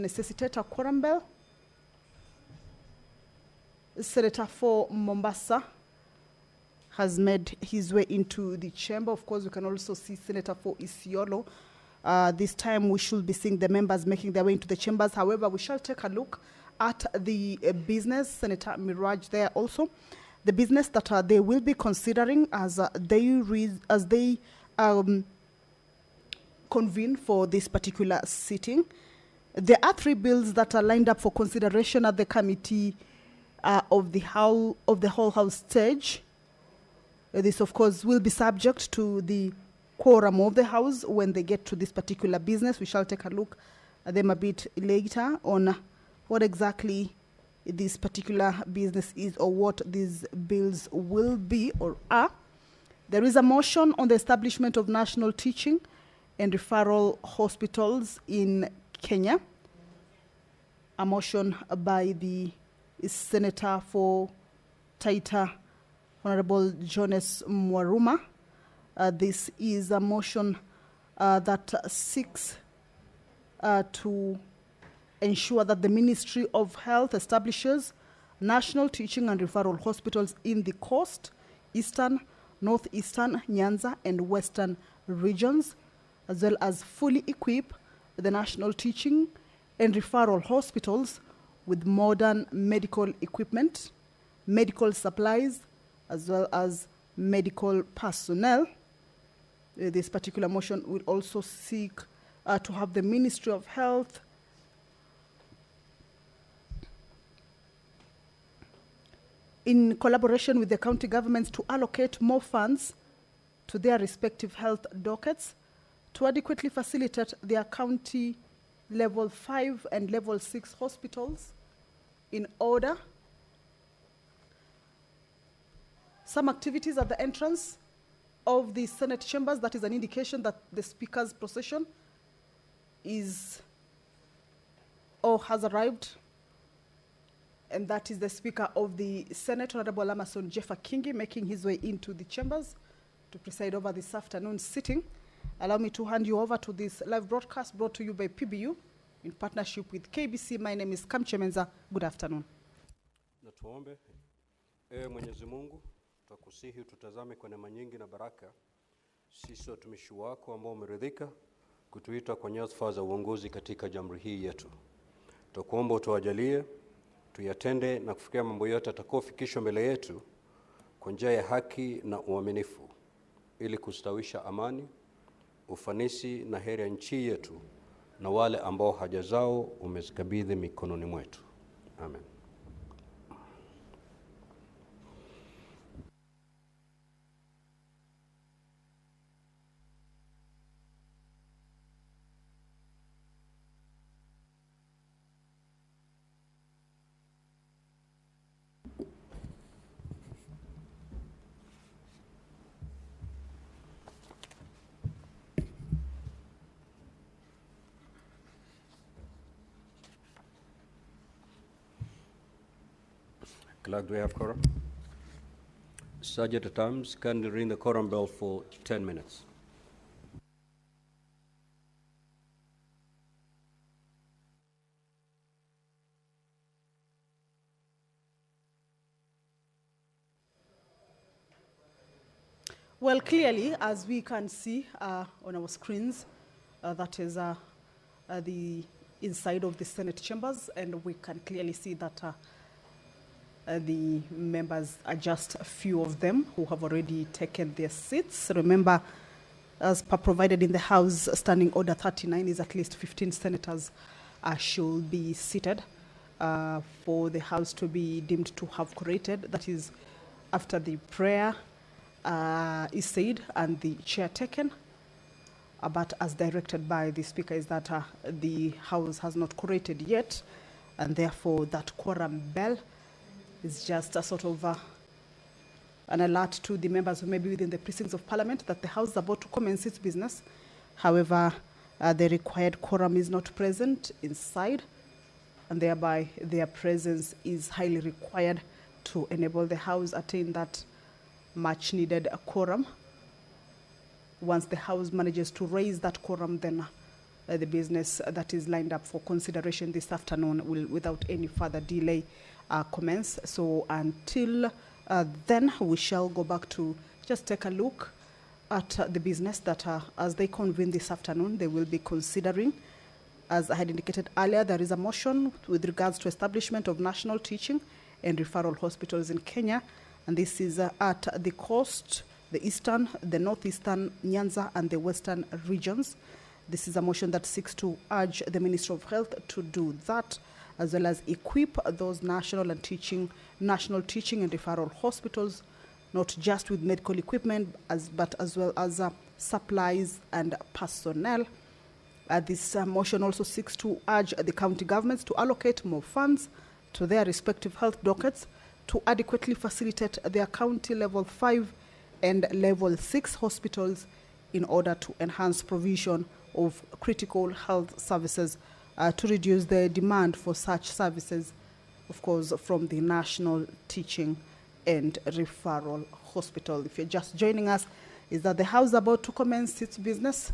necessitate a quorum bell. Senator for Mombasa has made his way into the chamber. Of course, we can also see Senator for Isiolo. This time we should be seeing the members making their way into the chambers. However, we shall take a look at the business. Senator Miraj there also. The business that they will be considering as they convene for this particular sitting. There are 3 bills that are lined up for consideration at the committee of the whole house stage. This, of course, will be subject to the quorum of the house when they get to this particular business. We shall take a look at them a bit later on what exactly this particular business is or what these bills will be or are. There is a motion on the establishment of national teaching and referral hospitals in Kenya. A motion by the Senator for Taita, Honorable Jonas Mwaruma. This is a motion that seeks to ensure that the Ministry of Health establishes national teaching and referral hospitals in the Coast, Eastern, Northeastern, Nyanza, and Western regions, as well as fully equip the national teaching and referral hospitals with modern medical equipment, medical supplies, as well as medical personnel. This particular motion will also seek to have the Ministry of Health in collaboration with the county governments to allocate more funds to their respective health dockets to adequately facilitate their county level 5 and level 6 hospitals in order. Some activities at the entrance of the Senate chambers, that is an indication that the Speaker's procession is or has arrived, and that is the Speaker of the Senate, Honorable Amason Jeffa Kingi, making his way into the chambers to preside over this afternoon sitting. Allow me to hand you over to this live broadcast brought to you by PBU in partnership with KBC. My name is Kamche Menza. Good afternoon. Na tuombe. Mwenyezi Mungu, tutakusihi tutazame kwa neema nyingi na baraka. Sisi watumishi wako ambao umeridhika kutuita kwa nyadhifa za uongozi katika jamhuri hii yetu. Tukuomba utuwajalie tuyatende na kufikia mambo yote atakayofikishwa mbele yetu kwa njia ya haki na uaminifu, ili kustawisha amani, ufanisi na heri ya nchi yetu na wale ambao haja zao umezikabidhi mikononi mwetu. Amen. Clerk, do we have quorum? Sergeant at Arms, kindly ring the quorum bell for 10 minutes. Well, clearly, as we can see on our screens, that is the inside of the Senate chambers, and we can clearly see that the members are just a few of them who have already taken their seats. Remember, as per provided in the House Standing Order 39, is at least 15 senators should be seated for the House to be deemed to have quorated. That is, after the prayer is said and the chair taken. But as directed by the Speaker is that the House has not quorated yet, and therefore that quorum bell is just a sort of an alert to the members who may be within the precincts of Parliament that the House is about to commence its business. However, the required quorum is not present inside, and thereby their presence is highly required to enable the House attain that much needed quorum. Once the House manages to raise that quorum, then the business that is lined up for consideration this afternoon will, without any further delay, commence. So until then, we shall go back to just take a look at the business that, as they convene this afternoon, they will be considering. As I had indicated earlier, there is a motion with regards to establishment of national teaching and referral hospitals in Kenya, and this is at the coast, the eastern, the northeastern, Nyanza, and the western regions. This is a motion that seeks to urge the Ministry of Health to do that, as well as equip those national teaching and referral hospitals, not just with medical equipment, but as well as supplies and personnel. This motion also seeks to urge the county governments to allocate more funds to their respective health dockets to adequately facilitate their county level 5 and level 6 hospitals in order to enhance provision of critical health services to reduce the demand for such services, of course, from the National Teaching and Referral Hospital. If you're just joining us, is that the House about to commence its business.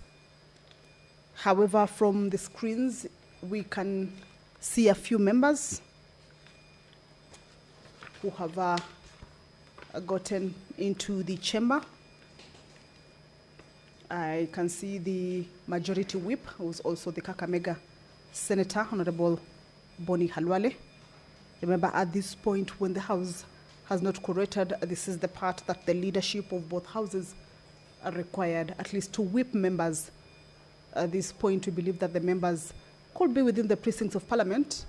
However, from the screens, we can see a few members who have gotten into the chamber. I can see the Majority Whip, who's also the Kakamega Senator, Honorable Boni Halwale. Remember, at this point, when the House has not corrected, this is the part that the leadership of both houses are required, at least to whip members. At this point, we believe that the members could be within the precincts of Parliament,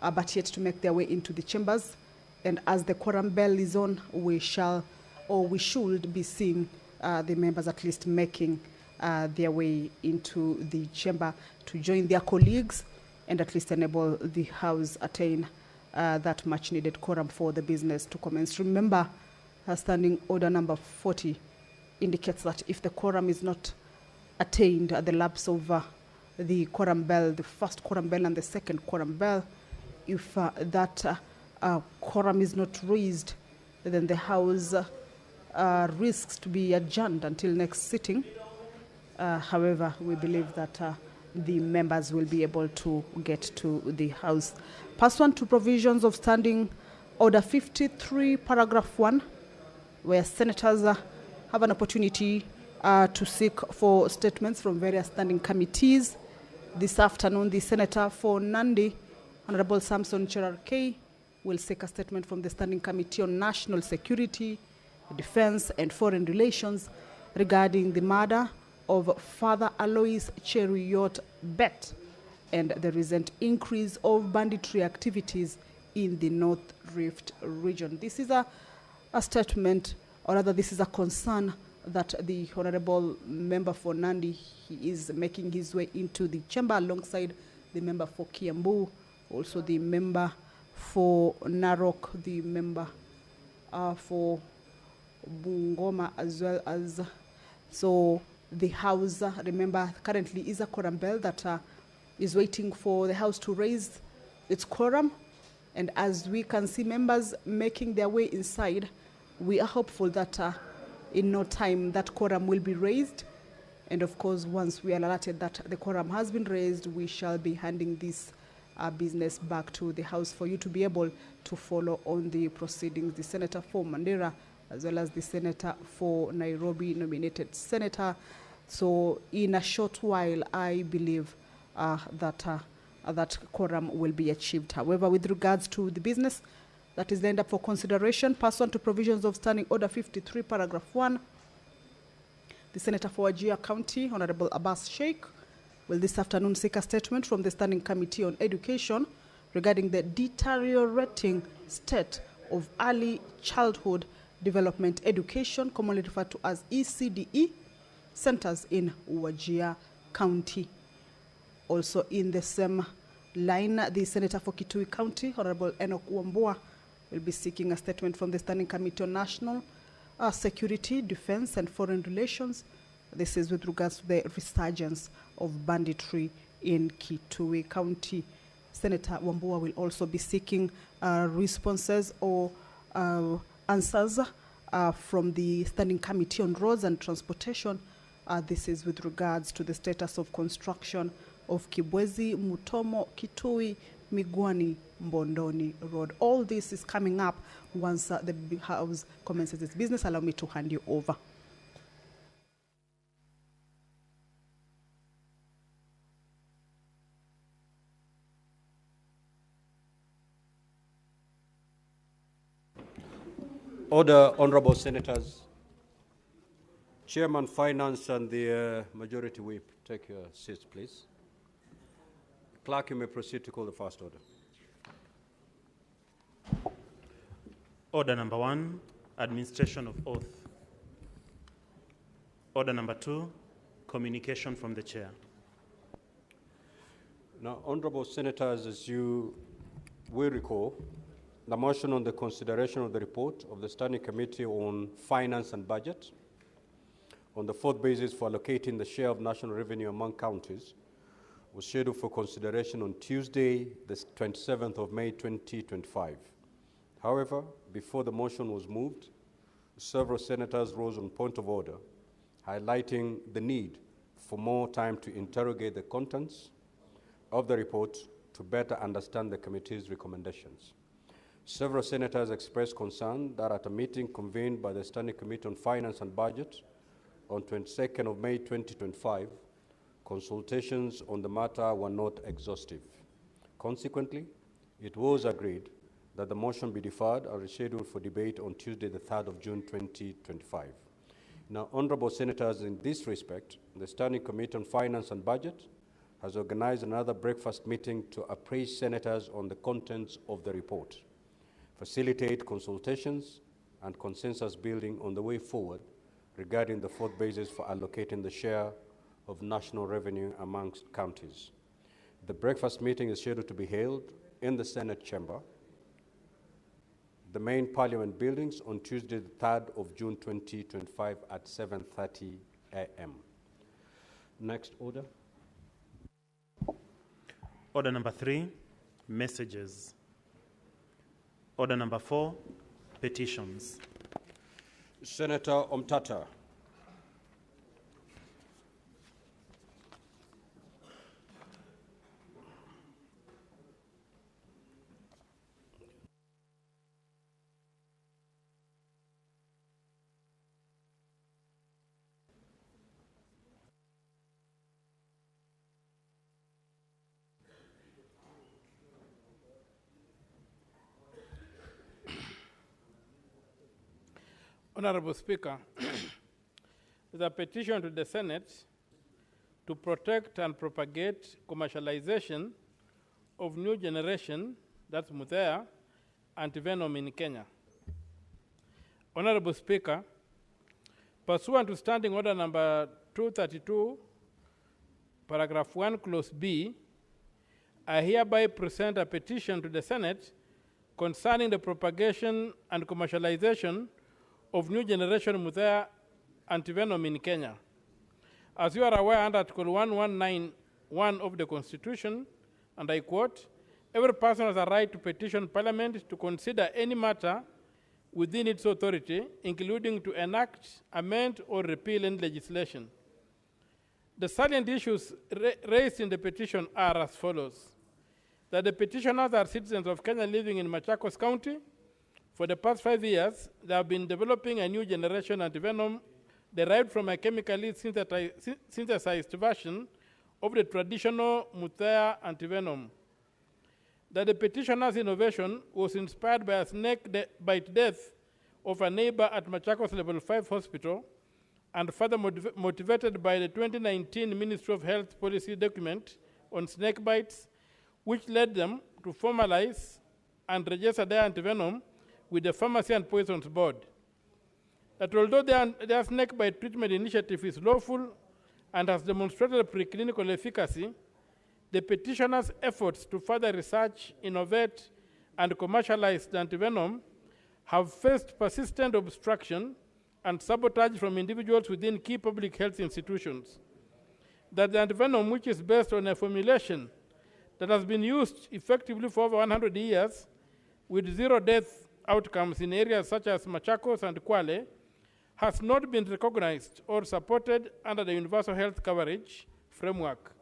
but yet to make their way into the chambers. And as the quorum bell is on, we shall, or we should be seeing the members at least making their way into the chamber to join their colleagues and at least enable the House attain that much needed quorum for the business to commence. Remember, standing order number 40 indicates that if the quorum is not attained at the lapse of the quorum bell, the first quorum bell and the second quorum bell, if that quorum is not raised, then the House risks to be adjourned until next sitting. However, we believe that the members will be able to get to the House. Pursuant to provisions of Standing Order 53, Paragraph 1, where senators have an opportunity to seek for statements from various standing committees. This afternoon, the Senator for Nandi, Honorable Samson Cherarkei, will seek a statement from the Standing Committee on National Security, Defense and Foreign Relations regarding the murder of Father Alois Cheruiyot Bet and the recent increase of banditry activities in the North Rift region. This is a statement, or rather this is a concern that the Honorable Member for Nandi, he is making his way into the chamber alongside the member for Kiambu, also the member for Narok, the member for Bungoma, as well as, so the House, remember, currently is a quorum bell that is waiting for the House to raise its quorum. And as we can see members making their way inside, we are hopeful that in no time that quorum will be raised. And of course, once we are alerted that the quorum has been raised, we shall be handing this business back to the House for you to be able to follow on the proceedings. The Senator for Mandera, as well as the Senator for Nairobi, nominated Senator. So in a short while, I believe that quorum will be achieved. However, with regards to the business that is lined up for consideration, pursuant to provisions of Standing Order 53, Paragraph 1, the Senator for Wajir County, Honorable Abbas Sheikh, will this afternoon seek a statement from the Standing Committee on Education regarding the deteriorating state of early childhood development education, commonly referred to as ECDE, centers in Wajir County. Also in the same line, the Senator for Kitui County, Honorable Enoch Wambua, will be seeking a statement from the Standing Committee on National Security, Defense and Foreign Relations. This is with regards to the resurgence of banditry in Kitui County. Senator Wambua will also be seeking responses or answers from the Standing Committee on Roads and Transportation This is with regards to the status of construction of Kibwezi, Mutomo, Kitui, Migwani, Mbondoni Road. All this is coming up once the House commences its business. Allow me to hand you over. Order, honorable senators. Chairman, Finance, and the Majority Whip, take your seats, please. Clerk, you may proceed to call the first order. Order number 1, administration of oath. Order number 2, communication from the chair. Now, honorable senators, as you will recall, the motion on the consideration of the report of the Standing Committee on Finance and Budget on the fourth basis for allocating the share of national revenue among counties was scheduled for consideration on Tuesday, the 27th of May 2025. However, before the motion was moved, several senators rose on point of order, highlighting the need for more time to interrogate the contents of the report to better understand the committee's recommendations. Several senators expressed concern that at a meeting convened by the Standing Committee on Finance and Budget on 22nd of May 2025, consultations on the matter were not exhaustive. Consequently, it was agreed that the motion be deferred and rescheduled for debate on Tuesday, the 3rd of June 2025. Now, honorable senators, in this respect, the Standing Committee on Finance and Budget has organized another breakfast meeting to appraise senators on the contents of the report, facilitate consultations and consensus building on the way forward regarding the fourth basis for allocating the share of national revenue amongst counties. The breakfast meeting is scheduled to be held in the Senate chamber, the main Parliament buildings, on Tuesday, the 3rd of June 2025 at 7:30 a.m. Next order. Order number 3, messages. Order number 4, petitions. Senator Omtata. Honorable Speaker, the petition to the Senate to protect and propagate commercialization of new generation, that's Muthea, antivenom in Kenya. Honorable Speaker, pursuant to Standing Order number 232, paragraph 1, clause B, I hereby present a petition to the Senate concerning the propagation and commercialization of new generation Muthea antivenom in Kenya. As you are aware, under Article 1191 of the Constitution, and I quote, every person has a right to petition Parliament to consider any matter within its authority, including to enact, amend, or repeal any legislation. The salient issues raised in the petition are as follows: that the petitioners are citizens of Kenya living in Machakos County. For the past 5 years, they have been developing a new generation antivenom derived from a chemically synthesized version of the traditional Muthea antivenom. That the petitioner's innovation was inspired by a snake bite death of a neighbor at Machakos Level 5 Hospital, and further motivated by the 2019 Ministry of Health policy document on snake bites, which led them to formalize and register their antivenom with the Pharmacy and Poisons Board. That although their snake bite treatment initiative is lawful and has demonstrated preclinical efficacy, the petitioners' efforts to further research, innovate, and commercialize the antivenom have faced persistent obstruction and sabotage from individuals within key public health institutions. That the antivenom, which is based on a formulation that has been used effectively for over 100 years with zero death outcomes in areas such as Machakos and Kwale, has not been recognized or supported under the Universal Health Coverage Framework.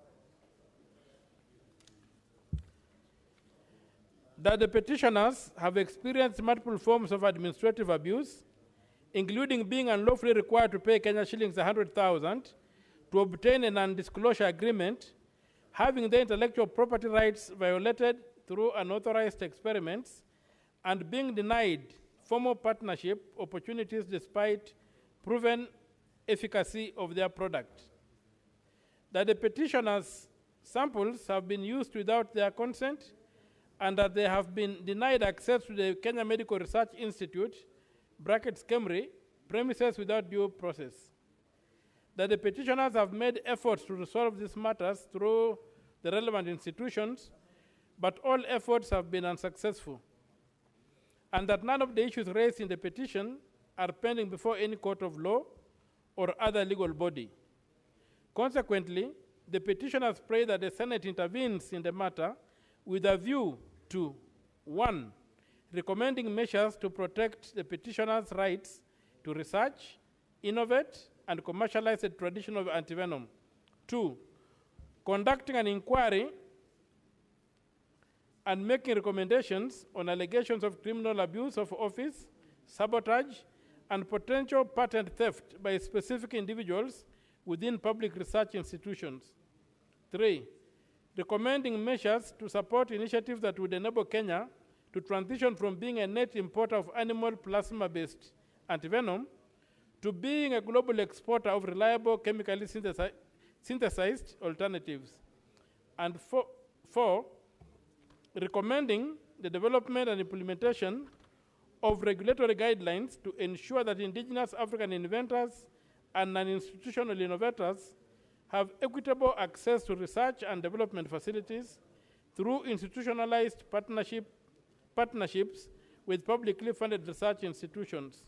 That the petitioners have experienced multiple forms of administrative abuse, including being unlawfully required to pay Kenya shillings 100,000 to obtain a non-disclosure agreement, having their intellectual property rights violated through unauthorized experiments, and being denied formal partnership opportunities despite proven efficacy of their product. That the petitioners' samples have been used without their consent, and that they have been denied access to the Kenya Medical Research Institute, brackets KEMRI, premises without due process. That the petitioners have made efforts to resolve these matters through the relevant institutions, but all efforts have been unsuccessful. And that none of the issues raised in the petition are pending before any court of law or other legal body. Consequently, the petitioners pray that the Senate intervenes in the matter with a view to, 1, recommending measures to protect the petitioners' rights to research, innovate, and commercialize the traditional antivenom. 2, conducting an inquiry and making recommendations on allegations of criminal abuse of office, sabotage, and potential patent theft by specific individuals within public research institutions. 3, recommending measures to support initiatives that would enable Kenya to transition from being a net importer of animal plasma-based antivenom to being a global exporter of reliable chemically synthesized alternatives. And 4, recommending the development and implementation of regulatory guidelines to ensure that indigenous African inventors and non-institutional innovators have equitable access to research and development facilities through institutionalized partnerships with publicly funded research institutions.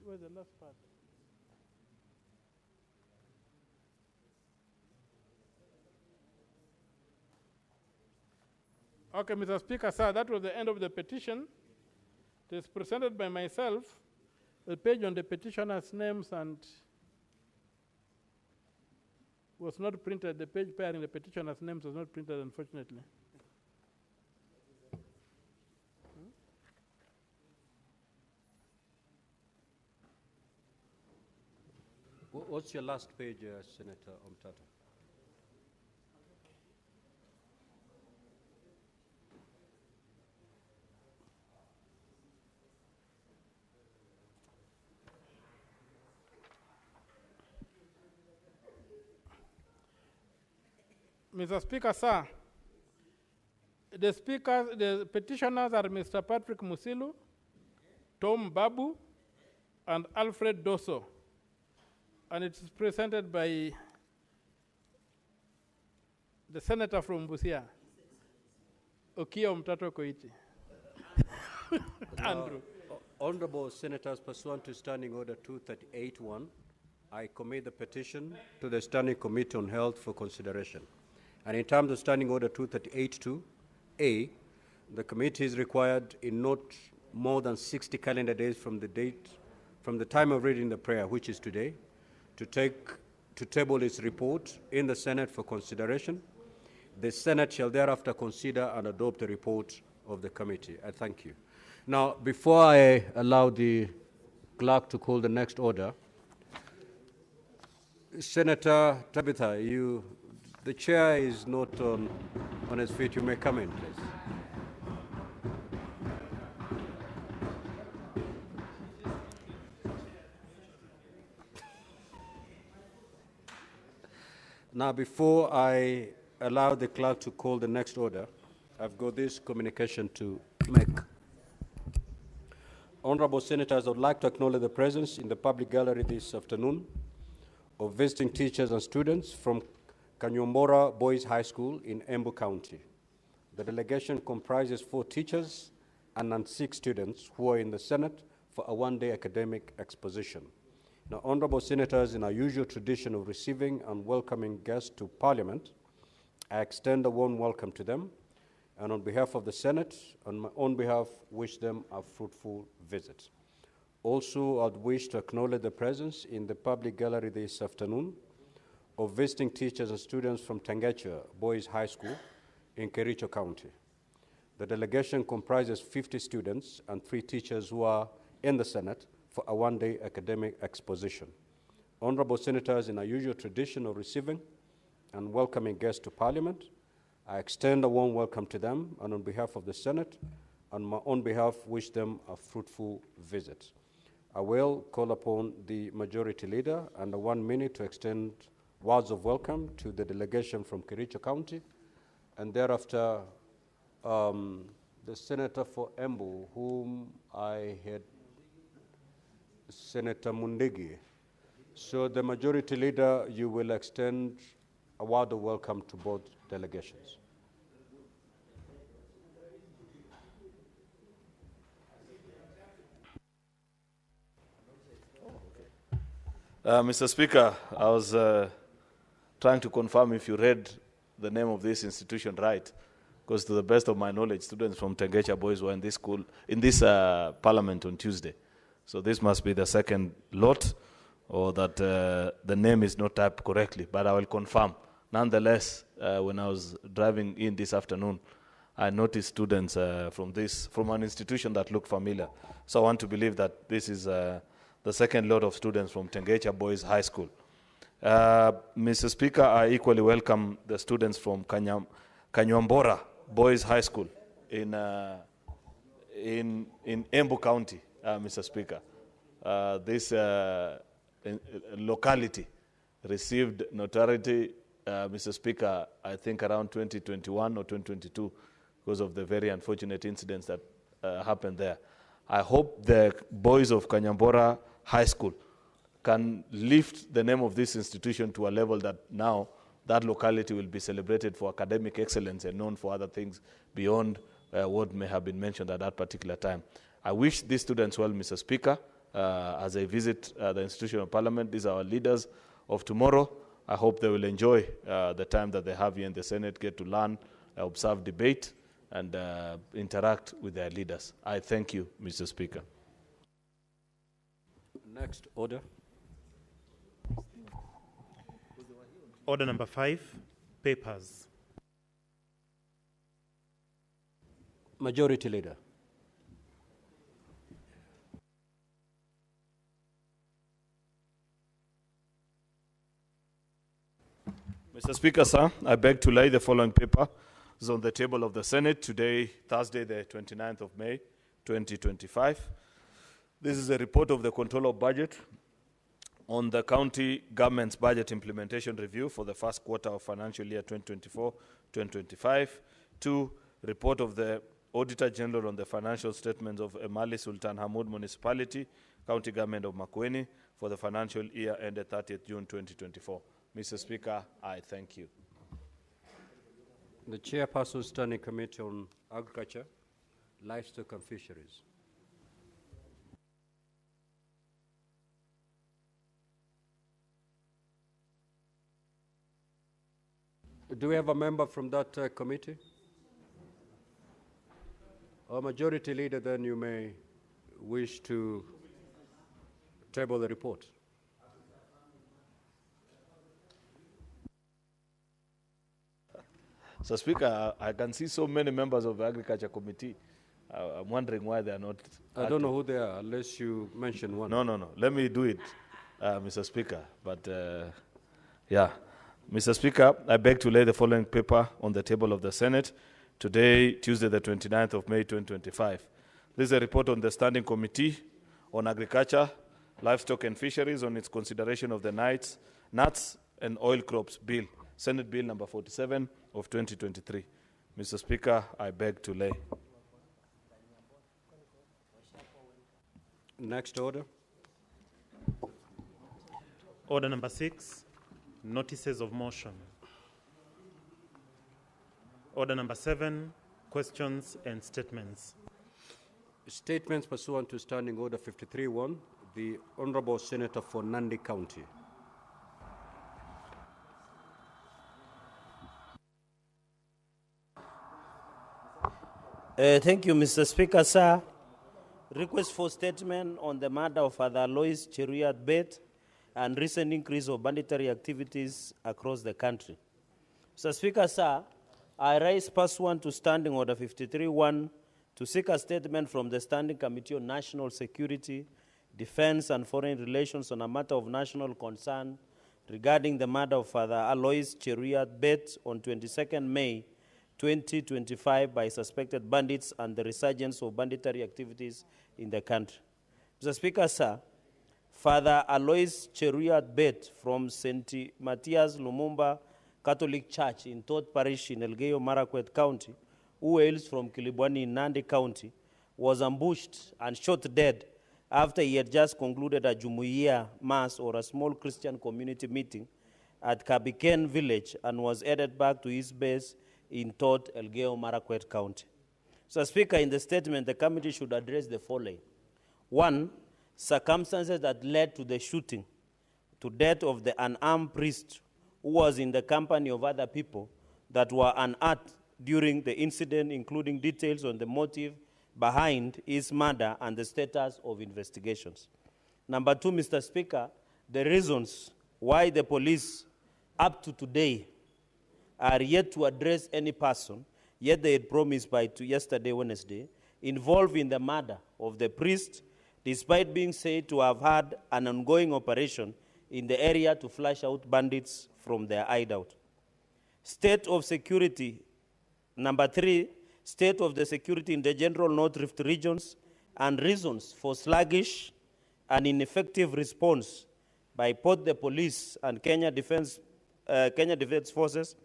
Where's the last part? Okay, Mr. Speaker, sir, that was the end of the petition. It is presented by myself. The page on the petitioner's names and was not printed. The page bearing the petitioner's names was not printed, unfortunately. What's your last page, Senator Omtata? Mr. Speaker, sir, the petitioners are Mr. Patrick Musilu, Tom Babu, and Alfred Dosso. And it's presented by the senator from Busia, Okia Mtato Koiti. Andrew. Honorable Senators, pursuant to Standing Order 238-1, I commit the petition to the Standing Committee on Health for consideration. And in terms of Standing Order 238-2A, the committee is required in not more than 60 calendar days from the time of reading the prayer, which is today, to table its report in the Senate for consideration. The Senate shall thereafter consider and adopt the report of the committee. I thank you. Now, before I allow the clerk to call the next order, Senator Tabitha, the chair is not on his feet. You may come in, please. Now, before I allow the clerk to call the next order, I've got this communication to make. Honorable Senators, I would like to acknowledge the presence in the public gallery this afternoon of visiting teachers and students from Kanyombora Boys High School in Embu County. The delegation comprises 4 teachers and 6 students who are in the Senate for a one-day academic exposition. Now, honorable senators, in our usual tradition of receiving and welcoming guests to Parliament, I extend a warm welcome to them, and on behalf of the Senate, on my own behalf, wish them a fruitful visit. Also, I'd wish to acknowledge the presence in the public gallery this afternoon of visiting teachers and students from Tengecha Boys High School in Kericho County. The delegation comprises 50 students and 3 teachers who are in the Senate for a one-day academic exposition. Honorable senators, in our usual tradition of receiving and welcoming guests to Parliament, I extend a warm welcome to them, and on behalf of the Senate, on my own behalf, wish them a fruitful visit. I will call upon the Majority Leader under 1 minute to extend words of welcome to the delegation from Kericho County, and thereafter the Senator for Embu, whom I had, Senator Mundigi. So the Majority Leader, you will extend a word of welcome to both delegations. Mr. Speaker, I was trying to confirm if you read the name of this institution right, because to the best of my knowledge, students from Tengecha Boys were in this school, in this Parliament on Tuesday. So this must be the second lot, or that the name is not typed correctly, but I will confirm. Nonetheless, when I was driving in this afternoon, I noticed students from an institution that looked familiar. So I want to believe that this is the second lot of students from Tengecha Boys High School. Mr. Speaker, I equally welcome the students from Kanywambora Boys High School in Embu County, Mr. Speaker. This locality received notoriety, Mr. Speaker, I think around 2021 or 2022 because of the very unfortunate incidents that happened there. I hope the boys of Kanywambora High School can lift the name of this institution to a level that now that locality will be celebrated for academic excellence and known for other things beyond what may have been mentioned at that particular time. I wish these students well, Mr. Speaker, as they visit the institution of Parliament. These are our leaders of tomorrow. I hope they will enjoy the time that they have here in the Senate, get to learn, observe debate, and interact with their leaders. I thank you, Mr. Speaker. Next order. Order number 5, papers. Majority Leader. Mr. Speaker, sir, I beg to lay the following paper is on the table of the Senate today, Thursday, the 29th of May, 2025. This is a report of the Controller of Budget on the county government's budget implementation review for the first quarter of financial year 2024-2025. 2, report of the Auditor General on the financial statements of Emali Sultan Hamoud Municipality, County Government of Makueni for the financial year ended 30th June 2024. Mr. Speaker, I thank you. The Chairperson Standing Committee on Agriculture, Livestock and Fisheries. Do we have a member from that committee? Our Majority Leader, then you may wish to table the report. So, Speaker, I can see so many members of the Agriculture Committee. I'm wondering why they are not. I don't know who they are, unless you mention one. No. Let me do it, Mr. Speaker. But, yeah. Mr. Speaker, I beg to lay the following paper on the table of the Senate today, Tuesday, the 29th of May, 2025. This is a report on the Standing Committee on Agriculture, Livestock and Fisheries on its consideration of the nuts and oil crops bill, Senate Bill number 47 of 2023. Mr. Speaker, I beg to lay. Next order. Order number 6, notices of motion. Order number 7, questions and statements. Statements pursuant to Standing Order 53-1, the Honorable Senator for Nandi County. Thank you, Mr. Speaker, sir. Request for statement on the matter of Father Alois Cheruiyot Bet and recent increase of banditry activities across the country. Mr. Speaker, sir, I raise pursuant to Standing Order 53-1 to seek a statement from the Standing Committee on National Security, Defense and Foreign Relations on a matter of national concern regarding the murder of Father Alois Cheruiyot Bet on 22nd May 2025 by suspected bandits and the resurgence of banditry activities in the country. Mr. Speaker, sir, Father Alois Cheruiyot Bet from St. Matthias Lumumba Catholic Church in Todd Parish in Elgeyo Marakwet County, who hails from Kilibwani in Nandi County, was ambushed and shot dead after he had just concluded a Jumuiya Mass or a small Christian community meeting at Kabiken village and was headed back to his base in Todd, Elgeyo Marakwet County. So, Speaker, in the statement, the committee should address the following. One, circumstances that led to the shooting to death of the unarmed priest who was in the company of other people that were unarmed during the incident, including details on the motive behind his murder and the status of investigations. Number two, Mr. Speaker, the reasons why the police up to today are yet to address any person, yet they had promised by yesterday, Wednesday, involved in the murder of the priest, despite being said to have had an ongoing operation in the area to flush out bandits from their hideout. State of security. Number three, state of the security in the general North Rift regions and reasons for sluggish and ineffective response by both the police and Kenya Defense Forces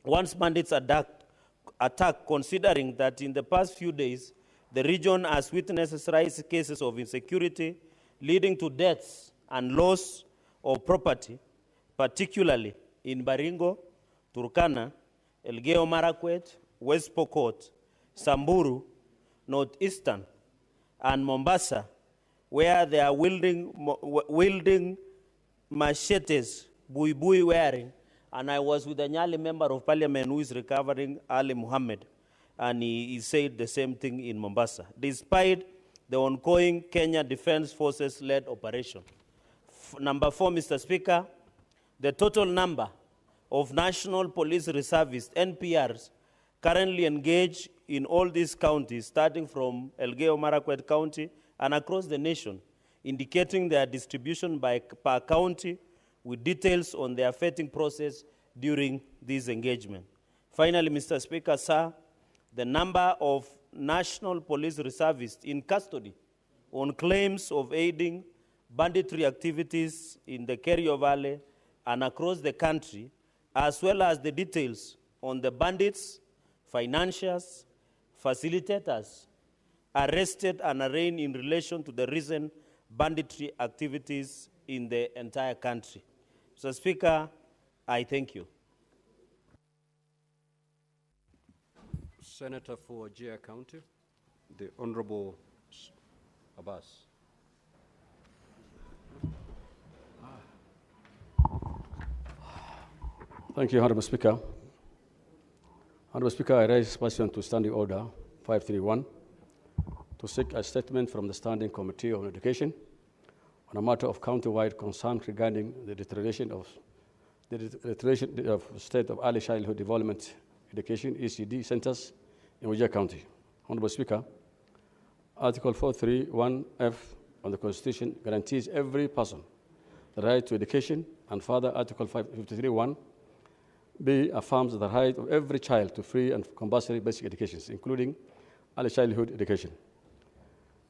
once bandits attack, considering that in the past few days, the region has witnessed rise cases of insecurity leading to deaths and loss of property, particularly in Baringo, Turkana, Elgeyo Marakwet, West Pokot, Samburu, Northeastern, and Mombasa, where they are wielding machetes, buibui wearing. And I was with a Nyali member of parliament who is recovering, Ali Muhammad, and he said the same thing in Mombasa, despite the ongoing Kenya Defense Forces-led operation. Number four, Mr. Speaker, the total number of National Police Reservists, NPRs, currently engaged in all these counties, starting from Elgeyo Marakwet County and across the nation, indicating their distribution per county with details on their vetting process during this engagement. Finally, Mr. Speaker, sir, the number of National Police Reservists in custody on claims of aiding banditry activities in the Kerio Valley and across the country, as well as the details on the bandits, financiers, facilitators, arrested and arraigned in relation to the recent banditry activities in the entire country. Mr. Speaker, I thank you. Senator for Wajir County, the Honorable Abbas. Thank you, Honorable Speaker. Honorable Speaker, I raise pursuant to Standing Order 531 to seek a statement from the Standing Committee on Education on a matter of county-wide concern regarding the deterioration of state of early childhood development education (ECD) centers in Wajir County. Honorable Speaker, Article 431F of the Constitution guarantees every person the right to education, and further Article 553(1) B affirms the right of every child to free and compulsory basic education, including early childhood education.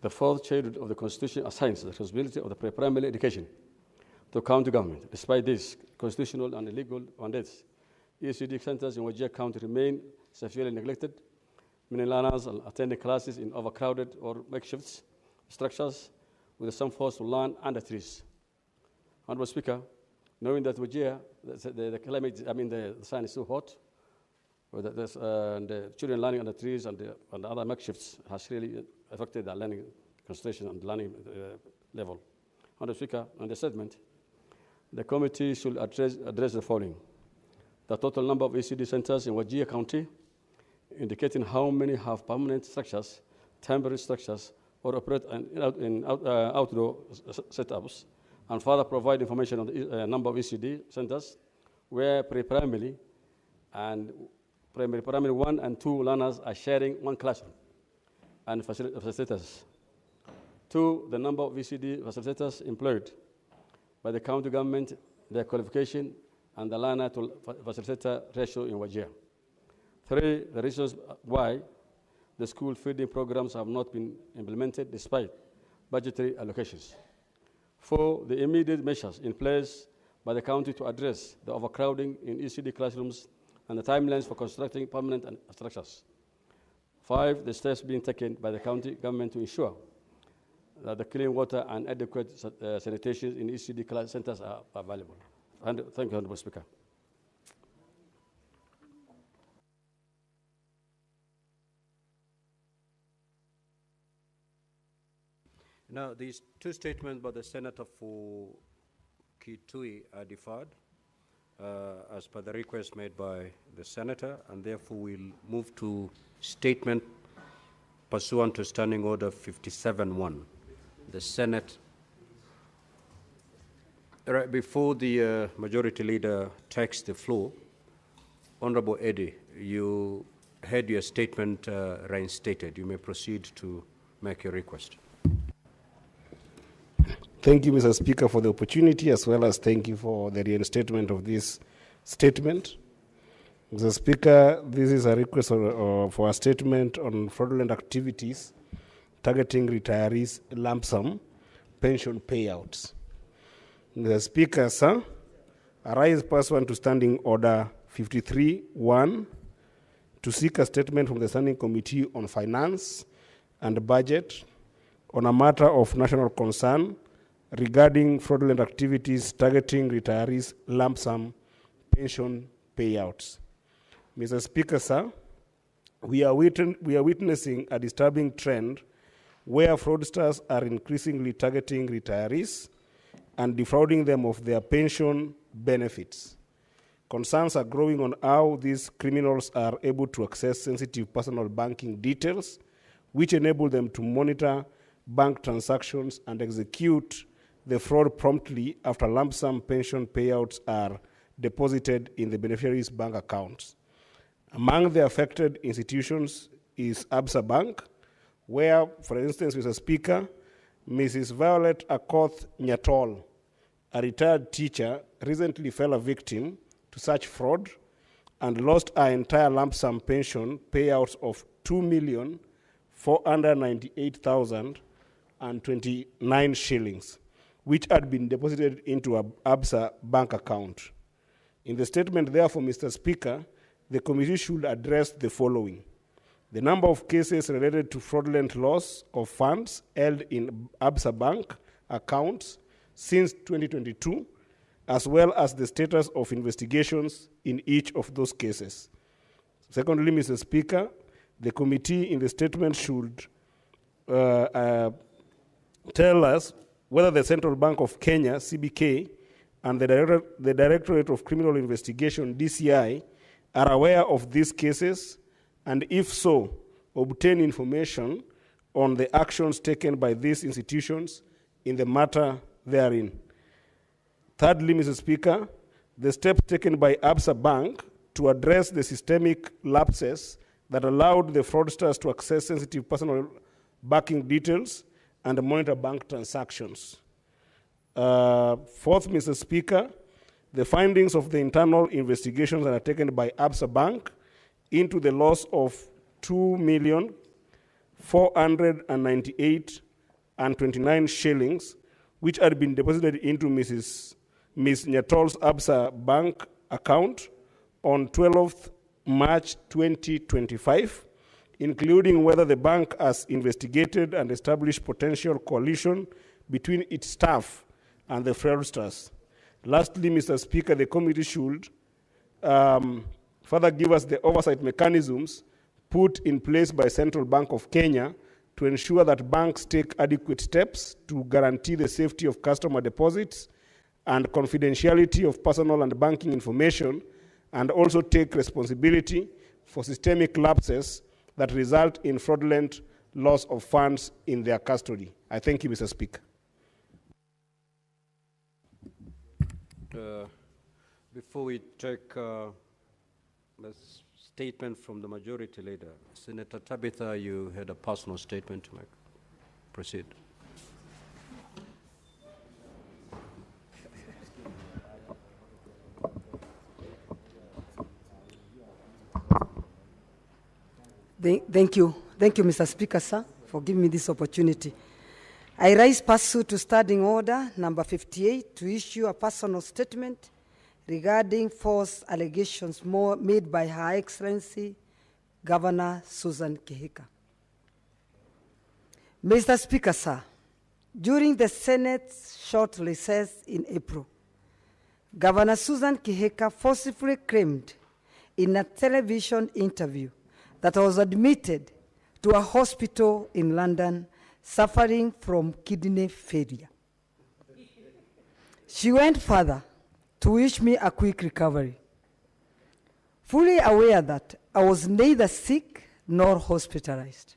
The fourth schedule of the Constitution assigns the responsibility of the primary education to county government. Despite this constitutional and illegal mandates, ECD centers in Wajir County remain severely neglected. Many learners are attending classes in overcrowded or makeshift structures, with some forced to learn under trees. Honorable Speaker, knowing that Wajir, the climate, the sun is so hot, and the children learning under trees and the other makeshifts has really affected their learning concentration and learning level. Honorable Speaker, on the statement, the committee should address the following: the total number of ECD centers in Wajir County, indicating how many have permanent structures, temporary structures, or operate in outdoor setups, and further provide information on the number of ECD centers where pre-primary and primary 1 and 2 learners are sharing one classroom and facilitators. 2, the number of ECD facilitators employed by the county government, their qualification, and the learner to facilitator ratio in Wajir. 3, the reasons why the school feeding programs have not been implemented despite budgetary allocations. 4, the immediate measures in place by the county to address the overcrowding in ECD classrooms and the timelines for constructing permanent structures. 5, the steps being taken by the county government to ensure that the clean water and adequate sanitation in ECD class centers are available. And thank you, Honorable Speaker. Now, these two statements by the Senator for Kitui are deferred as per the request made by the Senator, and therefore we'll move to statement pursuant to Standing Order 57-1. The Senate. Right, before the Majority Leader takes the floor, Honorable Eddie, you had your statement reinstated. You may proceed to make your request. Thank you, Mr. Speaker, for the opportunity, as well as thank you for the reinstatement of this statement. Mr. Speaker, this is a request for a statement on fraudulent activities targeting retirees' lump sum pension payouts. Mr. Speaker, sir, arise pursuant to Standing Order 53-1 to seek a statement from the Standing Committee on Finance and Budget on a matter of national concern regarding fraudulent activities targeting retirees' lump sum pension payouts. Mr. Speaker, sir, we are witnessing a disturbing trend where fraudsters are increasingly targeting retirees and defrauding them of their pension benefits. Concerns are growing on how these criminals are able to access sensitive personal banking details, which enable them to monitor bank transactions and execute the fraud promptly after lump sum pension payouts are deposited in the beneficiary's bank accounts. Among the affected institutions is Absa Bank, where, for instance, Mr. Speaker, Mrs. Violet Akoth Nyatol, a retired teacher, recently fell a victim to such fraud and lost her entire lump sum pension payouts of 2,498,029 shillings, which had been deposited into an Absa bank account. In the statement, therefore, Mr. Speaker, the committee should address the following: the number of cases related to fraudulent loss of funds held in Absa Bank accounts since 2022, as well as the status of investigations in each of those cases. Secondly, Mr. Speaker, the committee in the statement should tell us whether the Central Bank of Kenya, CBK, and the Directorate of Criminal Investigation, DCI, are aware of these cases, and if so, obtain information on the actions taken by these institutions in the matter therein. Thirdly, Mr. Speaker, the steps taken by Absa Bank to address the systemic lapses that allowed the fraudsters to access sensitive personal banking details and monitor bank transactions. Fourth, Mr. Speaker, the findings of the internal investigations undertaken by Absa Bank into the loss of 2,498,029 shillings, which had been deposited into Ms. Nyatol's Absa Bank account on 12th March 2025, including whether the bank has investigated and established potential coalition between its staff and the fraudsters. Lastly, Mr. Speaker, the committee should further give us the oversight mechanisms put in place by Central Bank of Kenya to ensure that banks take adequate steps to guarantee the safety of customer deposits and confidentiality of personal and banking information, and also take responsibility for systemic lapses that result in fraudulent loss of funds in their custody. I thank you, Mr. Speaker. Before we take the statement from the majority leader, Senator Tabitha, you had a personal statement to make. Proceed. Thank you, Mr. Speaker, sir, for giving me this opportunity. I rise pursuant to Standing Order number 58 to issue a personal statement regarding false allegations made by Her Excellency Governor Susan Kihika. Mr. Speaker, sir, during the Senate's short recess in April, Governor Susan Kihika forcibly claimed in a television interview that I was admitted to a hospital in London suffering from kidney failure. She went further to wish me a quick recovery, fully aware that I was neither sick nor hospitalized.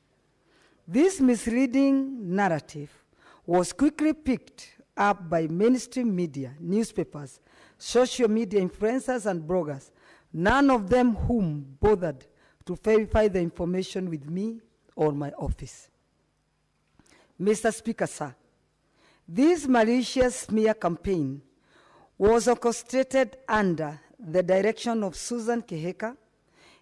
This misleading narrative was quickly picked up by mainstream media, newspapers, social media influencers, and bloggers, none of them whom bothered to verify the information with me or my office. Mr. Speaker, sir, this malicious smear campaign was orchestrated under the direction of Susan Kihika.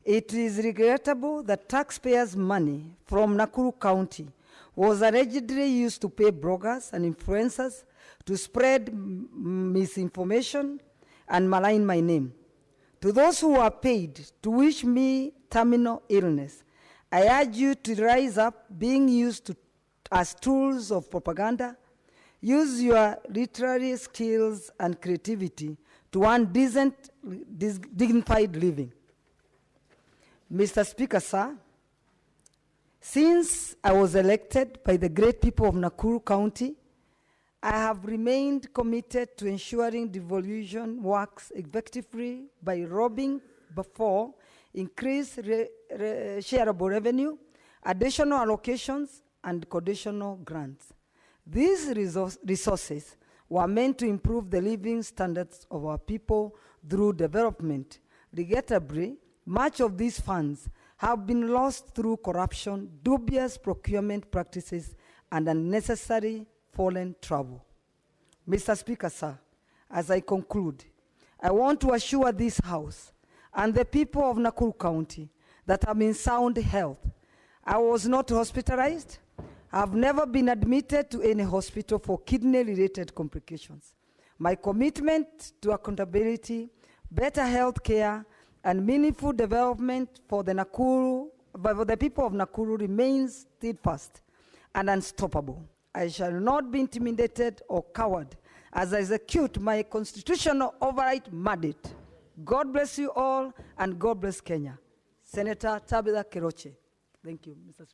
It is regrettable that taxpayers' money from Nakuru County was allegedly used to pay bloggers and influencers to spread misinformation and malign my name. To those who are paid to wish me terminal illness, I urge you to rise up, being used as tools of propaganda. Use your literary skills and creativity to earn decent, dignified living. Mr. Speaker, sir, since I was elected by the great people of Nakuru County, I have remained committed to ensuring devolution works effectively by robbing before increased shareable revenue, additional allocations, and conditional grants. These resources were meant to improve the living standards of our people through development. Regrettably, much of these funds have been lost through corruption, dubious procurement practices, and unnecessary foreign travel. Mr. Speaker, sir, as I conclude, I want to assure this House and the people of Nakuru County that I'm in sound health. I was not hospitalized. I've never been admitted to any hospital for kidney-related complications. My commitment to accountability, better health care, and meaningful development for the people of Nakuru remains steadfast and unstoppable. I shall not be intimidated or coward as I execute my constitutional override mandate. God bless you all, and God bless Kenya. Senator Tabitha Keroche. Thank you, Mr. Speaker.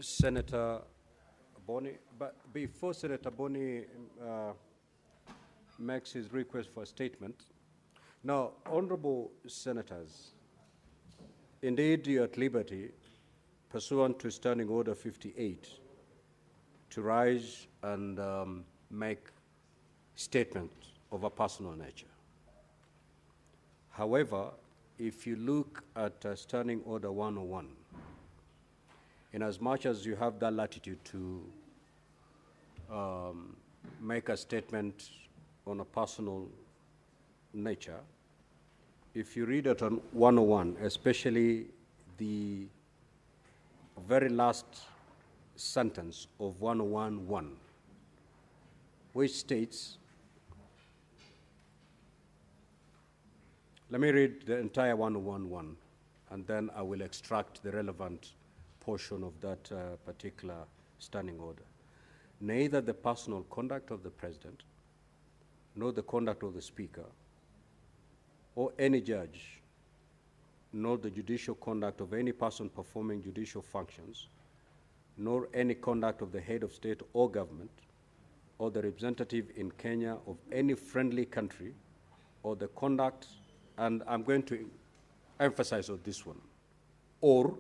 Senator Boni, but before Senator Boni makes his request for a statement, now, honorable senators, indeed you are at liberty, pursuant to Standing Order 58, to rise and make statements of a personal nature. However, if you look at Standing Order 101, in as much as you have that latitude to make a statement on a personal nature. If you read it on 101, especially the very last sentence of 101.1, which states, let me read the entire 101.1, and then I will extract the relevant portion of that particular standing order. Neither the personal conduct of the President, nor the conduct of the Speaker, or any judge, nor the judicial conduct of any person performing judicial functions, nor any conduct of the head of state or government, or the representative in Kenya of any friendly country, or the conduct, and I'm going to emphasize on this one, or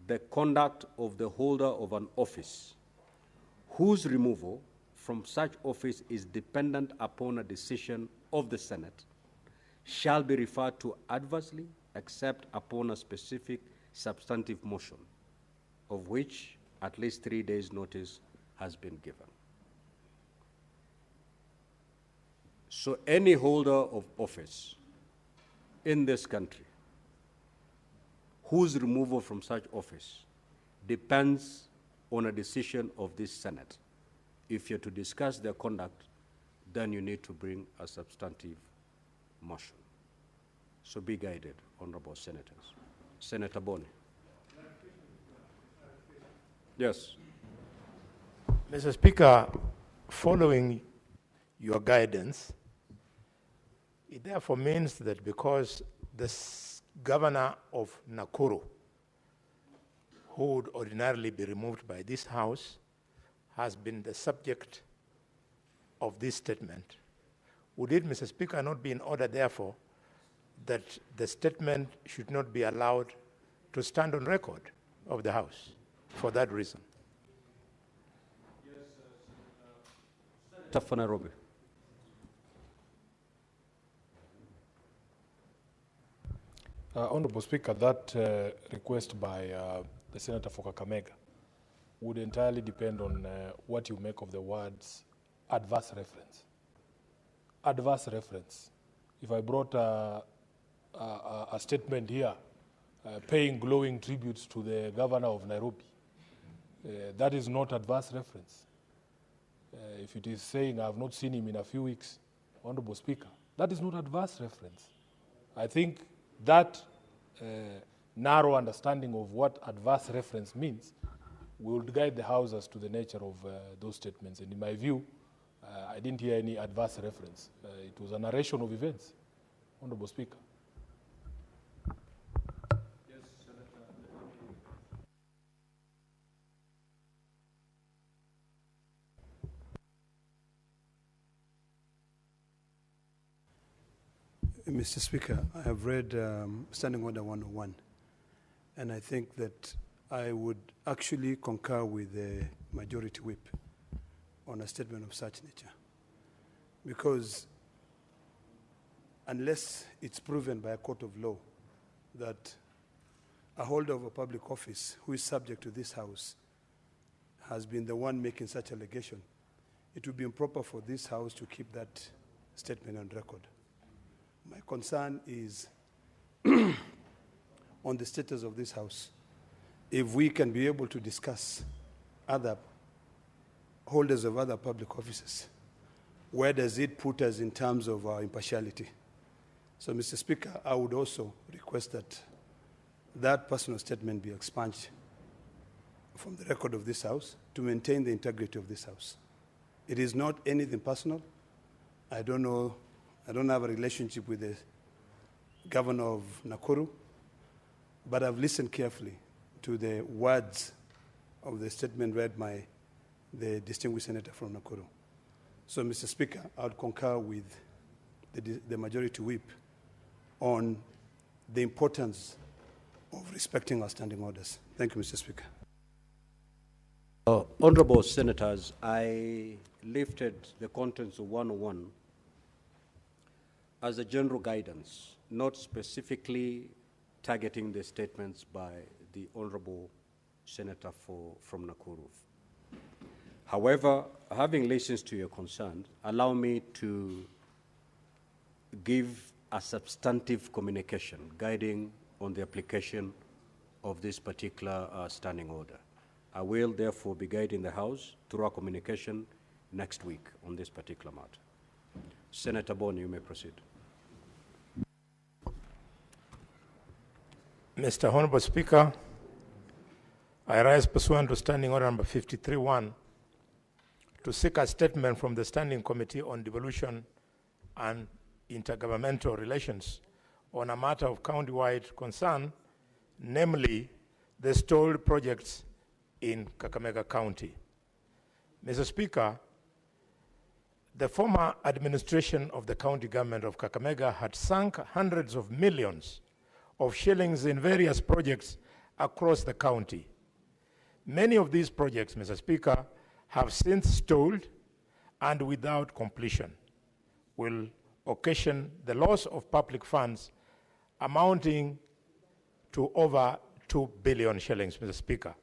the conduct of the holder of an office whose removal from such office is dependent upon a decision of the Senate shall be referred to adversely except upon a specific substantive motion, of which at least 3 days' notice has been given. So any holder of office in this country whose removal from such office depends on a decision of this Senate, if you're to discuss their conduct, then you need to bring a substantive motion. So be guided, honorable senators. Senator Boni. Yes. Mr. Speaker, following your guidance, it therefore means that because the governor of Nakuru, who would ordinarily be removed by this House, has been the subject of this statement, would it, Mr. Speaker, not be in order, therefore, that the statement should not be allowed to stand on record of the House for that reason? Senator Nairobi. Honorable Speaker, that request by the Senator for Kakamega would entirely depend on what you make of the words adverse reference. Adverse reference. If I brought a statement here paying glowing tributes to the governor of Nairobi, that is not adverse reference. If it is saying I have not seen him in a few weeks, Honorable Speaker, that is not adverse reference. I think that narrow understanding of what adverse reference means will guide the House as to the nature of those statements. And in my view, I didn't hear any adverse reference. It was a narration of events, Honorable Speaker. Yes, Senator. Mr. Speaker, I have read Standing Order 101, and I think that I would actually concur with the Majority Whip on a statement of such nature. Because unless it's proven by a court of law that a holder of a public office who is subject to this House has been the one making such allegation, it would be improper for this House to keep that statement on record. My concern is on the status of this House. If we can be able to discuss other holders of other public offices, where does it put us in terms of our impartiality? So, Mr. Speaker, I would also request that that personal statement be expunged from the record of this House to maintain the integrity of this House. It is not anything personal. I don't know. I don't have a relationship with the governor of Nakuru, but I've listened carefully to the words of the statement read by the distinguished senator from Nakuru. So, Mr. Speaker, I would concur with the Majority Whip on the importance of respecting our standing orders. Thank you, Mr. Speaker. Honorable Senators, I lifted the contents of 101 as a general guidance, not specifically targeting the statements by the Honorable Senator from Nakuru. However, having listened to your concerns, allow me to give a substantive communication guiding on the application of this particular standing order. I will therefore be guiding the House through our communication next week on this particular matter. Senator Boni, you may proceed. Mr. Honorable Speaker, I rise pursuant to Standing Order number 53-1 to seek a statement from the Standing Committee on Devolution and Intergovernmental Relations on a matter of county-wide concern, namely the stalled projects in Kakamega County. Mr. Speaker, the former administration of the county government of Kakamega had sunk hundreds of millions of shillings in various projects across the county. Many of these projects, Mr. Speaker, have since stalled and without completion will occasion the loss of public funds amounting to over 2 billion shillings, Mr. Speaker.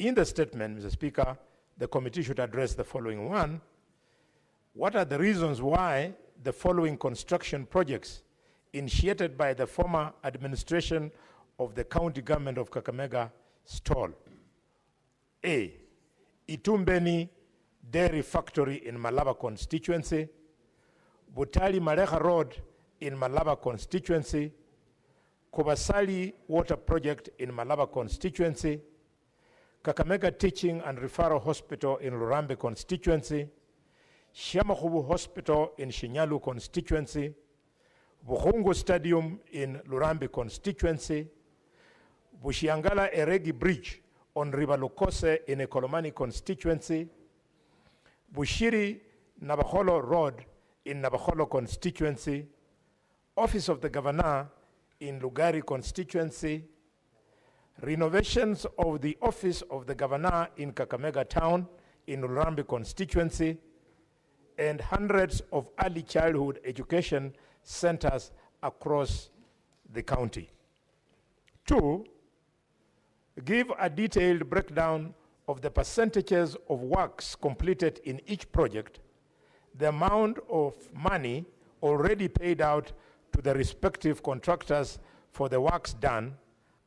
In the statement, Mr. Speaker, the committee should address the following one. What are the reasons why the following construction projects initiated by the former administration of the county government of Kakamega stall? A, Itumbeni Dairy Factory in Malaba constituency, Butali Mareha Road in Malaba constituency, Kobasali Water Project in Malaba constituency, Kakamega Teaching and Referral Hospital in Lurambe constituency, Shamahubu Hospital in Shinyalu constituency, Buhungu Stadium in Lurambe constituency, Bushiangala Eregi Bridge on River Lukose in Ekolomani constituency, Bushiri Nabaholo Road in Nabaholo constituency, Office of the Governor in Lugari constituency, renovations of the Office of the Governor in Kakamega Town in Lurambe constituency, and hundreds of early childhood education centers across the county. 2, give a detailed breakdown of the percentages of works completed in each project, the amount of money already paid out to the respective contractors for the works done,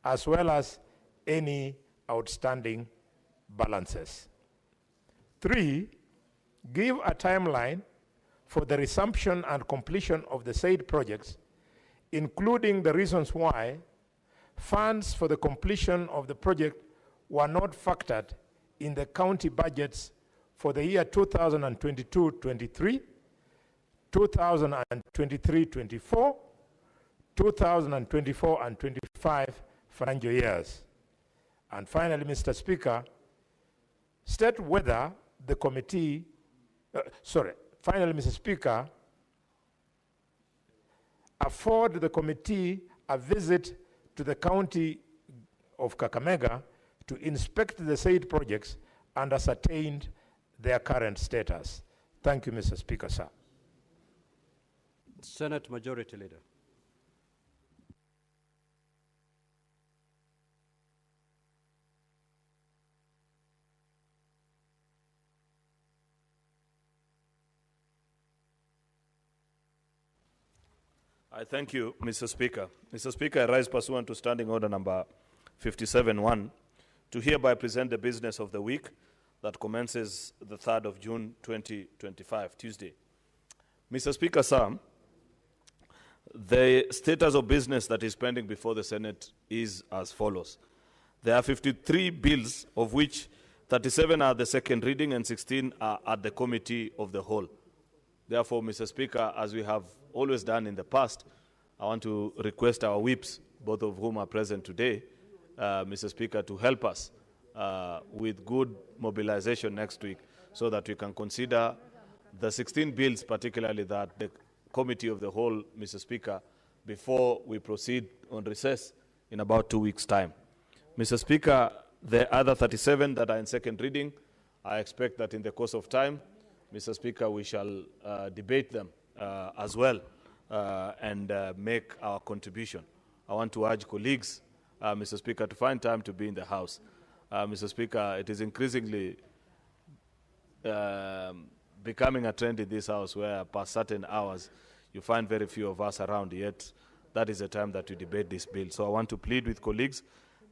as well as any outstanding balances. 3, give a timeline for the resumption and completion of the said projects, including the reasons why funds for the completion of the project were not factored in the county budgets for the year 2022-23, 2023-24, 2024 and 25 financial years. And finally, Mr. Speaker, state whether the committee, finally, Mr. Speaker, afford the committee a visit to the county of Kakamega to inspect the said projects and ascertain their current status. Thank you, Mr. Speaker, sir. Senate Majority Leader. I thank you, Mr. Speaker. Mr. Speaker, I rise pursuant to Standing Order number 57-1 to hereby present the business of the week that commences the 3rd of June 2025, Tuesday. Mr. Speaker, sir, the status of business that is pending before the Senate is as follows. There are 53 bills, of which 37 are the second reading and 16 are at the committee of the whole. Therefore, Mr. Speaker, as we have always done in the past, I want to request our whips, both of whom are present today, Mr. Speaker, to help us with good mobilization next week so that we can consider the 16 bills, particularly that the committee of the whole, Mr. Speaker, before we proceed on recess in about 2 weeks' time. Mr. Speaker, the other 37 that are in second reading, I expect that in the course of time, Mr. Speaker, we shall debate them as well and make our contribution. I want to urge colleagues, Mr. Speaker, to find time to be in the House. Mr. Speaker, it is increasingly becoming a trend in this house where past certain hours you find very few of us around, yet that is the time that we debate this bill. So I want to plead with colleagues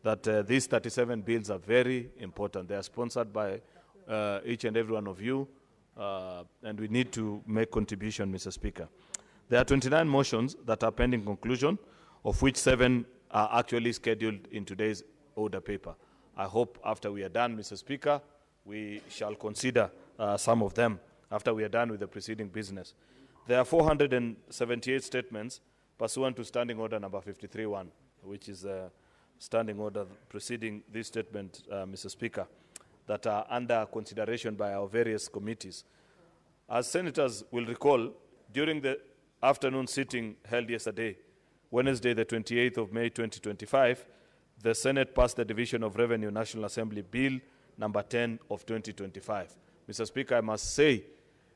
that these 37 bills are very important. They are sponsored by each and every one of you, and we need to make contribution, Mr. Speaker. There are 29 motions that are pending conclusion, of which 7 are actually scheduled in today's order paper. I hope after we are done, Mr. Speaker, we shall consider some of them after we are done with the preceding business. There are 478 statements pursuant to Standing Order number 53-1, which is a standing order preceding this statement, Mr. Speaker, that are under consideration by our various committees. As senators will recall, during the afternoon sitting held yesterday, Wednesday, the 28th of May, 2025, the Senate passed the Division of Revenue National Assembly Bill number 10 of 2025. Mr. Speaker, I must say,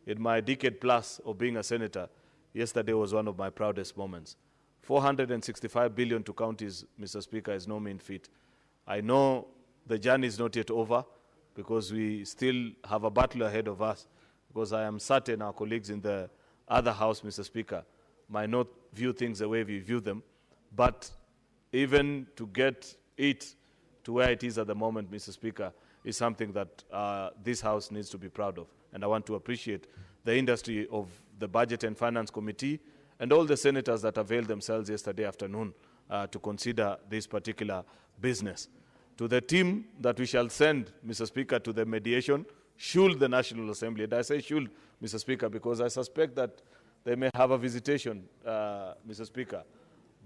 in my decade plus of being a senator, yesterday was one of my proudest moments. 465 billion to counties, Mr. Speaker, is no mean feat. I know the journey is not yet over because we still have a battle ahead of us, because I am certain our colleagues in the other house, Mr. Speaker, might not view things the way we view them, but even to get it to where it is at the moment, Mr. Speaker, is something that this House needs to be proud of. And I want to appreciate the industry of the Budget and Finance Committee and all the senators that availed themselves yesterday afternoon to consider this particular business. To the team that we shall send, Mr. Speaker, to the mediation, should the National Assembly, and I say should, Mr. Speaker, because I suspect that they may have a visitation, Mr. Speaker,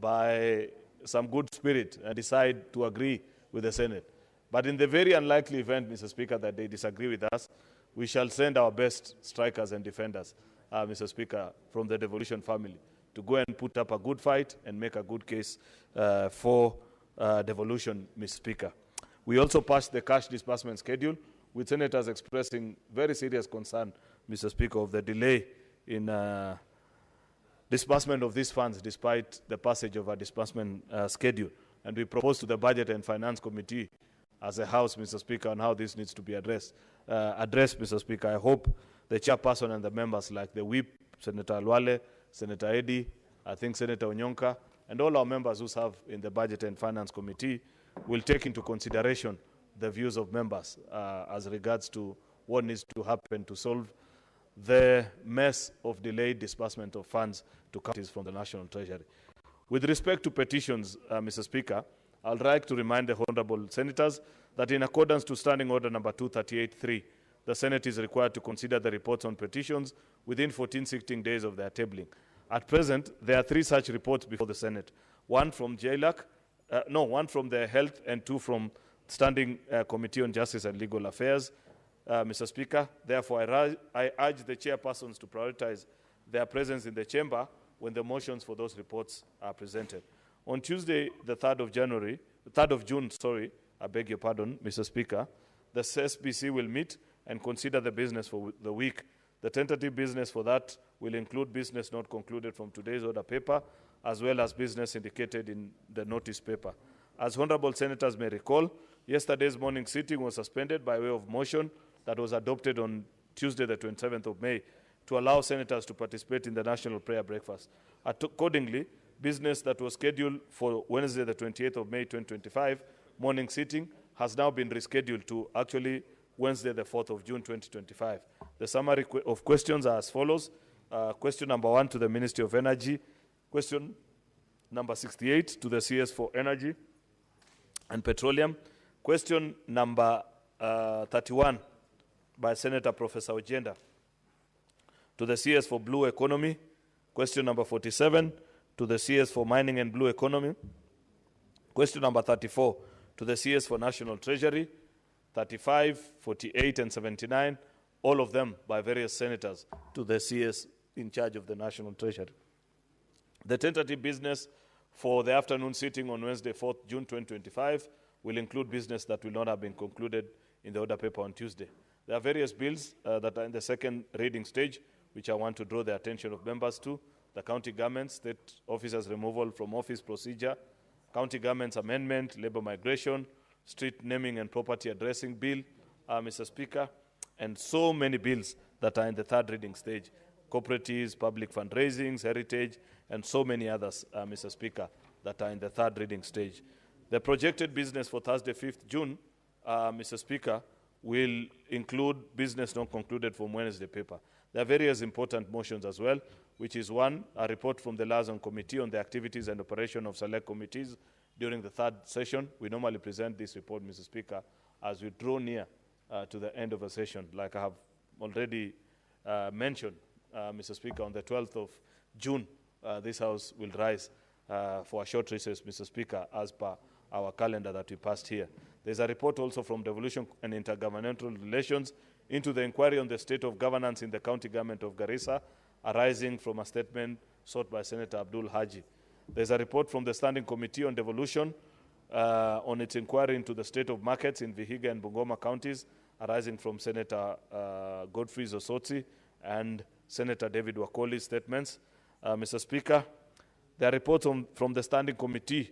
by some good spirit and decide to agree with the Senate. But in the very unlikely event, Mr. Speaker, that they disagree with us, we shall send our best strikers and defenders, Mr. Speaker, from the devolution family to go and put up a good fight and make a good case for devolution, Mr. Speaker. We also passed the cash disbursement schedule, with senators expressing very serious concern, Mr. Speaker, of the delay in disbursement of these funds despite the passage of a disbursement schedule. And we propose to the Budget and Finance Committee as a House, Mr. Speaker, on how this needs to be addressed, Mr. Speaker. I hope the chairperson and the members like the Whip, Senator Alwale, Senator Eddy, I think Senator Onyonka, and all our members who serve in the Budget and Finance Committee will take into consideration the views of members as regards to what needs to happen to solve the mess of delayed disbursement of funds to counties from the National Treasury. With respect to petitions, Mr. Speaker, I would like to remind the honourable senators that in accordance to Standing Order number 238.3, the Senate is required to consider the reports on petitions within 14 sitting days of their tabling. At present, there are 3 such reports before the Senate. One from one from the Health and 2 from Standing Committee on Justice and Legal Affairs. Mr. Speaker, therefore, I urge the chairpersons to prioritize their presence in the chamber when the motions for those reports are presented. On Tuesday, the 3rd of June, I beg your pardon, Mr. Speaker, the SBC will meet and consider the business for the week. The tentative business for that will include business not concluded from today's order paper, as well as business indicated in the notice paper. As honourable senators may recall, yesterday's morning sitting was suspended by way of motion that was adopted on Tuesday, the 27th of May, to allow senators to participate in the National Prayer Breakfast. Accordingly, business that was scheduled for Wednesday, the 28th of May, 2025, morning sitting, has now been rescheduled to actually Wednesday, the 4th of June, 2025. The summary of questions are as follows. Question number 1 to the Ministry of Energy. Question number 68 to the CS for Energy and Petroleum. Question number 31 by Senator Professor Ojenda to the CS for Blue Economy. Question number 47 to the CS for Mining and Blue Economy. Question number 34 to the CS for National Treasury. 35, 48, and 79, all of them by various senators to the CS in charge of the National Treasury. The tentative business for the afternoon sitting on Wednesday, 4th June 2025, will include business that will not have been concluded in the order paper on Tuesday. There are various bills that are in the second reading stage, which I want to draw the attention of members to. The county government, state officers removal from office procedure, county government's amendment, labor migration, street naming and property addressing bill, Mr. Speaker, and so many bills that are in the third reading stage, cooperatives, public fundraisings, heritage, and so many others, Mr. Speaker, that are in the third reading stage. The projected business for Thursday, 5th June, Mr. Speaker, will include business not concluded from Wednesday paper. There are various important motions as well, which is one, a report from the Liaison Committee on the activities and operation of select committees during the third session. We normally present this report, Mr. Speaker, as we draw near to the end of a session. Like I have already mentioned, Mr. Speaker, on the 12th of June, this House will rise for a short recess, Mr. Speaker, as per our calendar that we passed here. There's a report also from Devolution and Intergovernmental Relations into the inquiry on the state of governance in the county government of Garissa, arising from a statement sought by Senator Abdul Haji. There's a report from the Standing Committee on Devolution on its inquiry into the state of markets in Vihiga and Bungoma counties, arising from Senator Godfrey Zosotsi and Senator David Wakoli's statements. Mr. Speaker, there are reports from the Standing Committee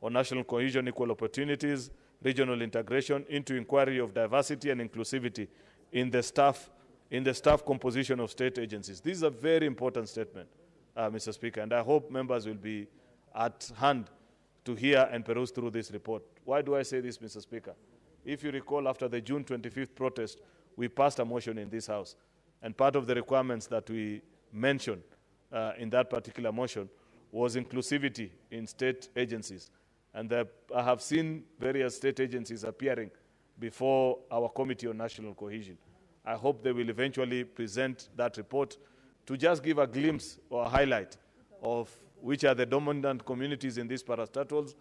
on National Cohesion, Equal Opportunities, Regional Integration into inquiry of diversity and inclusivity in the staff composition of state agencies. This is a very important statement, Mr. Speaker, and I hope members will be at hand to hear and peruse through this report. Why do I say this, Mr. Speaker? If you recall, after the June 25th protest, we passed a motion in this House, and part of the requirements that we mentioned in that particular motion was inclusivity in state agencies. And I have seen various state agencies appearing before our Committee on National Cohesion. I hope they will eventually present that report to just give a glimpse or a highlight of which are the dominant communities in these parastatals,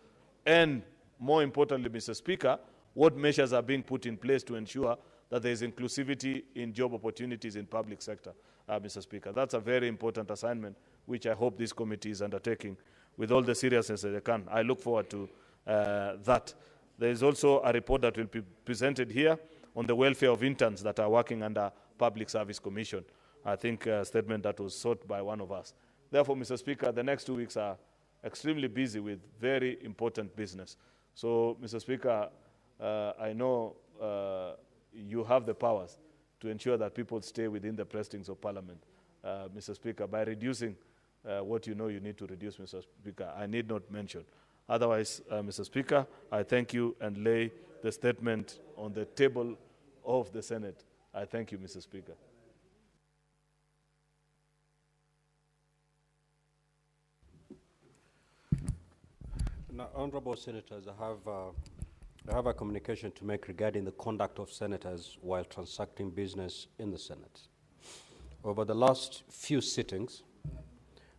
and more importantly, Mr. Speaker, what measures are being put in place to ensure that there is inclusivity in job opportunities in public sector, Mr. Speaker. That's a very important assignment, which I hope this committee is undertaking with all the seriousness that they can. I look forward to that. There is also a report that will be presented here on the welfare of interns that are working under Public Service Commission. I think a statement that was sought by one of us. Therefore, Mr. Speaker, the next 2 weeks are extremely busy with very important business. So, Mr. Speaker, I know you have the powers to ensure that people stay within the precincts of Parliament, Mr. Speaker, by reducing what you know you need to reduce, Mr. Speaker. I need not mention. Otherwise, Mr. Speaker, I thank you and lay the statement on the table of the Senate. I thank you, Mr. Speaker. Now, honorable senators, I have a communication to make regarding the conduct of senators while transacting business in the Senate. Over the last few sittings,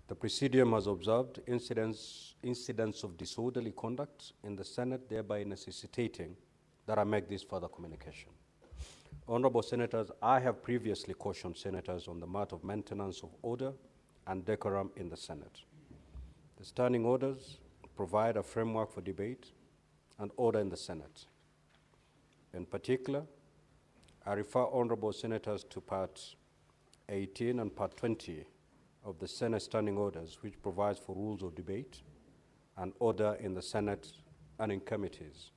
the Presidium has observed incidents of disorderly conduct in the Senate, thereby necessitating that I make this further communication. Honorable senators, I have previously cautioned senators on the matter of maintenance of order and decorum in the Senate. The standing orders provide a framework for debate and order in the Senate. In particular, I refer honorable senators to Part 18 and Part 20 of the Senate Standing Orders, which provides for rules of debate and order in the Senate and in committees.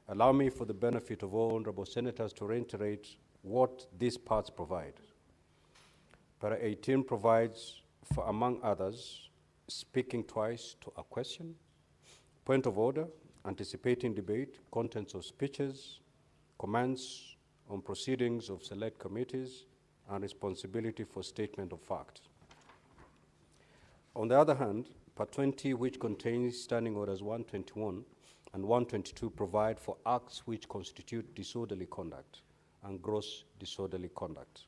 Allow me, for the benefit of all honorable senators, to reiterate what these parts provide. Part 18 provides for, among others, speaking twice to a question, point of order, anticipating debate, contents of speeches, comments on proceedings of select committees, and responsibility for statement of fact. On the other hand, Part 20, which contains Standing Orders 121 and 122, provide for acts which constitute disorderly conduct and gross disorderly conduct.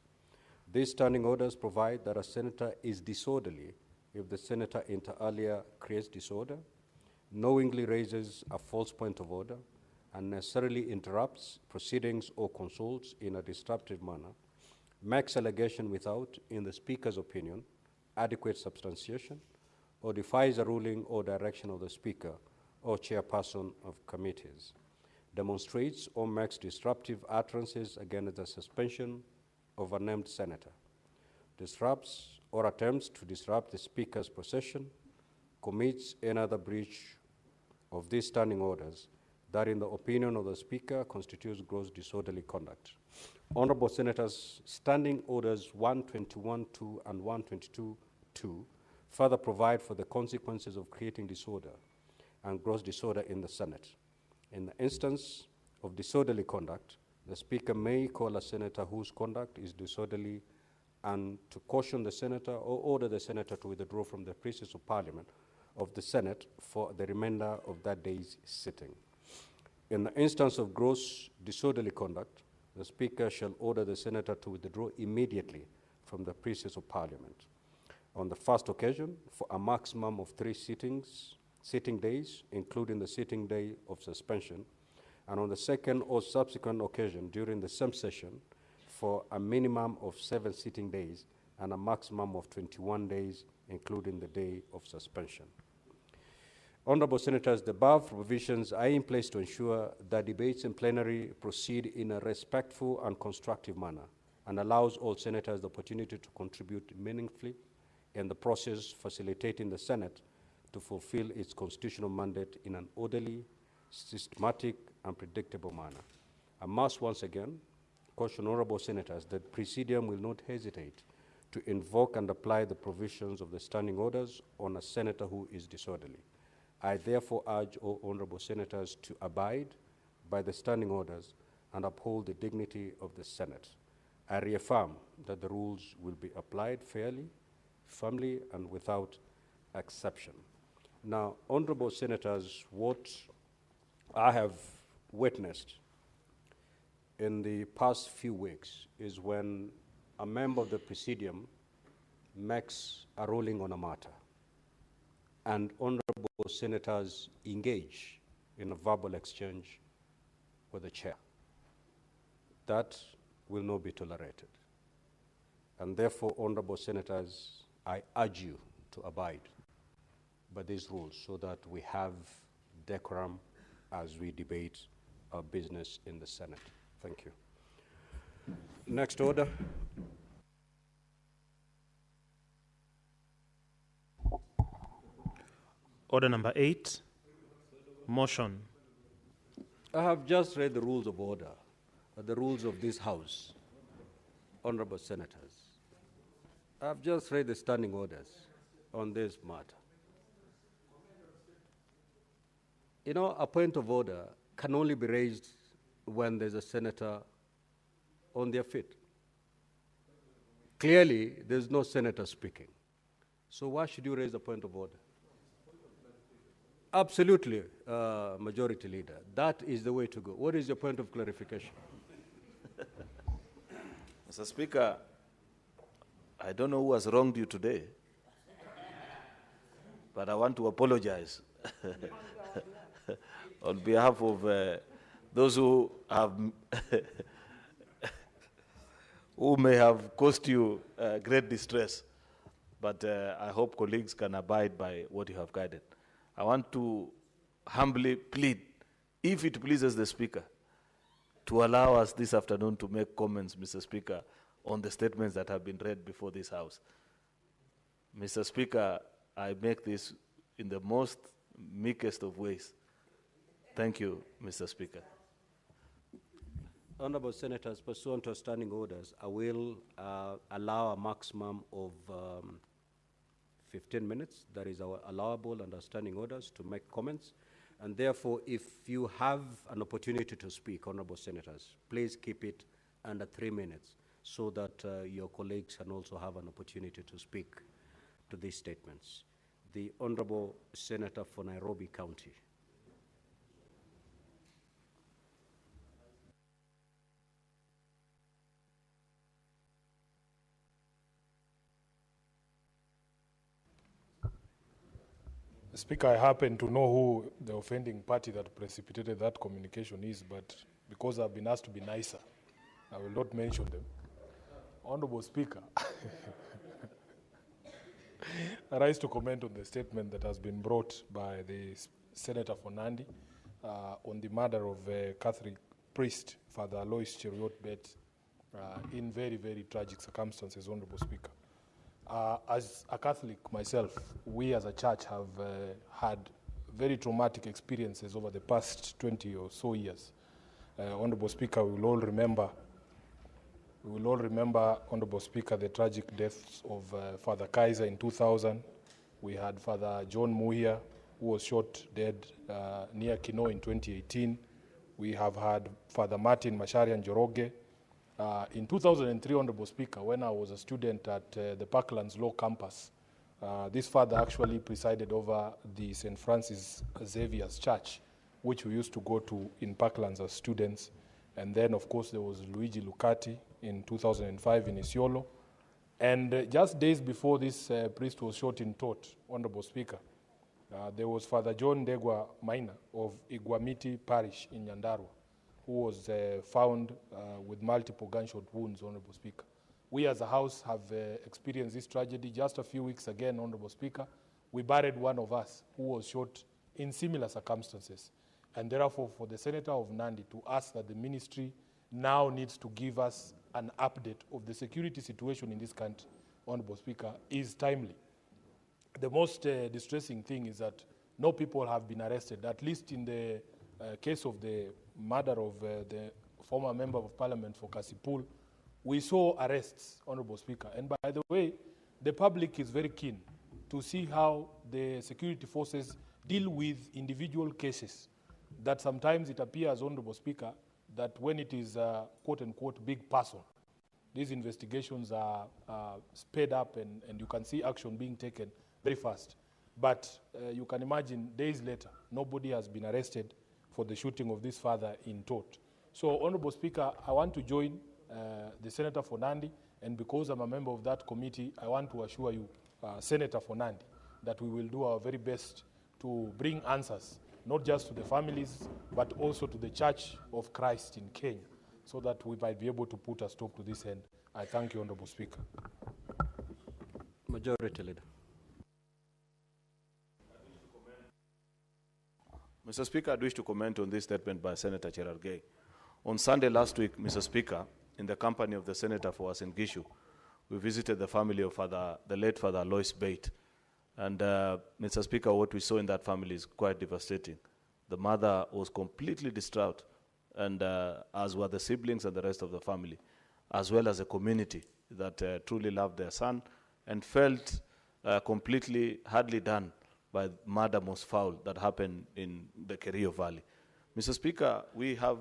These standing orders provide that a senator is disorderly if the senator inter alia creates disorder, knowingly raises a false point of order, and necessarily interrupts proceedings or consults in a disruptive manner, makes allegation without, in the Speaker's opinion, adequate substantiation, or defies a ruling or direction of the Speaker or chairperson of committees, demonstrates or makes disruptive utterances against the suspension of a named senator, disrupts or attempts to disrupt the Speaker's procession, commits any other breach of these standing orders that, in the opinion of the Speaker, constitutes gross disorderly conduct. Honorable Senators, Standing Orders 121.2 and 122.2 further provide for the consequences of creating disorder and gross disorder in the Senate. In the instance of disorderly conduct, the Speaker may call a senator whose conduct is disorderly and to caution the senator or order the senator to withdraw from the premises of Parliament of the Senate for the remainder of that day's sitting. In the instance of gross disorderly conduct, the Speaker shall order the senator to withdraw immediately from the premises of Parliament. On the first occasion, for a maximum of 3 sitting days, including the sitting day of suspension, and on the second or subsequent occasion during the same session, for a minimum of 7 sitting days and a maximum of 21 days, including the day of suspension. Honorable Senators, the above provisions are in place to ensure that debates in plenary proceed in a respectful and constructive manner and allows all senators the opportunity to contribute meaningfully in the process, facilitating the Senate to fulfill its constitutional mandate in an orderly, systematic, and predictable manner. I must once again caution honorable senators that Presidium will not hesitate to invoke and apply the provisions of the standing orders on a senator who is disorderly. I therefore urge all honorable senators to abide by the standing orders and uphold the dignity of the Senate. I reaffirm that the rules will be applied fairly, firmly, and without exception. Now, honorable senators, what I have witnessed in the past few weeks is when a member of the Presidium makes a ruling on a matter and honorable senators engage in a verbal exchange with the chair. That will not be tolerated. And therefore, honorable senators, I urge you to abide by these rules so that we have decorum as we debate our business in the Senate. Thank you. Next order. Order number 8, motion. I have just read the rules of order, the rules of this House, honorable senators. I have just read the standing orders on this matter. You know, a point of order can only be raised when there's a senator on their feet. Clearly, there's no senator speaking. So why should you raise a point of order? Absolutely, Majority Leader. That is the way to go. What is your point of clarification? Mr. Speaker, I don't know who has wronged you today, but I want to apologize on behalf of those who have who may have caused you great distress. But I hope colleagues can abide by what you have guided. I want to humbly plead, if it pleases the Speaker, to allow us this afternoon to make comments, Mr. Speaker, on the statements that have been read before this House. Mr. Speaker, I make this in the most meekest of ways. Thank you, Mr. Speaker. Honorable Senators, pursuant to standing orders, I will allow a maximum of 15 minutes. That is our allowable under standing orders to make comments. And therefore, if you have an opportunity to speak, honorable senators, please keep it under 3 minutes so that your colleagues can also have an opportunity to speak to these statements. The Honorable Senator for Nairobi County. Speaker, I happen to know who the offending party that precipitated that communication is, but because I've been asked to be nicer, I will not mention them. Honorable Speaker, I rise to comment on the statement that has been brought by the Senator for Nandi on the murder of Catholic priest, Father Alois Cheruiyot Bet, in very, very tragic circumstances, Honorable Speaker. As a Catholic myself, we as a church have had very traumatic experiences over the past 20 or so years. Honorable Speaker, we will all remember We will all remember, Honorable Speaker, the tragic deaths of Father Kaiser in 2000. We had Father John Muhia, who was shot dead near Kino in 2018. We have had Father Martin Masharian Joroge. In 2003, Honorable Speaker, when I was a student at the Parklands Law Campus, this father actually presided over the St. Francis Xavier's Church, which we used to go to in Parklands as students. And then, of course, there was Luigi Lucati in 2005 in Isiolo. And just days before this priest was shot in Tot, Honorable Speaker, there was Father John Degwa Maina of Iguamiti Parish in Nyandarua, who was found with multiple gunshot wounds, Honorable Speaker. We as a house have experienced this tragedy just a few weeks again, Honorable Speaker. We buried one of us who was shot in similar circumstances. And therefore, for the Senator of Nandi to ask that the ministry now needs to give us an update of the security situation in this country, Honorable Speaker, is timely. The most distressing thing is that no people have been arrested, at least in the case of the murder of the former Member of Parliament for Kasipul. We saw arrests, Honorable Speaker. And by the way, the public is very keen to see how the security forces deal with individual cases that sometimes it appears, Honorable Speaker, that when it is a quote-unquote big person, these investigations are sped up and you can see action being taken very fast. But you can imagine days later, nobody has been arrested for the shooting of this father in Tot. So, Honorable Speaker, I want to join the Senator for Nandi, and because I'm a member of that committee, I want to assure you, Senator for Nandi, that we will do our very best to bring answers, not just to the families, but also to the Church of Christ in Kenya, so that we might be able to put a stop to this end. I thank you, Honorable Speaker. Majority Leader. Mr. Speaker, I wish to comment on this statement by Senator Cherargei. On Sunday last week, Mr. Speaker, in the company of the Senator for Uasin Gishu, we visited the family of the late Father Alois Bate. And Mr. Speaker, what we saw in that family is quite devastating. The mother was completely distraught, and as were the siblings and the rest of the family, as well as a community that truly loved their son and felt completely hardly done by murder most foul that happened in the Kerio Valley. Mr. Speaker, we have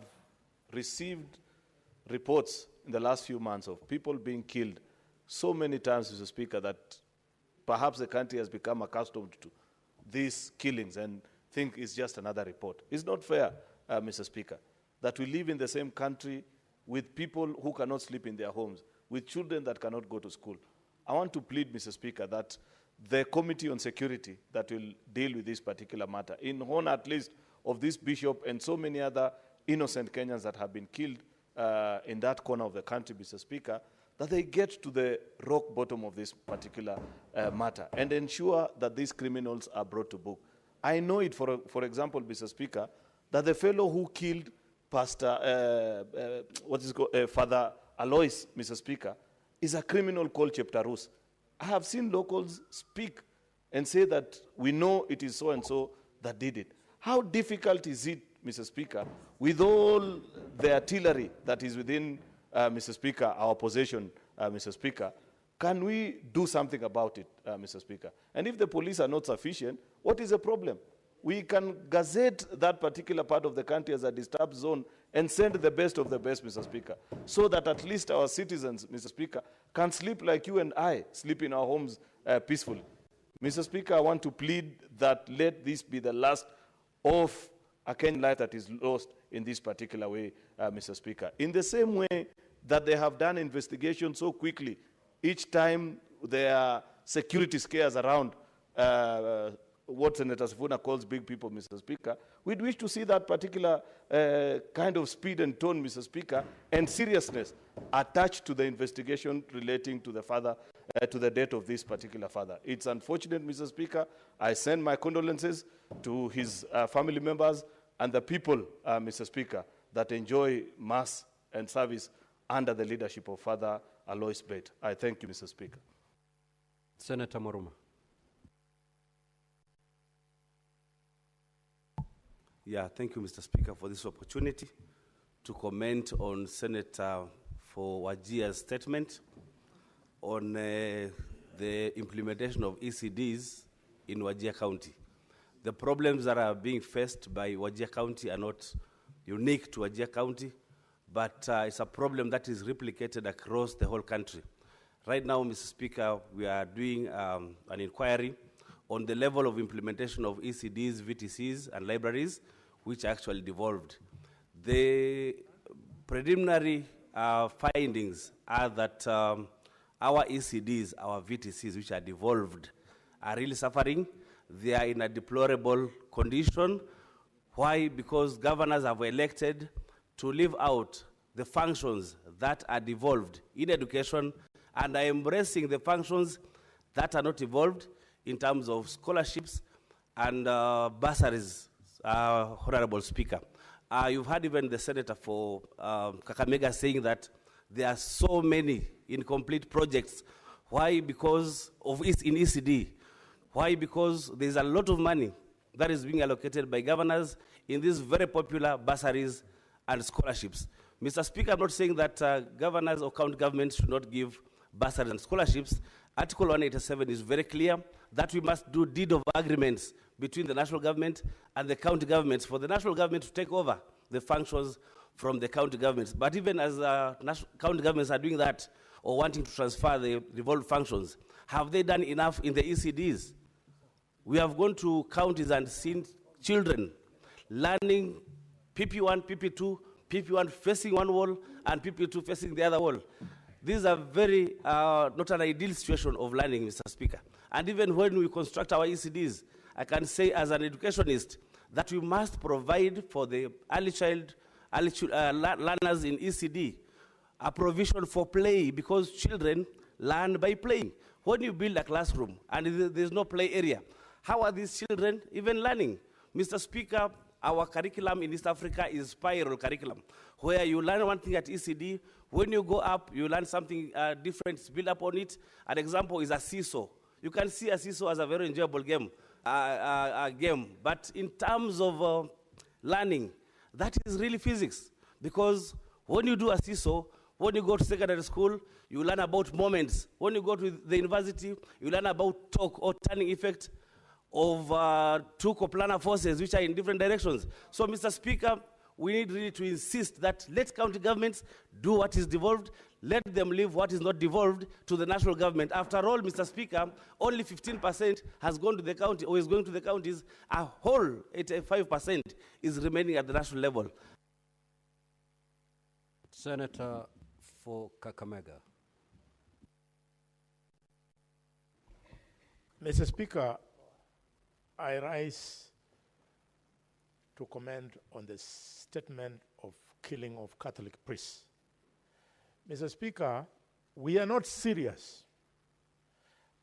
received reports in the last few months of people being killed so many times, Mr. Speaker, that perhaps the country has become accustomed to these killings and think it's just another report. It's not fair, Mr. Speaker, that we live in the same country with people who cannot sleep in their homes, with children that cannot go to school. I want to plead, Mr. Speaker, that the Committee on Security that will deal with this particular matter, in honor at least of this bishop and so many other innocent Kenyans that have been killed in that corner of the country, Mr. Speaker, that they get to the rock bottom of this particular matter and ensure that these criminals are brought to book. I know it, for example, Mr. Speaker, that the fellow who killed Pastor, Father Alois, Mr. Speaker, is a criminal called Cheptarus. I have seen locals speak and say that we know it is so-and-so that did it. How difficult is it, Mr. Speaker, with all the artillery that is within, Mr. Speaker, our possession, Mr. Speaker, can we do something about it, Mr. Speaker? And if the police are not sufficient, what is the problem? We can gazette that particular part of the country as a disturbed zone and send the best of the best, Mr. Speaker, so that at least our citizens, Mr. Speaker, can sleep like you and I sleep in our homes peacefully. Mr. Speaker, I want to plead that let this be the last of a Kenyan life that is lost in this particular way, Mr. Speaker. In the same way that they have done investigations so quickly, each time there are security scares around what Senator Sifuna calls big people, Mr. Speaker, we'd wish to see that particular kind of speed and tone, Mr. Speaker, and seriousness attached to the investigation relating to the father, to the death of this particular father. It's unfortunate, Mr. Speaker. I send my condolences to his family members and the people, Mr. Speaker, that enjoy mass and service under the leadership of Father Alois Bate. I thank you, Mr. Speaker. Senator Moruma. Yeah, thank you, Mr. Speaker, for this opportunity to comment on Senator for Wajia's statement on the implementation of ECDs in Wajir County. The problems that are being faced by Wajir County are not unique to Wajir County, but it's a problem that is replicated across the whole country. Right now, Mr. Speaker, we are doing an inquiry on the level of implementation of ECDs, VTCs, and libraries, which are actually devolved. The preliminary findings are that our ECDs, our VTCs, which are devolved, are really suffering. They are in a deplorable condition. Why? Because governors have elected to leave out the functions that are devolved in education and are embracing the functions that are not evolved in terms of scholarships and bursaries, Honorable Speaker. You've heard even the Senator for Kakamega saying that there are so many incomplete projects. Why? Because of in ECD. Why? Because there's a lot of money that is being allocated by governors in these very popular bursaries and scholarships. Mr. Speaker, I'm not saying that governors or county governments should not give bursaries and scholarships. Article 187 is very clear that we must do deed of agreements between the national government and the county governments for the national government to take over the functions from the county governments. But even as county governments are doing that or wanting to transfer the devolved functions, have they done enough in the ECDs? We have gone to counties and seen children learning PP1, PP2, PP1 facing one wall and PP2 facing the other wall. These are very, not an ideal situation of learning, Mr. Speaker. And even when we construct our ECDs, I can say as an educationist that we must provide for the early learners in ECD a provision for play, because children learn by playing. When you build a classroom and there's no play area, how are these children even learning? Mr. Speaker, our curriculum in East Africa is spiral curriculum, where you learn one thing at ECD, when you go up, you learn something different, build up on it. An example is a seesaw. You can see a seesaw as a very enjoyable game, but in terms of learning, that is really physics, because when you do a seesaw, when you go to secondary school, you learn about moments. When you go to the university, you learn about torque or turning effect of two coplanar forces which are in different directions. So, Mr. Speaker, we need really to insist that let county governments do what is devolved, let them leave what is not devolved to the national government. After all, Mr. Speaker, only 15% has gone to the county or is going to the counties. A whole 85% is remaining at the national level. Senator for Kakamega. Mr. Speaker, I rise to comment on the statement of killing of Catholic priests. Mr. Speaker, we are not serious.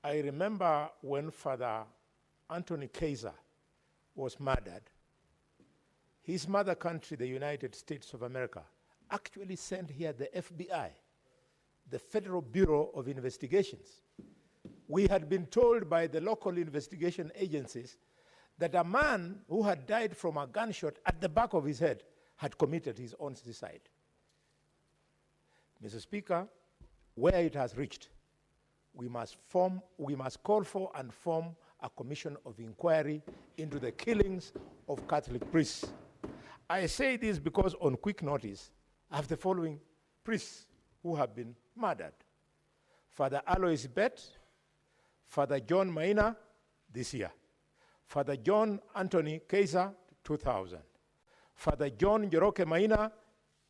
I remember when Father Anthony Kaiser was murdered, his mother country, the United States of America, actually sent here the FBI, the Federal Bureau of Investigations. We had been told by the local investigation agencies that a man who had died from a gunshot at the back of his head had committed his own suicide. Mr. Speaker, where it has reached, we must call for and form a commission of inquiry into the killings of Catholic priests. I say this because on quick notice, I have the following priests who have been murdered. Father Alois Bet, Father John Maina, this year. Father John Anthony Kaiser, 2000. Father John Njoroge Maina,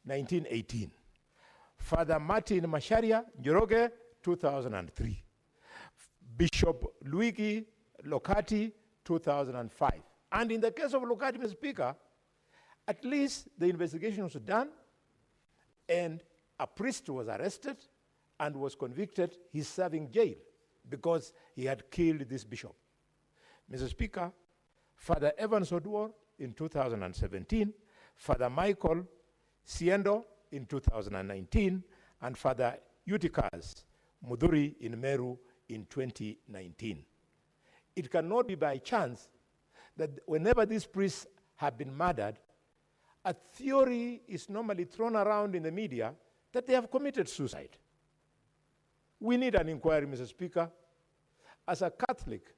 1918. Father Martin Masharia Njoroge, 2003. Bishop Luigi Locati, 2005. And in the case of Locati, Mr. Speaker, at least the investigation was done and a priest was arrested and was convicted. He's serving jail because he had killed this bishop. Mr. Speaker, Father Evans Odwar in 2017, Father Michael Siendo in 2019, and Father Eutychus Muduri in Meru in 2019. It cannot be by chance that whenever these priests have been murdered, a theory is normally thrown around in the media that they have committed suicide. We need an inquiry, Mr. Speaker. As a Catholic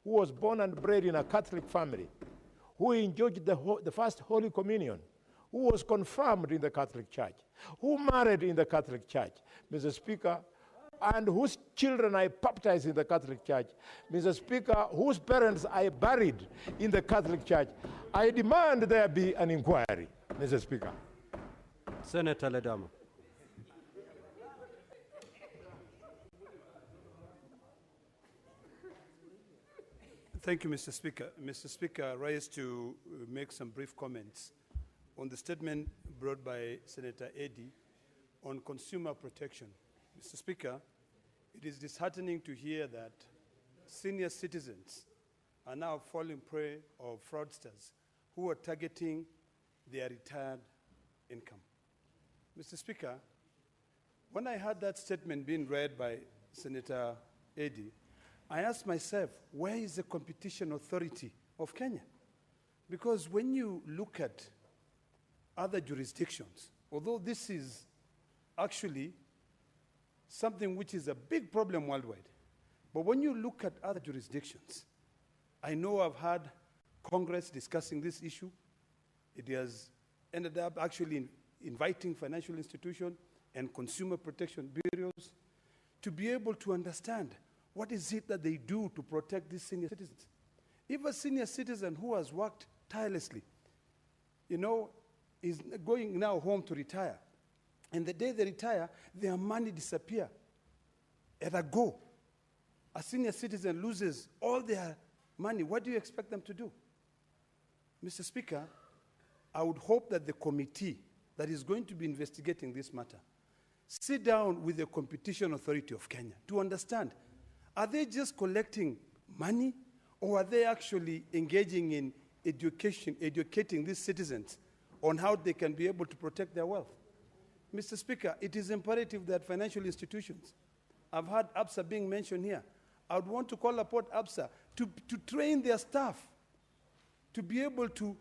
who was born and bred in a Catholic family, who enjoyed the first Holy Communion, who was confirmed in the Catholic Church, who married in the Catholic Church, Mr. Speaker, and whose children I baptized in the Catholic Church, Mr. Speaker, whose parents I buried in the Catholic Church, I demand there be an inquiry, Mr. Speaker. Senator Ledama. Thank you, Mr. Speaker. Mr. Speaker, I rise to make some brief comments on the statement brought by Senator Eddy on consumer protection. Mr. Speaker, it is disheartening to hear that senior citizens are now falling prey of fraudsters who are targeting their retired income. Mr. Speaker, when I heard that statement being read by Senator Eddy, I asked myself, where is the Competition Authority of Kenya? Because when you look at other jurisdictions, although this is actually something which is a big problem worldwide, but when you look at other jurisdictions, I know I've had Congress discussing this issue. It has ended up actually inviting financial institutions and consumer protection bureaus to be able to understand what is it that they do to protect these senior citizens. If a senior citizen who has worked tirelessly, is going now home to retire, and the day they retire, their money disappear at a go. A senior citizen loses all their money. What do you expect them to do? Mr. Speaker, I would hope that the committee that is going to be investigating this matter sit down with the Competition Authority of Kenya to understand, are they just collecting money, or are they actually engaging in educating these citizens on how they can be able to protect their wealth? Mr. Speaker, it is imperative that financial institutions, I've heard ABSA being mentioned here, I would want to call upon ABSA to train their staff to be able to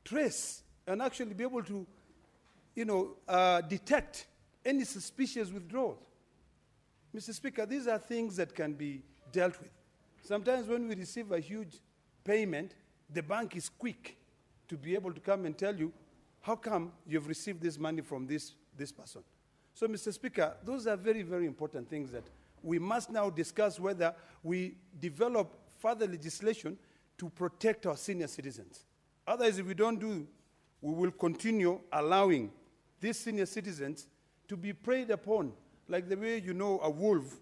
trace and actually be able to detect any suspicious withdrawals. Mr. Speaker, these are things that can be dealt with. Sometimes when we receive a huge payment, the bank is quick to be able to come and tell you, how come you've received this money from this person? So, Mr. Speaker, those are very, very important things that we must now discuss whether we develop further legislation to protect our senior citizens. Otherwise, if we don't do, we will continue allowing these senior citizens to be preyed upon, like the way a wolf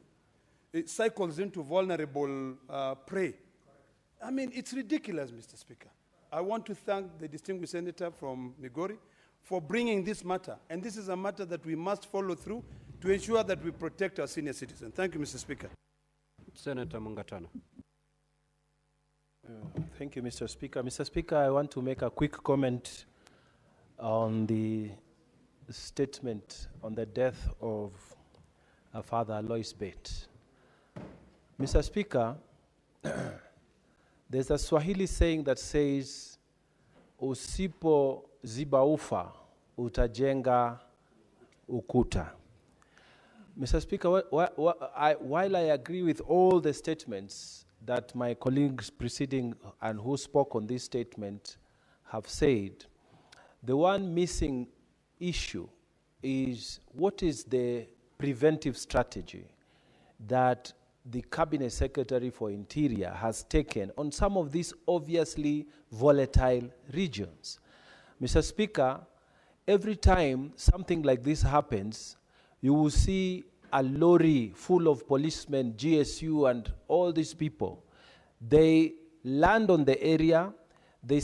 cycles into vulnerable prey. I mean, it's ridiculous, Mr. Speaker. I want to thank the distinguished senator from Migori for bringing this matter, and this is a matter that we must follow through to ensure that we protect our senior citizens. Thank you, Mr. Speaker. Senator Mungatana. Thank you, Mr. Speaker. Mr. Speaker, I want to make a quick comment on the statement on the death of Father Lois Bett. Mr. Speaker, there's a Swahili saying that says, usipo ziba ufa, utajenga ukuta. Mr. Speaker, while I agree with all the statements that my colleagues preceding and who spoke on this statement have said, the one missing issue is what is the preventive strategy that the Cabinet Secretary for Interior has taken on some of these obviously volatile regions. Mr. Speaker, every time something like this happens, you will see a lorry full of policemen, GSU, and all these people. They land on the area, they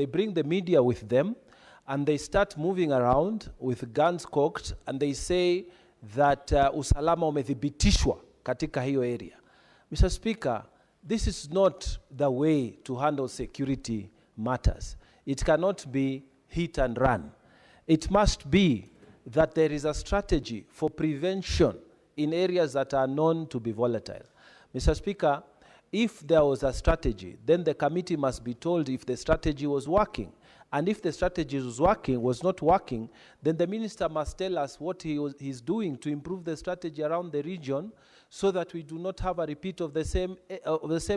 bring the media with them, and they start moving around with guns cocked, and they say that usalama umethibitishwa katika hiyo area. Mr. Speaker, this is not the way to handle security matters. It cannot be hit and run. It must be that there is a strategy for prevention in areas that are known to be volatile. Mr. Speaker, if there was a strategy, then the committee must be told if the strategy was working. And if the strategy was not working, then the minister must tell us what he's doing to improve the strategy around the region, so that we do not have a repeat of the same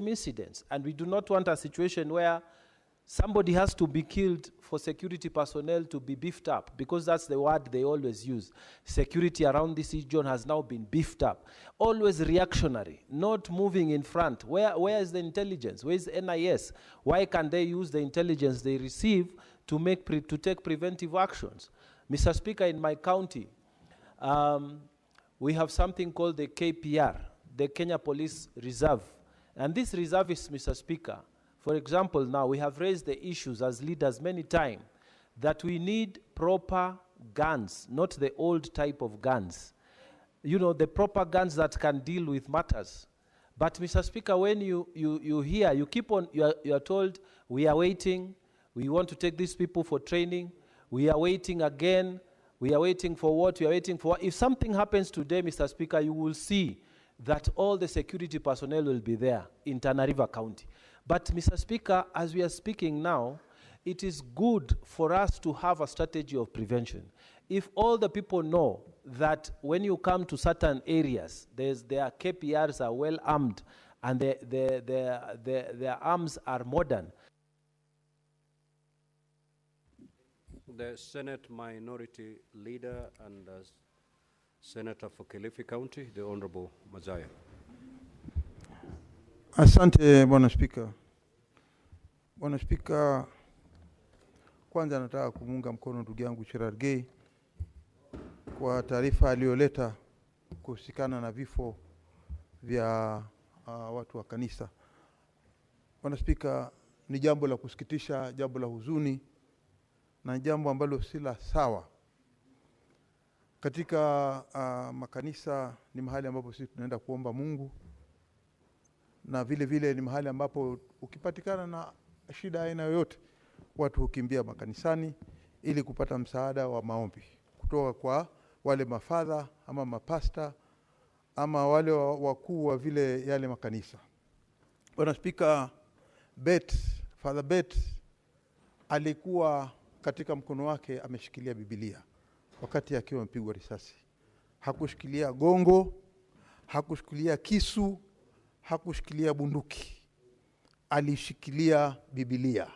incidents. And we do not want a situation where somebody has to be killed for security personnel to be beefed up, because that's the word they always use. Security around this region has now been beefed up. Always reactionary, not moving in front. Where is the intelligence? Where is NIS? Why can't they use the intelligence they receive to take preventive actions? Mr. Speaker, in my county, we have something called the KPR, the Kenya Police Reserve. And this reserve is, Mr. Speaker, for example, now we have raised the issues as leaders many times that we need proper guns, not the old type of guns. You know, the proper guns that can deal with matters. But Mr. Speaker, when you hear, you are told, we are waiting, we want to take these people for training, we are waiting again, we are waiting for what, we are waiting for what. If something happens today, Mr. Speaker, you will see that all the security personnel will be there in Tana River County. But Mr. Speaker, as we are speaking now, it is good for us to have a strategy of prevention. If all the people know that when you come to certain areas, their KPRs are well armed and their arms are modern. The Senate Minority Leader and Senator for Kilifi County, the Honorable Mazaya. Asante Bwana Spika. Bwana Spika, kwanza nataka kumunga mkono ndugu yangu Cherargei kwa taarifa aliyoleta kuhusikana na vifo vya watu wa kanisa. Bwana Spika, ni jambo la kusikitisha, jambo la huzuni, na jambo ambalo si la sawa. Katika makanisa ni mahali ambapo sisi tunaenda kuomba Mungu, na vile vile ni mahali ambapo ukipatikana na shida aina yoyote, watu hukimbia makanisani ili kupata msaada wa maombi kutoka kwa wale mafadha ama mapasta ama wale wakuu wa vile yale makanisa. Bwana Spika, Father Bet alikuwa katika mkono wake ameshikilia Biblia wakati akiwa mpigwa risasi. Hakushikilia gongo, hakushikilia kisu, hakushikilia bunduki. Alishikilia Biblia.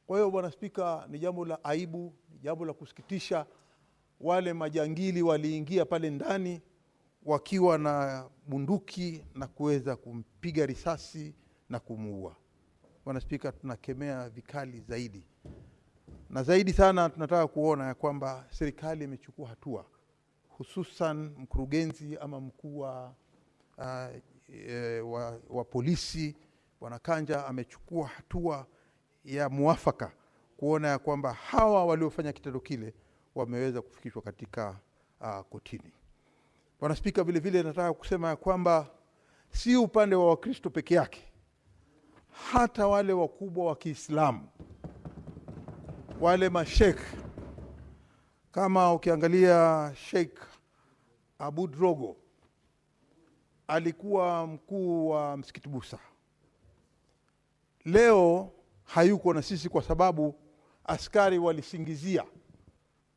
Kwa hiyo Bwana Spika, ni jambo la aibu, ni jambo la kusikitisha. Wale majangili waliingia pale ndani wakiwa na bunduki na kuweza kumpiga risasi na kumuua. Bwana Spika, tunakemea vikali zaidi. Na zaidi sana tunataka kuona ya kwamba serikali imechukua hatua, hususan mkurugenzi ama mkuu wa polisi Bwana Kanja amechukua hatua ya muafaka kuona ya kwamba hawa waliofanya kitendo kile wameweza kufikishwa katika kotini. Bwana Spika, vile vile nataka kusema ya kwamba si upande wa Wakristo peke yake, hata wale wakubwa wa Kiislamu, wale mashekh, kama ukiangalia Sheikh Abu Drogo alikuwa mkuu wa msikiti Busa. Leo hayuko na sisi kwa sababu askari walisingizia.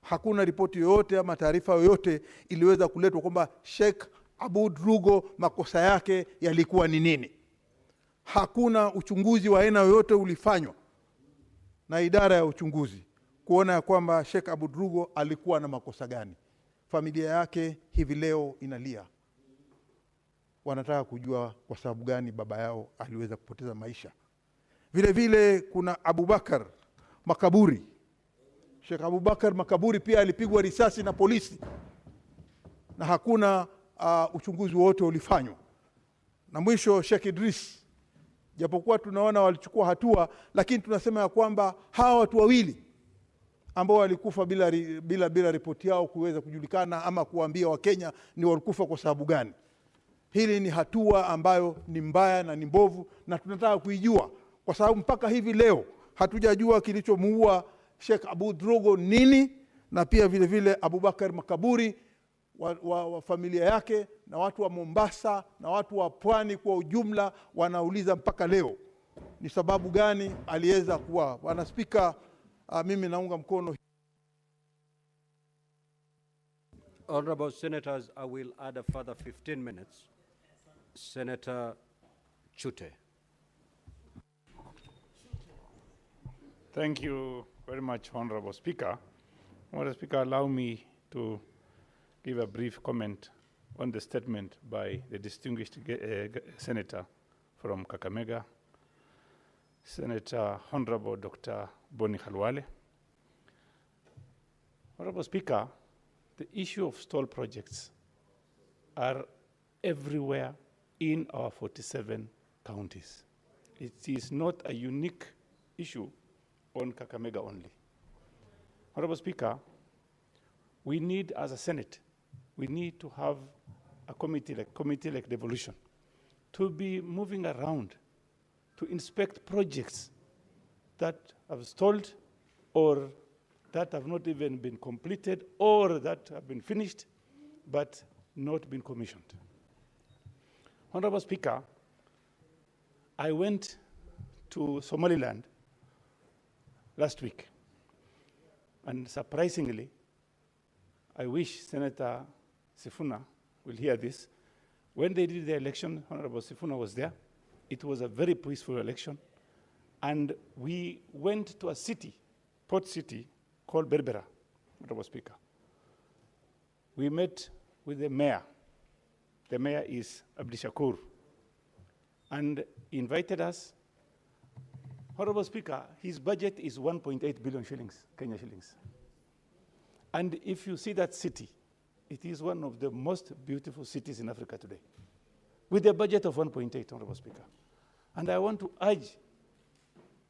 Hakuna ripoti yoyote ama taarifa yoyote iliweza kuletwa kwamba Sheikh Abu Drogo makosa yake yalikuwa ni nini. Hakuna uchunguzi wa aina yoyote ulifanywa na idara ya uchunguzi kuona ya kwamba Sheikh Abu Drogo alikuwa na makosa gani. Familia yake hivi leo inalia. Wanataka kujua kwa sababu gani baba yao aliweza kupoteza maisha. Vile vile kuna Abubakar Makaburi. Sheikh Abubakar Makaburi pia alipigwa risasi na polisi na hakuna uchunguzi wote ulifanywa. Na mwisho Sheikh Idris, japokuwa tunaona walichukua hatua, lakini tunasema ya kwamba hawa watu wawili ambao walikufa bila ripoti yao kuweza kujulikana ama kuambia Wakenya ni walikufa kwa sababu gani. Hili ni hatua ambayo ni mbaya na ni mbovu, na tunataka kuijua kwa sababu mpaka hivi leo hatujajua kilichomuua Sheikh Abu Drogo nini, na pia vile vile Abubakar Makaburi wa familia yake na watu wa Mombasa na watu wa Pwani kwa ujumla wanauliza mpaka leo ni sababu gani aliweza kuwa. Bwana Spika, Mimi naunga mkono. Honorable Senators, I will add a further 15 minutes. Senator Chute. Thank you very much, Honorable Speaker. Honorable Speaker, allow me to give a brief comment on the statement by the distinguished Senator from Kakamega, Senator Honorable Dr. Boni Khalwale. Honorable Speaker, the issue of stall projects are everywhere in our 47 counties. It is not a unique issue on Kakamega only. Honorable Speaker, we need, as a Senate, we need to have a committee like devolution to be moving around to inspect projects that have stalled or that have not even been completed or that have been finished but not been commissioned. Honorable Speaker, I went to Somaliland last week, and surprisingly, I wish Senator Sifuna will hear this. When they did the election, Honorable Sifuna was there. It was a very peaceful election, and we went to a city, port city, called Berbera, Honorable Speaker. We met with the mayor. The mayor is Abdishakur, and invited us. Honorable Speaker, his budget is 1.8 billion shillings, Kenya shillings. And if you see that city, it is one of the most beautiful cities in Africa today, with a budget of 1.8, Honorable Speaker. And I want to urge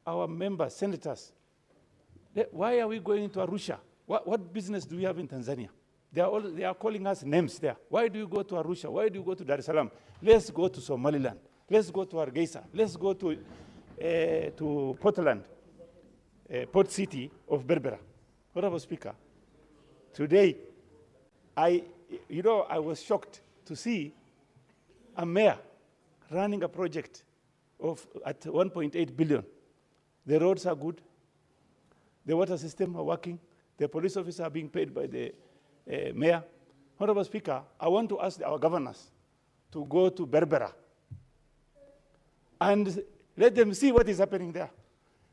our members, senators, why are we going to Arusha? What business do we have in Tanzania? They are calling us names there. Why do you go to Arusha? Why do you go to Dar es Salaam? Let's go to Somaliland. Let's go to Hargeisa. Let's go to Portland, port city of Berbera. Honorable Speaker, today, I was shocked to see a mayor running a project at 1.8 billion. The roads are good. The water system are working. The police officers are being paid by the mayor. Honorable Speaker, I want to ask our governors to go to Berbera and let them see what is happening there.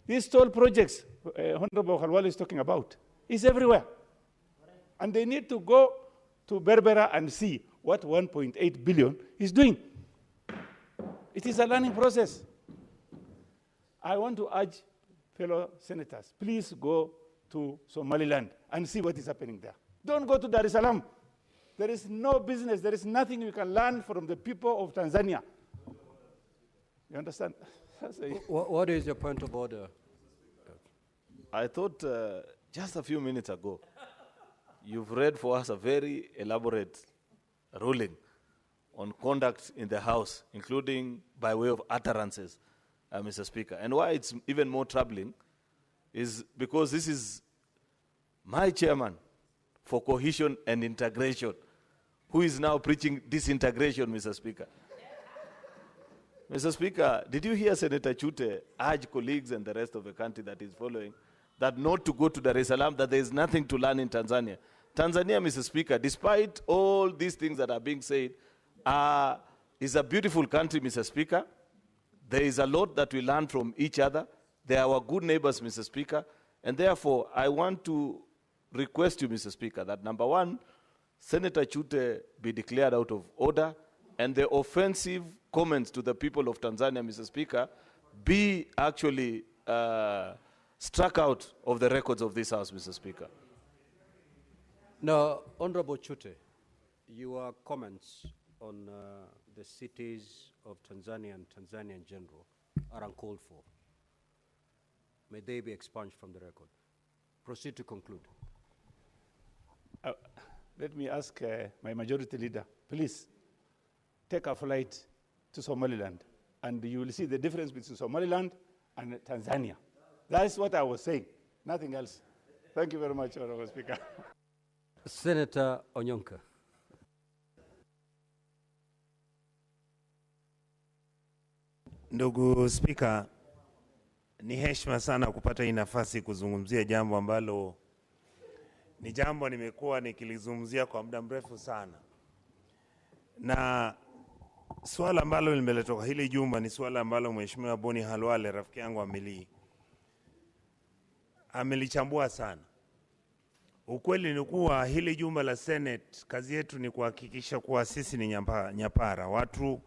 These toll projects Honorable Khalwale is talking about is everywhere. And they need to go to Berbera and see what 1.8 billion is doing. It is a learning process. I want to urge fellow senators, please go to Somaliland and see what is happening there. Don't go to Dar es Salaam. There is no business, there is nothing you can learn from the people of Tanzania. You understand? What is your point of order? I thought just a few minutes ago, you've read for us a very elaborate ruling on conduct in the House, including by way of utterances, Mr. Speaker. And why it's even more troubling is because this is my chairman for cohesion and integration, who is now preaching disintegration, Mr. Speaker. Mr. Speaker, did you hear Senator Chute urge colleagues and the rest of the country that is following that not to go to Dar es Salaam, that there is nothing to learn in Tanzania? Tanzania, Mr. Speaker, despite all these things that are being said, is a beautiful country, Mr. Speaker. There is a lot that we learn from each other. They are our good neighbors, Mr. Speaker. And therefore, I want to request you, Mr. Speaker, that number one, Senator Chute be declared out of order, and the offensive comments to the people of Tanzania, Mr. Speaker, be actually struck out of the records of this House, Mr. Speaker. Now, Honorable Chute, your comments on the cities of Tanzania and Tanzania in general are uncalled for. May they be expunged from the record. Proceed to conclude. Let me ask my majority leader, please take a flight to Somaliland, and you will see the difference between Somaliland and Tanzania. That's what I was saying, nothing else. Thank you very much, Honorable Speaker. Senator Onyonka. Ndugu Spika, ni heshima sana kupata hii nafasi kuzungumzia jambo ambalo ni jambo nimekuwa nikilizungumzia kwa muda mrefu sana. Na swala ambalo limeletoka hili jumba ni swala ambalo Mheshimiwa Boni Halwale rafiki yangu amelichambua sana. Ukweli ni kuwa hili jumba la Senate kazi yetu ni kuhakikisha kuwa sisi ni nyapara, watu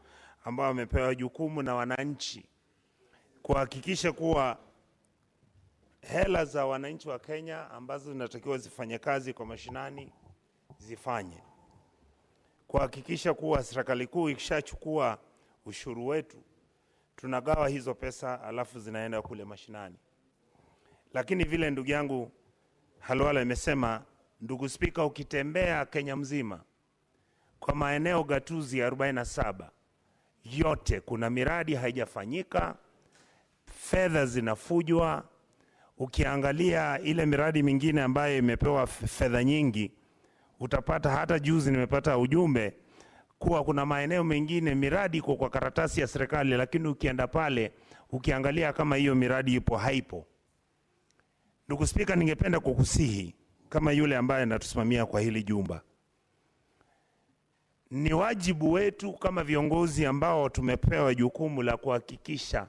ambao wamepewa jukumu na wananchi kuhakikisha kuwa hela za wananchi wa Kenya ambazo zinatakiwa zifanye kazi kwa mashinani zifanye. Kuhakikisha kuwa serikali kuu ikishachukua ushuru wetu tunagawa hizo pesa alafu zinaenda kule mashinani. Lakini vile ndugu yangu Halwala imesema, ndugu Spika, ukitembea Kenya mzima kwa maeneo gatuzi 47 yote kuna miradi haijafanyika, fedha zinafujwa. Ukiangalia ile miradi mingine ambayo imepewa fedha nyingi, utapata hata juzi nimepata ujumbe kuwa kuna maeneo mengine miradi iko kwa karatasi ya serikali, lakini ukienda pale ukiangalia kama hiyo miradi ipo haipo. Ndugu Spika, ningependa kukusihi kama yule ambaye anatusimamia kwa hili jumba, ni wajibu wetu kama viongozi ambao tumepewa jukumu la kuhakikisha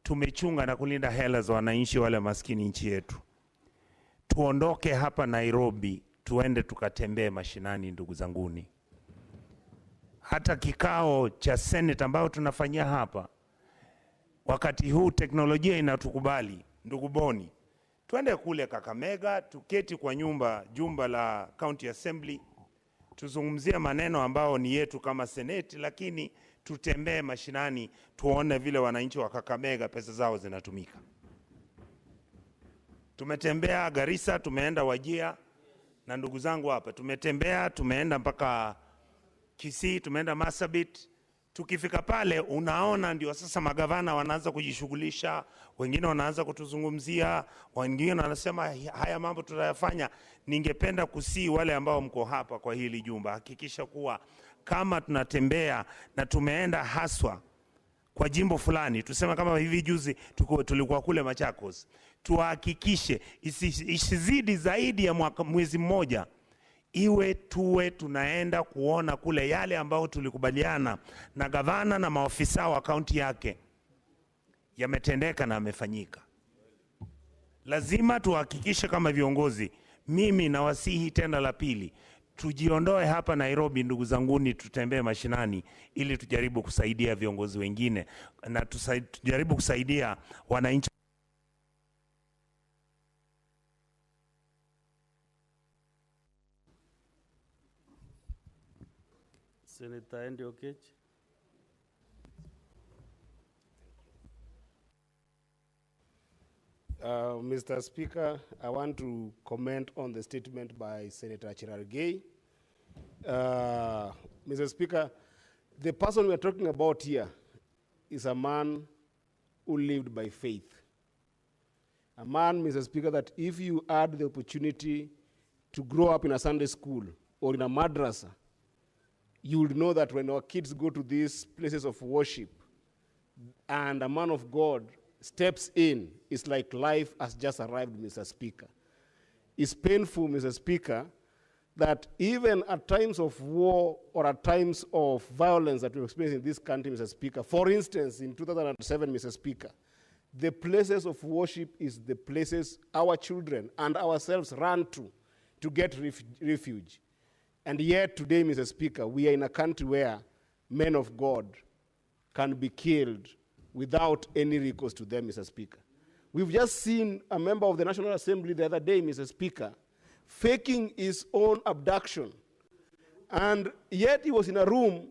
tumechunga na kulinda hela za wananchi wale maskini nchi yetu. Tuondoke hapa Nairobi, tuende tukatembee mashinani ndugu zanguni. Hata kikao cha Senate ambao tunafanyia hapa, wakati huu teknolojia inatukubali, ndugu Boni, tuende kule Kakamega, tuketi kwa jumba la County Assembly, tuzungumzie maneno ambao ni yetu kama Senate, lakini tutembee mashinani tuone vile wananchi wa Kakamega pesa zao zinatumika. Tumetembea Garissa, tumeenda Wajir na ndugu zangu hapa, tumeenda mpaka Kisii, tumeenda Marsabit. Tukifika pale unaona ndio sasa magavana wanaanza kujishughulisha, wengine wanaanza kutuzungumzia, wengine wanasema haya mambo tutayafanya. Ningependa kusii wale ambao mko hapa kwa hili jumba, hakikisha kuwa kama tunatembea na tumeenda haswa kwa jimbo fulani, tuseme kama hivi juzi tulikuwa kule Machakos, tuhakikishe isizidi zaidi ya mwezi mmoja tuwe tunaenda kuona kule yale ambao tulikubaliana na gavana na maofisa wa kaunti yake yametendeka na yamefanyika. Lazima tuhakikishe kama viongozi. Mimi nawasihi tena la pili, tujiondoe hapa Nairobi ndugu zanguni, tutembee mashinani ili tujaribu kusaidia viongozi wengine na tujaribu kusaidia wananchi. Senator Andy Okech. Mr. Speaker, I want to comment on the statement by Senator Cherargei. Mr. Speaker, the person we are talking about here is a man who lived by faith. A man, Mr. Speaker, that if you had the opportunity to grow up in a Sunday school or in a madrasa, you would know that when our kids go to these places of worship and a man of God steps in, it's like life has just arrived, Mr. Speaker. It's painful, Mr. Speaker, that even at times of war or at times of violence that we experience in this country, Mr. Speaker, for instance, in 2007, Mr. Speaker, the places of worship is the places our children and ourselves run to get refuge. And yet today, Mr. Speaker, we are in a country where men of God can be killed without any recourse to them, Mr. Speaker. We've just seen a member of the National Assembly the other day, Mr. Speaker, faking his own abduction. And yet he was in a room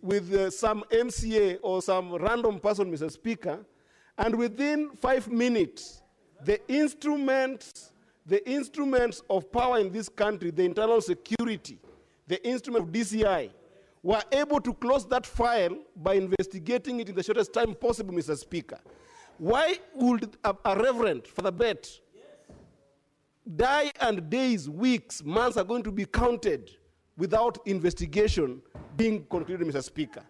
with some MCA or some random person, Mr. Speaker, and within 5 minutes, the instruments of power in this country, the internal security, the instrument of DCI, were able to close that file by investigating it in the shortest time possible, Mr. Speaker. Why would a reverend, Father Bet, die and days, weeks, months are going to be counted without investigation being concluded, Mr. Speaker?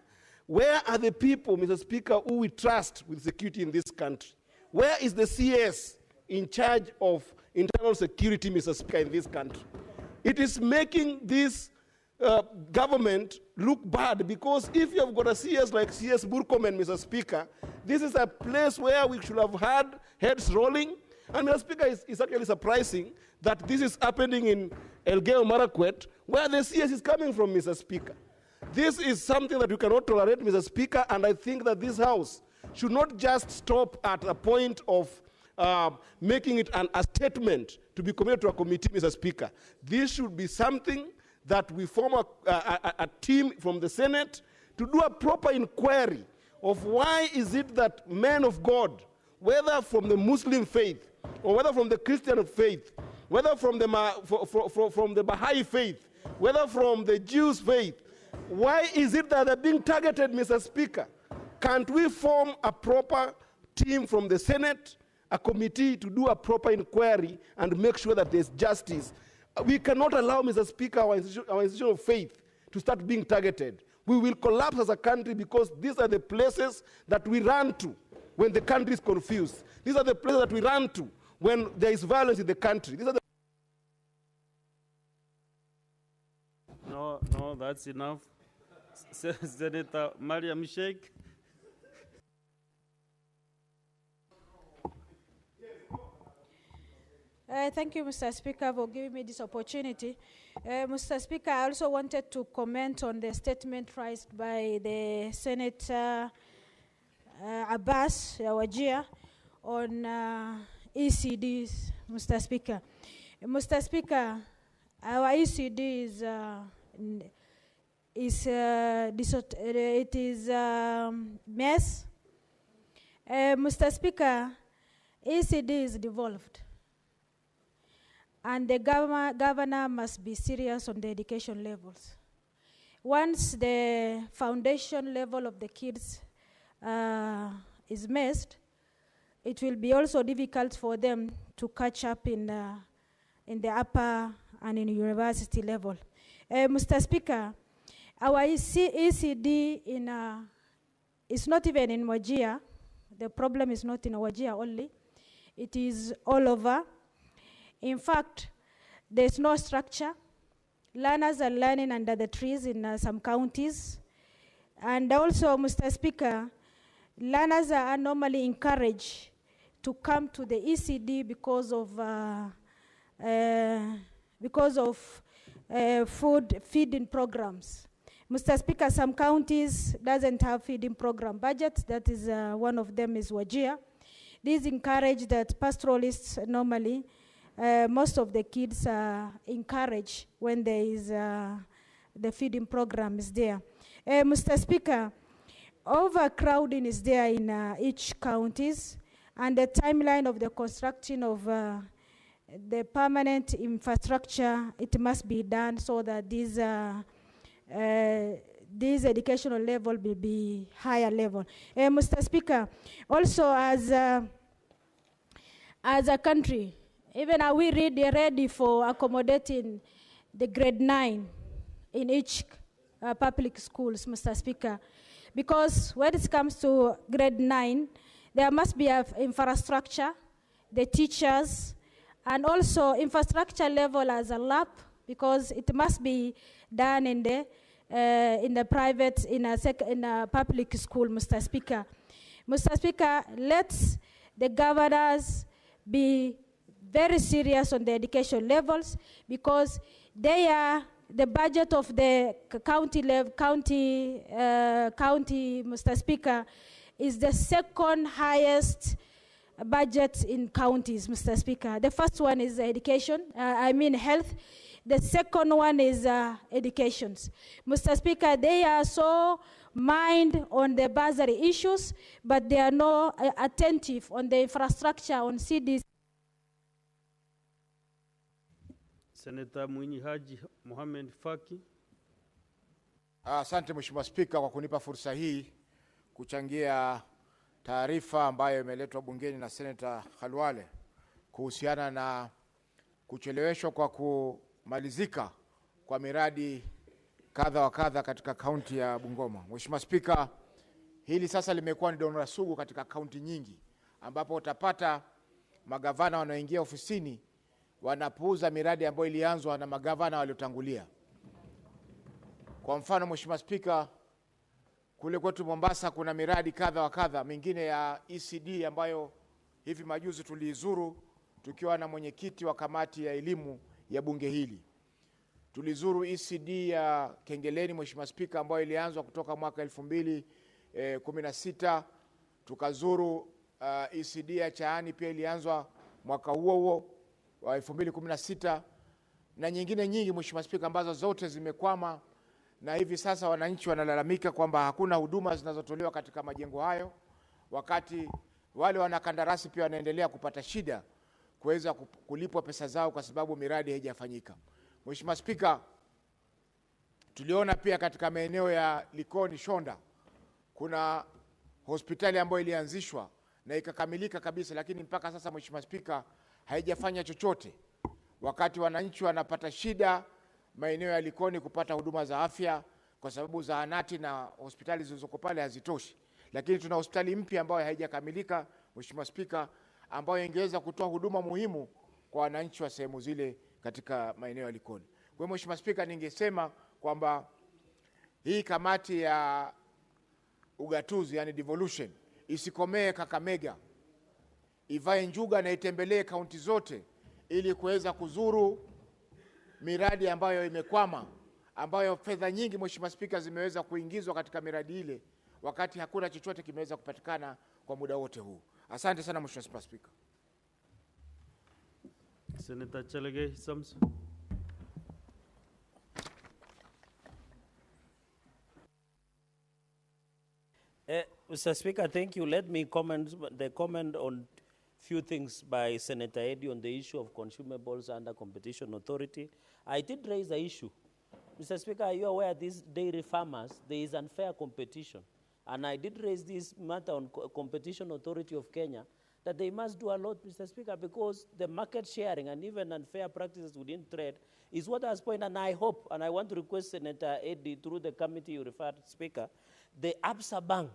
Where are the people, Mr. Speaker, who we trust with security in this country? Where is the CS in charge of internal security, Mr. Speaker, in this country? It is making this government look bad, because if you have got a CS like CS Burkomen, Mr. Speaker, this is a place where we should have had heads rolling. And Mr. Speaker, it's actually surprising that this is happening in Elgeyo Marakwet, where the CS is coming from, Mr. Speaker. This is something that we cannot tolerate, Mr. Speaker, and I think that this House should not just stop at a point of making it a statement to be committed to a committee, Mr. Speaker. This should be something that we form a team from the Senate to do a proper inquiry of why is it that men of God, whether from the Muslim faith or whether from the Christian faith, whether from the Baha'i faith, whether from the Jews' faith, why is it that they're being targeted, Mr. Speaker? Can't we form a proper team from the Senate, a committee to do a proper inquiry and make sure that there's justice? We cannot allow, Mr. Speaker, our institution of faith to start being targeted. We will collapse as a country, because these are the places that we run to when the country is confused. These are the places that we run to when there is violence in the country. These are the No, that's enough. Senator Mariam Sheikh. Thank you, Mr. Speaker, for giving me this opportunity. Mr. Speaker, I also wanted to comment on the statement raised by the Senator Abbas Wajir on ECDs, Mr. Speaker. Mr. Speaker, our ECD is mess. Mr. Speaker, ECD is devolved. And the governor must be serious on the education levels. Once the foundation level of the kids is missed, it will be also difficult for them to catch up in the upper and in university level. Mr. Speaker, our ECD is not even in Wajir. The problem is not in Wajir only. It is all over. In fact, there's no structure. Learners are learning under the trees in some counties. And also, Mr. Speaker, learners are normally encouraged to come to the ECD because of feeding programs. Mr. Speaker, some counties doesn't have feeding program budget. That is one of them is Wajir. These encourage that pastoralists normally, most of the kids are encouraged when there is the feeding program is there. Mr. Speaker, overcrowding is there in each counties, and the timeline of the construction of the permanent infrastructure, it must be done so that this educational level will be higher level. Mr. Speaker, also as a country, even are we ready for accommodating the grade 9 in each public schools, Mr. Speaker? Because when it comes to grade 9, there must be an infrastructure, the teachers, and also infrastructure level as a lab, because it must be done in the private, in a public school, Mr. Speaker. Mr. Speaker, let the governors be very serious on the education levels, because they are the budget of the county, Mr. Speaker, is the second highest budget in counties, Mr. Speaker. The first one is education, health. The second one is education. Mr. Speaker, they are so mind on the bursary issues, but they are not attentive on the infrastructure, on CDs. Senator Mwinyi Haji Mohamed Faki. Asante Mheshimiwa Spika kwa kunipa fursa hii kuchangia taarifa ambayo imeletwa bungeni na Senator Khalwale kuhusiana na kucheleweshwa kwa kumalizika kwa miradi kadha wa kadha katika kaunti ya Bungoma. Mheshimiwa Spika, hili sasa limekuwa ni donora sugu katika kaunti nyingi ambapo utapata magavana wanaoingia ofisini wanapuuza miradi ambayo ilianzwa na magavana waliotangulia. Kwa mfano, Mheshimiwa Spika, kule kwetu Mombasa kuna miradi kadha wa kadha mingine ya ECD ambayo hivi majuzi tuliizuru tukiwa na mwenyekiti wa kamati ya elimu ya bunge hili. Tulizuru ECD ya Kengeleni, Mheshimiwa Spika, ambayo ilianzwa kutoka mwaka 2016. Tukazuru ECD ya Chaani, pia ilianzwa mwaka huo huo wa 2016, na nyingine nyingi, Mheshimiwa Spika, ambazo zote zimekwama, na hivi sasa wananchi wanalalamika kwamba hakuna huduma zinazotolewa katika majengo hayo, wakati wale wanakandarasi pia wanaendelea kupata shida kuweza kulipwa pesa zao kwa sababu miradi haijafanyika. Mheshimiwa Spika, tuliona pia katika maeneo ya Likoni, Shonda, kuna hospitali ambayo ilianzishwa na ikakamilika kabisa, lakini mpaka sasa, Mheshimiwa Spika, haijafanya chochote, wakati wananchi wanapata shida maeneo ya Likoni kupata huduma za afya kwa sababu zahanati na hospitali zilizoko pale hazitoshi. Lakini tuna hospitali mpya ambayo haijakamilika, Mheshimiwa Spika, ambayo ingeweza kutoa huduma muhimu kwa wananchi wa sehemu zile katika maeneo ya Likoni. Kwa hiyo, Mheshimiwa Spika, ningesema kwamba hii kamati ya ugatuzi, yani devolution, isikomee Kakamega, ivae njuga na itembelee kaunti zote ili kuweza kuzuru miradi ambayo imekwama, ambayo fedha nyingi, Mheshimiwa Spika, zimeweza kuingizwa katika miradi ile, wakati hakuna chochote kimeweza kupatikana kwa muda wote huu. Asante sana Mheshimiwa Spika. Senator Chelege Samson. Mr. Speaker, thank you. Let me comment on few things by Senator Eddy on the issue of consumables under Competition Authority. I did raise the issue. Mr. Speaker, are you aware these dairy farmers, there is unfair competition? And I did raise this matter on Competition Authority of Kenya, that they must do a lot, Mr. Speaker, because the market sharing and even unfair practices within trade is what I was pointing, and I hope, and I want to request Senator Eddy, through the committee you referred, Speaker, the ABSA Bank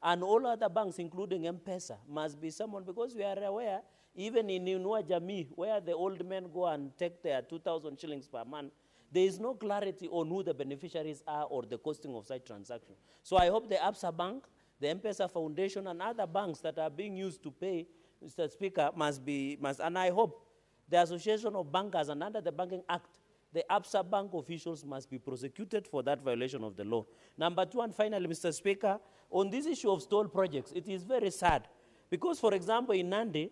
and all other banks, including M-Pesa, must be someone, because we are aware, even in Inua Jamii, where the old men go and take their 2,000 shillings per month, there is no clarity on who the beneficiaries are or the costing of such transaction. So I hope the ABSA Bank, the M-Pesa Foundation, and other banks that are being used to pay, Mr. Speaker, and I hope the Association of Bankers and under the Banking Act, the ABSA Bank officials must be prosecuted for that violation of the law. Number two, and finally, Mr. Speaker, on this issue of stalled projects, it is very sad. Because, for example, in Nandi,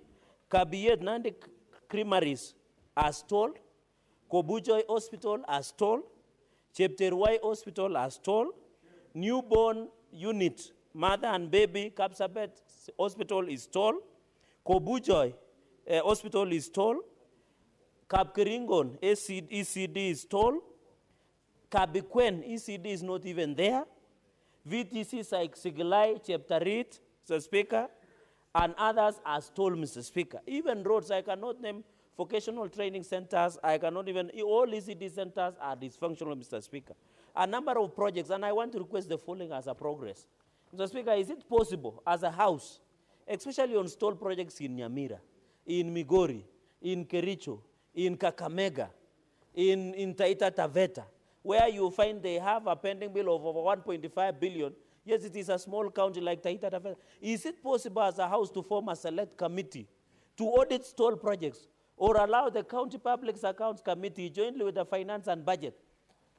Kabiyet, Nandi Creameries are stalled, Kobujoy Hospital are stalled, Chepterwai Hospital are stalled, newborn unit, mother and baby, Kapsabet Hospital is stalled, Kobujoy Hospital is stalled, Kapkeringon ECD is stalled, Kabikwen ECD is not even there, VTC like Sigilai, Cheptarit, Mr. Speaker, and others are stalled, Mr. Speaker. Even roads, I cannot name vocational training centers, I cannot even, all ECD centers are dysfunctional, Mr. Speaker. A number of projects, and I want to request the following as a progress. Mr. Speaker, is it possible as a house, especially on stalled projects in Nyamira, in Migori, in Kericho, in Kakamega, in Taita Taveta, where you find they have a pending bill of over 1.5 billion, yes, it is a small county like Taita Taveta. Is it possible as a house to form a select committee to audit stalled projects, or allow the County Public Accounts Committee jointly with the Finance and Budget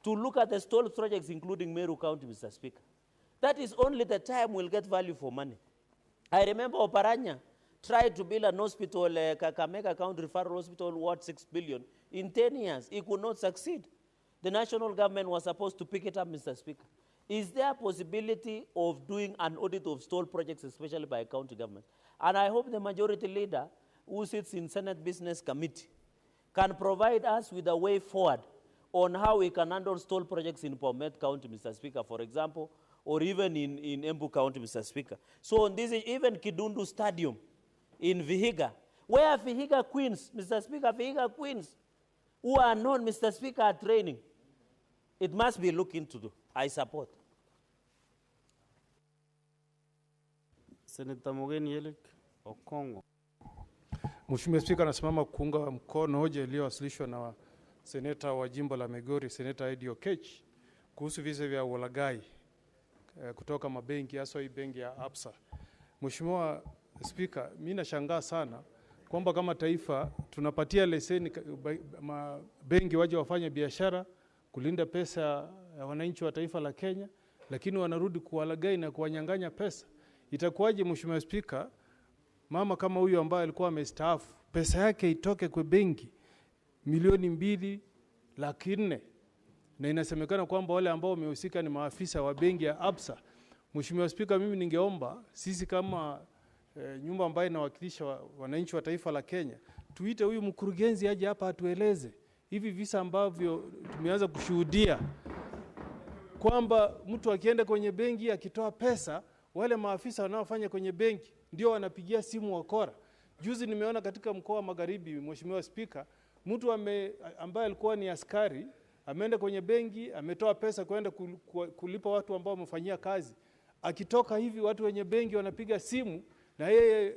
to look at the stalled projects, including Meru County, Mr. Speaker? That is only the time we'll get value for money. I remember Oparanya tried to build an hospital, Kakamega County Referral Hospital, worth 6 billion. In 10 years, it could not succeed. The national government was supposed to pick it up, Mr. Speaker. Is there a possibility of doing an audit of stalled projects, especially by county government? And I hope the majority leader, who sits in Senate Business Committee, can provide us with a way forward on how we can handle stalled projects in Bomet County, Mr. Speaker, for example, or even in Embu County, Mr. Speaker. So on this, even Kidundu Stadium in Vihiga, where Vihiga Queens, Mr. Speaker, Vihiga Queens, who are known, Mr. Speaker, are training, it must be looked into. I support. Senator Mogeni Yelek. Okongo. Mheshimiwa Spika, nasimama kuunga mkono hoja iliyowasilishwa na seneta wa jimbo la Migori, Seneta Eddie Oketch, kuhusu visa vya ulaghai kutoka mabenki, hasa hii benki ya Absa. Mheshimiwa Spika, mimi nashangaa sana kwamba kama taifa tunapatia leseni benki waje wafanye biashara kulinda pesa ya wananchi wa taifa la Kenya, lakini wanarudi kuwalaghai na kuwanyang'anya pesa. Itakuwaje Mheshimiwa Spika, mama kama huyu ambaye alikuwa amestaafu, pesa yake itoke kwa benki milioni 2.4, na inasemekana kwamba wale ambao wamehusika ni maafisa wa benki ya Absa. Mheshimiwa Spika, mimi ningeomba sisi kama nyumba ambayo inawakilisha wananchi wa taifa la Kenya, tuite huyu mkurugenzi aje hapa atueleze hivi visa ambavyo tumeanza kushuhudia, kwamba mtu akienda kwenye benki akitoa pesa, wale maafisa wanaofanya kwenye benki ndio wanapigia simu wakora. Juzi nimeona katika mkoa wa Magharibi, Mheshimiwa Spika, mtu ambaye alikuwa ni askari ameenda kwenye benki, ametoa pesa kwenda kulipa watu ambao wamefanyia kazi. Akitoka hivi watu wenye benki wanapiga simu na yeye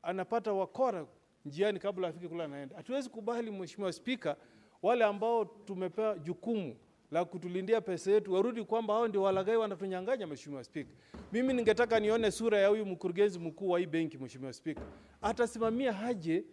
anapata wakora njiani kabla afike kule anaenda. Hatuwezi kubali Mheshimiwa Spika, wale ambao tumepewa jukumu la kutulindia pesa yetu warudi kwamba hao ndio walaghai wanatunyang'anya. Mheshimiwa Spika, mimi ningetaka nione sura ya huyu mkurugenzi mkuu wa hii benki. Mheshimiwa Spika, atasimamia haje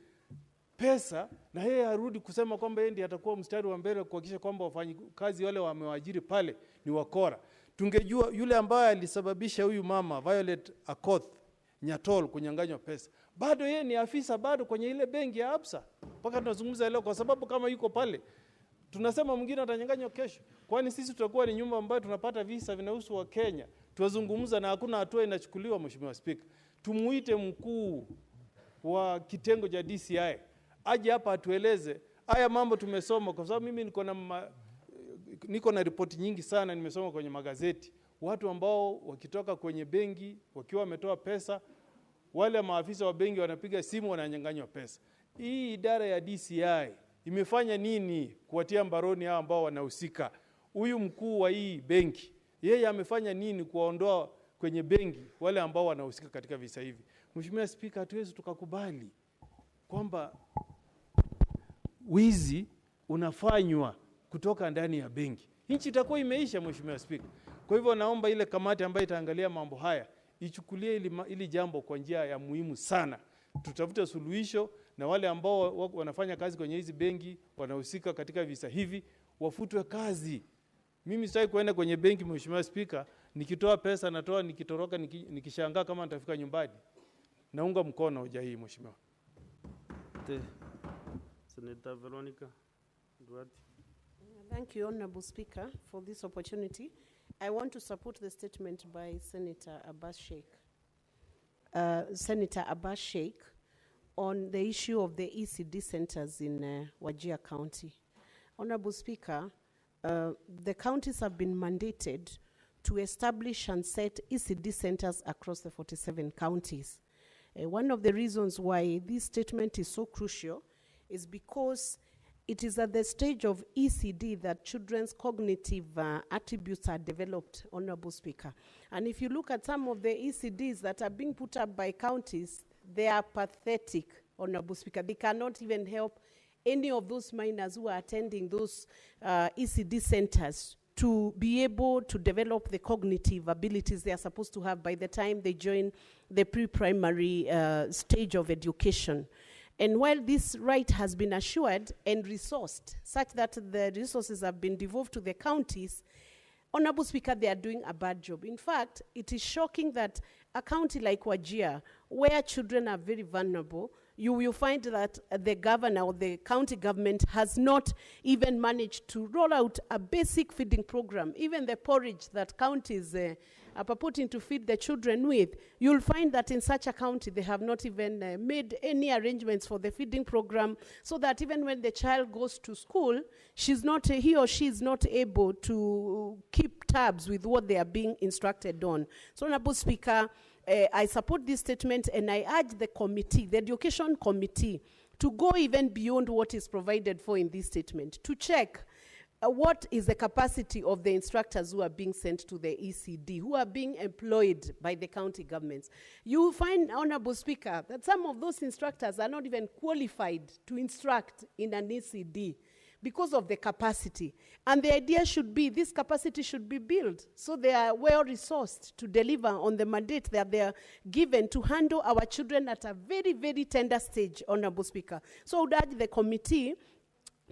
pesa na yeye arudi kusema kwamba yeye ndiye atakuwa mstari wa mbele kuhakikisha kwamba wafanyikazi wale wamewaajiri pale ni wakora. Tungejua yule ambaye alisababisha huyu mama Violet Akoth Nyatol kunyang'anywa pesa, bado yeye ni afisa bado kwenye ile benki ya Absa mpaka tunazungumza leo, kwa sababu kama yuko pale tunasema mwingine atanyang'anywa kesho. Kwani sisi tutakuwa ni nyumba ambayo tunapata visa vinahusu wa Kenya, tuwazungumza na hakuna hatua inachukuliwa. Mheshimiwa Spika, tumuite mkuu wa kitengo cha DCI aje hapa atueleze haya mambo tumesoma, kwa sababu mimi niko na ripoti nyingi sana nimesoma kwenye magazeti, watu ambao wakitoka kwenye benki wakiwa wametoa pesa, wale maafisa wa benki wanapiga simu wananyang'anywa pesa. Hii idara ya DCI imefanya nini kuwatia mbaroni hao ambao wanahusika? Huyu mkuu wa hii benki, yeye amefanya nini kuwaondoa kwenye benki wale ambao wanahusika katika visa hivi? Mheshimiwa Spika, hatuwezi tukakubali kwamba wizi unafanywa kutoka ndani ya benki. Nchi itakuwa imeisha Mheshimiwa Spika. Kwa hivyo naomba ile kamati ambayo itaangalia mambo haya ichukulie ili jambo kwa njia ya muhimu sana. Tutafute suluhisho na wale ambao wanafanya kazi kwenye hizi benki wanahusika katika visa hivi wafutwe kazi. Mimi sitaki kuenda kwenye benki Mheshimiwa Spika, nikitoa pesa natoa, nikitoroka nikishangaa kama nitafika nyumbani. Naunga mkono hoja hii Mheshimiwa. Senator Veronica Duarte. Thank you, Honorable Speaker, for this opportunity. I want to support the statement by Senator Abbas Sheikh on the issue of the ECD centers in Wajir County. Honorable Speaker, the counties have been mandated to establish and set ECD centers across the 47 counties. One of the reasons why this statement is so crucial is because it is at the stage of ECD that children's cognitive attributes are developed, Honorable Speaker. And if you look at some of the ECDs that are being put up by counties, they are pathetic, Honorable Speaker. They cannot even help any of those minors who are attending those ECD centers to be able to develop the cognitive abilities they are supposed to have by the time they join the pre-primary stage of education. And while this right has been assured and resourced, such that the resources have been devolved to the counties, Honorable Speaker, they are doing a bad job. In fact, it is shocking that a county like Wajir, where children are very vulnerable, you will find that the governor or the county government has not even managed to roll out a basic feeding program. Even the porridge that counties are purporting to feed the children with, you'll find that in such a county they have not even made any arrangements for the feeding program, so that even when the child goes to school, he or she is not able to keep tabs with what they are being instructed on. So, Honorable Speaker, I support this statement, and I urge the committee, the education committee, to go even beyond what is provided for in this statement, to check what is the capacity of the instructors who are being sent to the ECD, who are being employed by the county governments? You will find, Honorable Speaker, that some of those instructors are not even qualified to instruct in an ECD because of the capacity. And the idea should be this capacity should be built so they are well-resourced to deliver on the mandate that they are given to handle our children at a very, very tender stage, Honorable Speaker. So I would urge the committee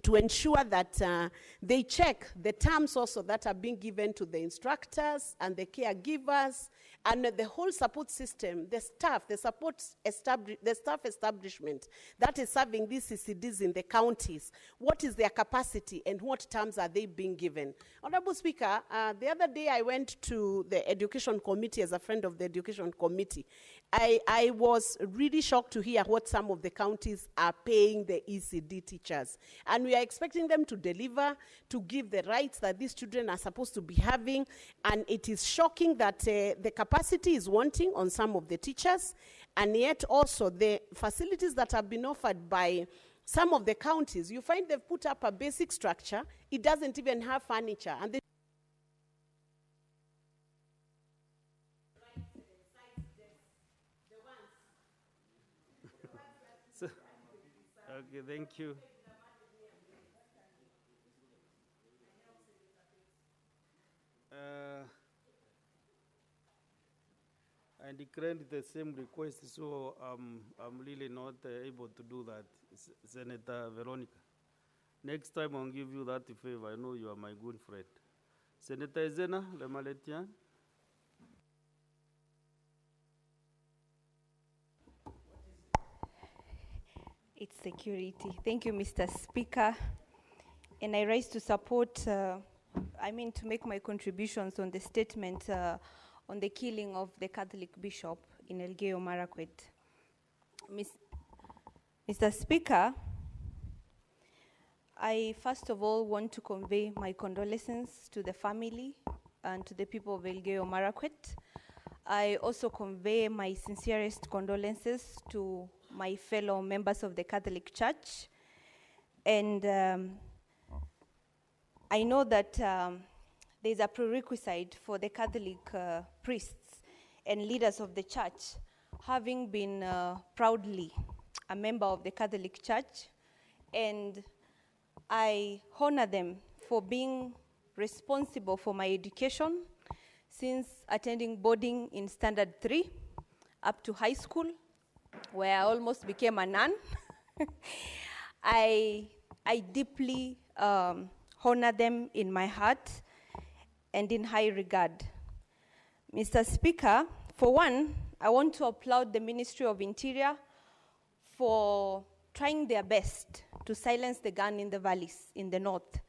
to ensure that they check the terms also that are being given to the instructors and the caregivers and the whole support system, the staff, the staff establishment that is serving these CCDs in the counties. What is their capacity and what terms are they being given? Honorable Speaker, the other day I went to the Education Committee as a friend of the Education Committee. I was really shocked to hear what some of the counties are paying the ECD teachers. And we are expecting them to deliver, to give the rights that these children are supposed to be having. And it is shocking that the capacity is wanting on some of the teachers. And yet also the facilities that have been offered by some of the counties, you find they've put up a basic structure. It doesn't even have furniture. And they Okay, thank you. I declined the same request, so I'm really not able to do that, Senator Veronica. Next time I'll give you that favor. I know you are my good friend. Senator Ezena Lemaletian. It's security. Thank you, Mr. Speaker. And I rise to support, to make my contributions on the statement on the killing of the Catholic bishop in Elgeyo Marakwet. Mr. Speaker, I first of all want to convey my condolences to the family and to the people of Elgeyo Marakwet. I also convey my sincerest condolences to my fellow members of the Catholic Church. And I know that there's a prerequisite for the Catholic priests and leaders of the church, having been proudly a member of the Catholic Church. And I honor them for being responsible for my education since attending boarding in Standard 3 up to high school, where I almost became a nun. I deeply honor them in my heart and in high regard. Mr. Speaker, for one, I want to applaud the Ministry of Interior for trying their best to silence the gun in the valleys in the north.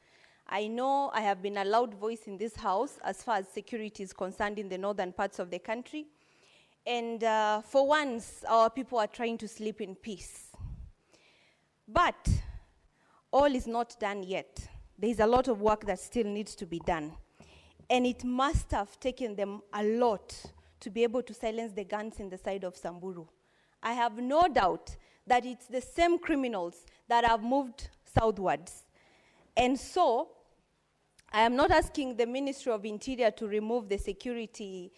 I know I have been a loud voice in this house as far as security is concerned in the northern parts of the country. And for once, our people are trying to sleep in peace. But all is not done yet. There is a lot of work that still needs to be done. And it must have taken them a lot to be able to silence the guns in the side of Samburu. I have no doubt that it's the same criminals that have moved southwards. And so, I am not asking the Ministry of Interior to remove the security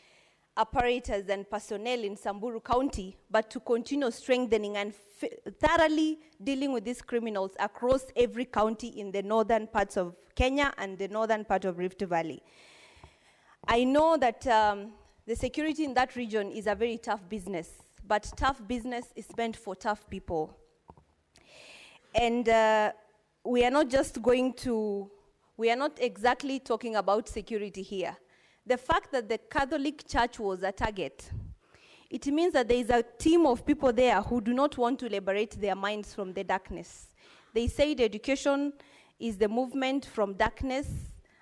apparatus and personnel in Samburu County, but to continue strengthening and thoroughly dealing with these criminals across every county in the northern parts of Kenya and the northern part of Rift Valley. I know that the security in that region is a very tough business, but tough business is meant for tough people. And we are not exactly talking about security here. The fact that the Catholic Church was a target, it means that there is a team of people there who do not want to liberate their minds from the darkness. They said education is the movement from darkness,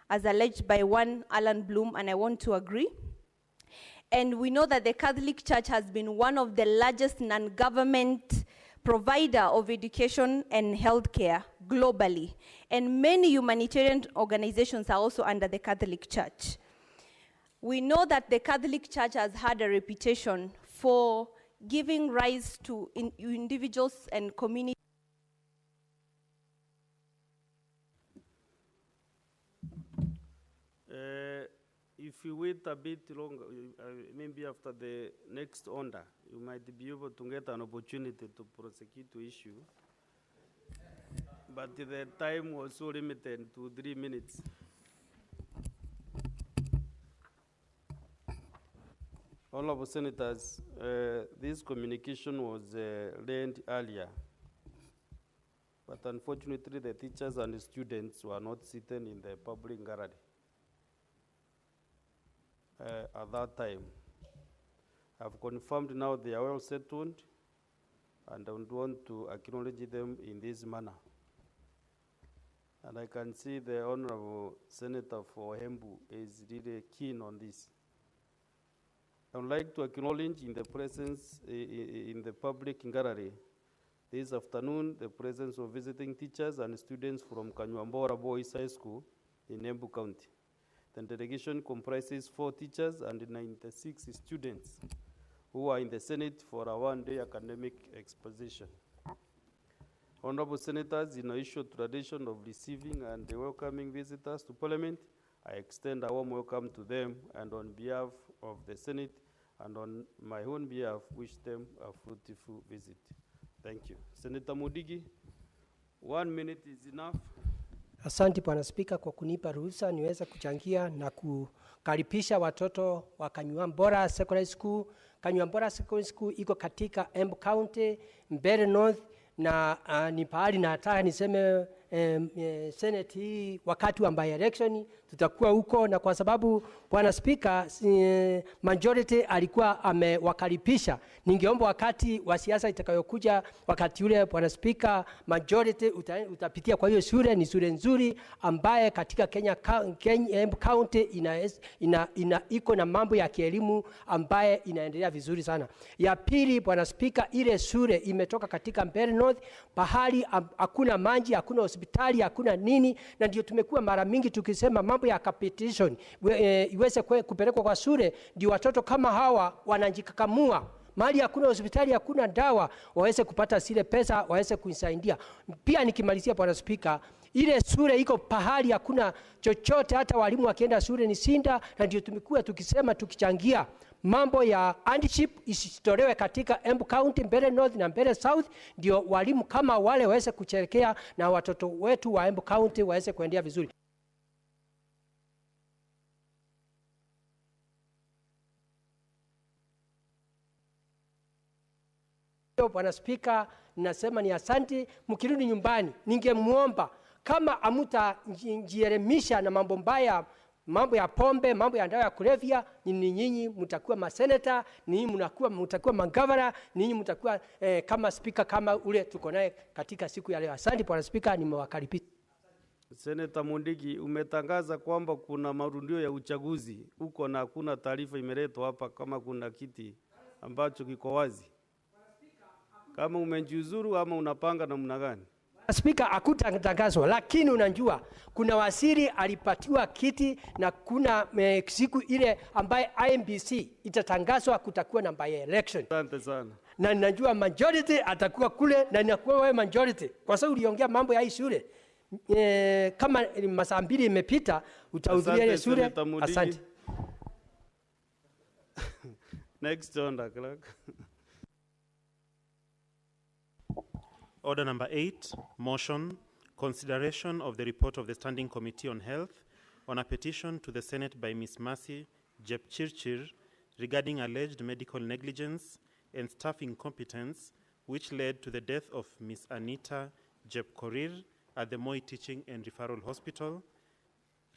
as alleged by one Alan Bloom, and I want to agree. And we know that the Catholic Church has been one of the largest non-government provider of education and healthcare globally. And many humanitarian organizations are also under the Catholic Church. We know that the Catholic Church has had a reputation for giving rise to individuals and communities if you wait a bit longer, maybe after the next order, you might be able to get an opportunity to prosecute the issue. But the time was so limited to 3 minutes. Honorable Senators, this communication was learned earlier, but unfortunately the teachers and the students were not sitting in the public gallery at that time. I've confirmed now they are well settled, and I would want to acknowledge them in this manner. And I can see the Honorable Senator for Hembu is really keen on this. I would like to acknowledge in the presence, in the public gallery, this afternoon, the presence of visiting teachers and students from Kanywambora Boys High School in Embu County. The delegation comprises 4 teachers and 96 students who are in the Senate for a one-day academic exposition. Honorable Senators, in our issued tradition of receiving and welcoming visitors to Parliament, I extend a warm welcome to them, and on behalf of the Senate and on my own behalf, wish them a fruitful visit. Thank you. Senator Mudigi, 1 minute is enough. Asante Bwana Spika kwa kunipa ruhusa niweze kuchangia na kukaribisha watoto wa Kanywambora Secondary School. Kanywambora Secondary School iko katika Embu County, Mbeere North, na ni pahali na nataka niseme Senate hii wakati wa by-election tutakuwa huko, na kwa sababu Bwana Spika majority alikuwa amewakaribisha, ningeomba wakati wa siasa itakayokuja wakati ule Bwana Spika majority utapitia kwa hiyo shule. Ni shule nzuri ambaye katika Kenya County iko na mambo ya kielimu ambaye inaendelea vizuri sana. Ya pili Bwana Spika, ile shule imetoka katika Mbeere North, pahali hakuna maji, hakuna hospitali, hakuna nini, na ndio tumekuwa mara mingi tukisema mambo ya petition iweze kupelekwa kwa shule, ndio watoto kama hawa wanajikakamua. Mahali hakuna hospitali, hakuna dawa, waweze kupata zile pesa, waweze kuisaidia. Pia nikimalizia Bwana Spika, ile shule iko pahali hakuna chochote, hata walimu wakienda shule ni sinda, na ndio tumekuwa tukisema tukichangia mambo ya handship isitolewe katika Embu County, Mbeere North na Mbeere South, ndio walimu kama wale waweze kucherekea na watoto wetu wa Embu County waweze kuendelea vizuri. Bwana Spika, nasema ni asante. Mkirudi nyumbani, ningemuomba kama amutajielimisha na mambo mbaya, mambo ya pombe, mambo ya dawa ya kulevya, ni nyinyi mtakuwa maseneta, ninyi mtakuwa magavana, ninyi mtakuwa kama spika kama ule tuko naye katika siku ya leo. Asante Bwana Spika, nimewakaribisha. Senator Mundigi, umetangaza kwamba kuna marundio ya uchaguzi huko na hakuna taarifa imeletwa hapa kama kuna kiti ambacho kiko wazi. Kama umejiuzuru ama unapanga namna gani? Spika, hakutangazwa, lakini unajua kuna waziri alipatiwa kiti na kuna siku ile ambaye IMBC itatangazwa kutakuwa na by-election. Asante sana. Na ninajua majority atakuwa kule, na ninakuwa wewe majority kwa sababu uliongea mambo ya hii shule. Kama masaa 2 imepita utahudhuria ile shule. Asante. Next order, clerk. Order number 8, motion, consideration of the report of the Standing Committee on Health on a petition to the Senate by Ms. Mercy Jepchirchir regarding alleged medical negligence and staff incompetence which led to the death of Ms. Anita Jepkorir at the Moi Teaching and Referral Hospital.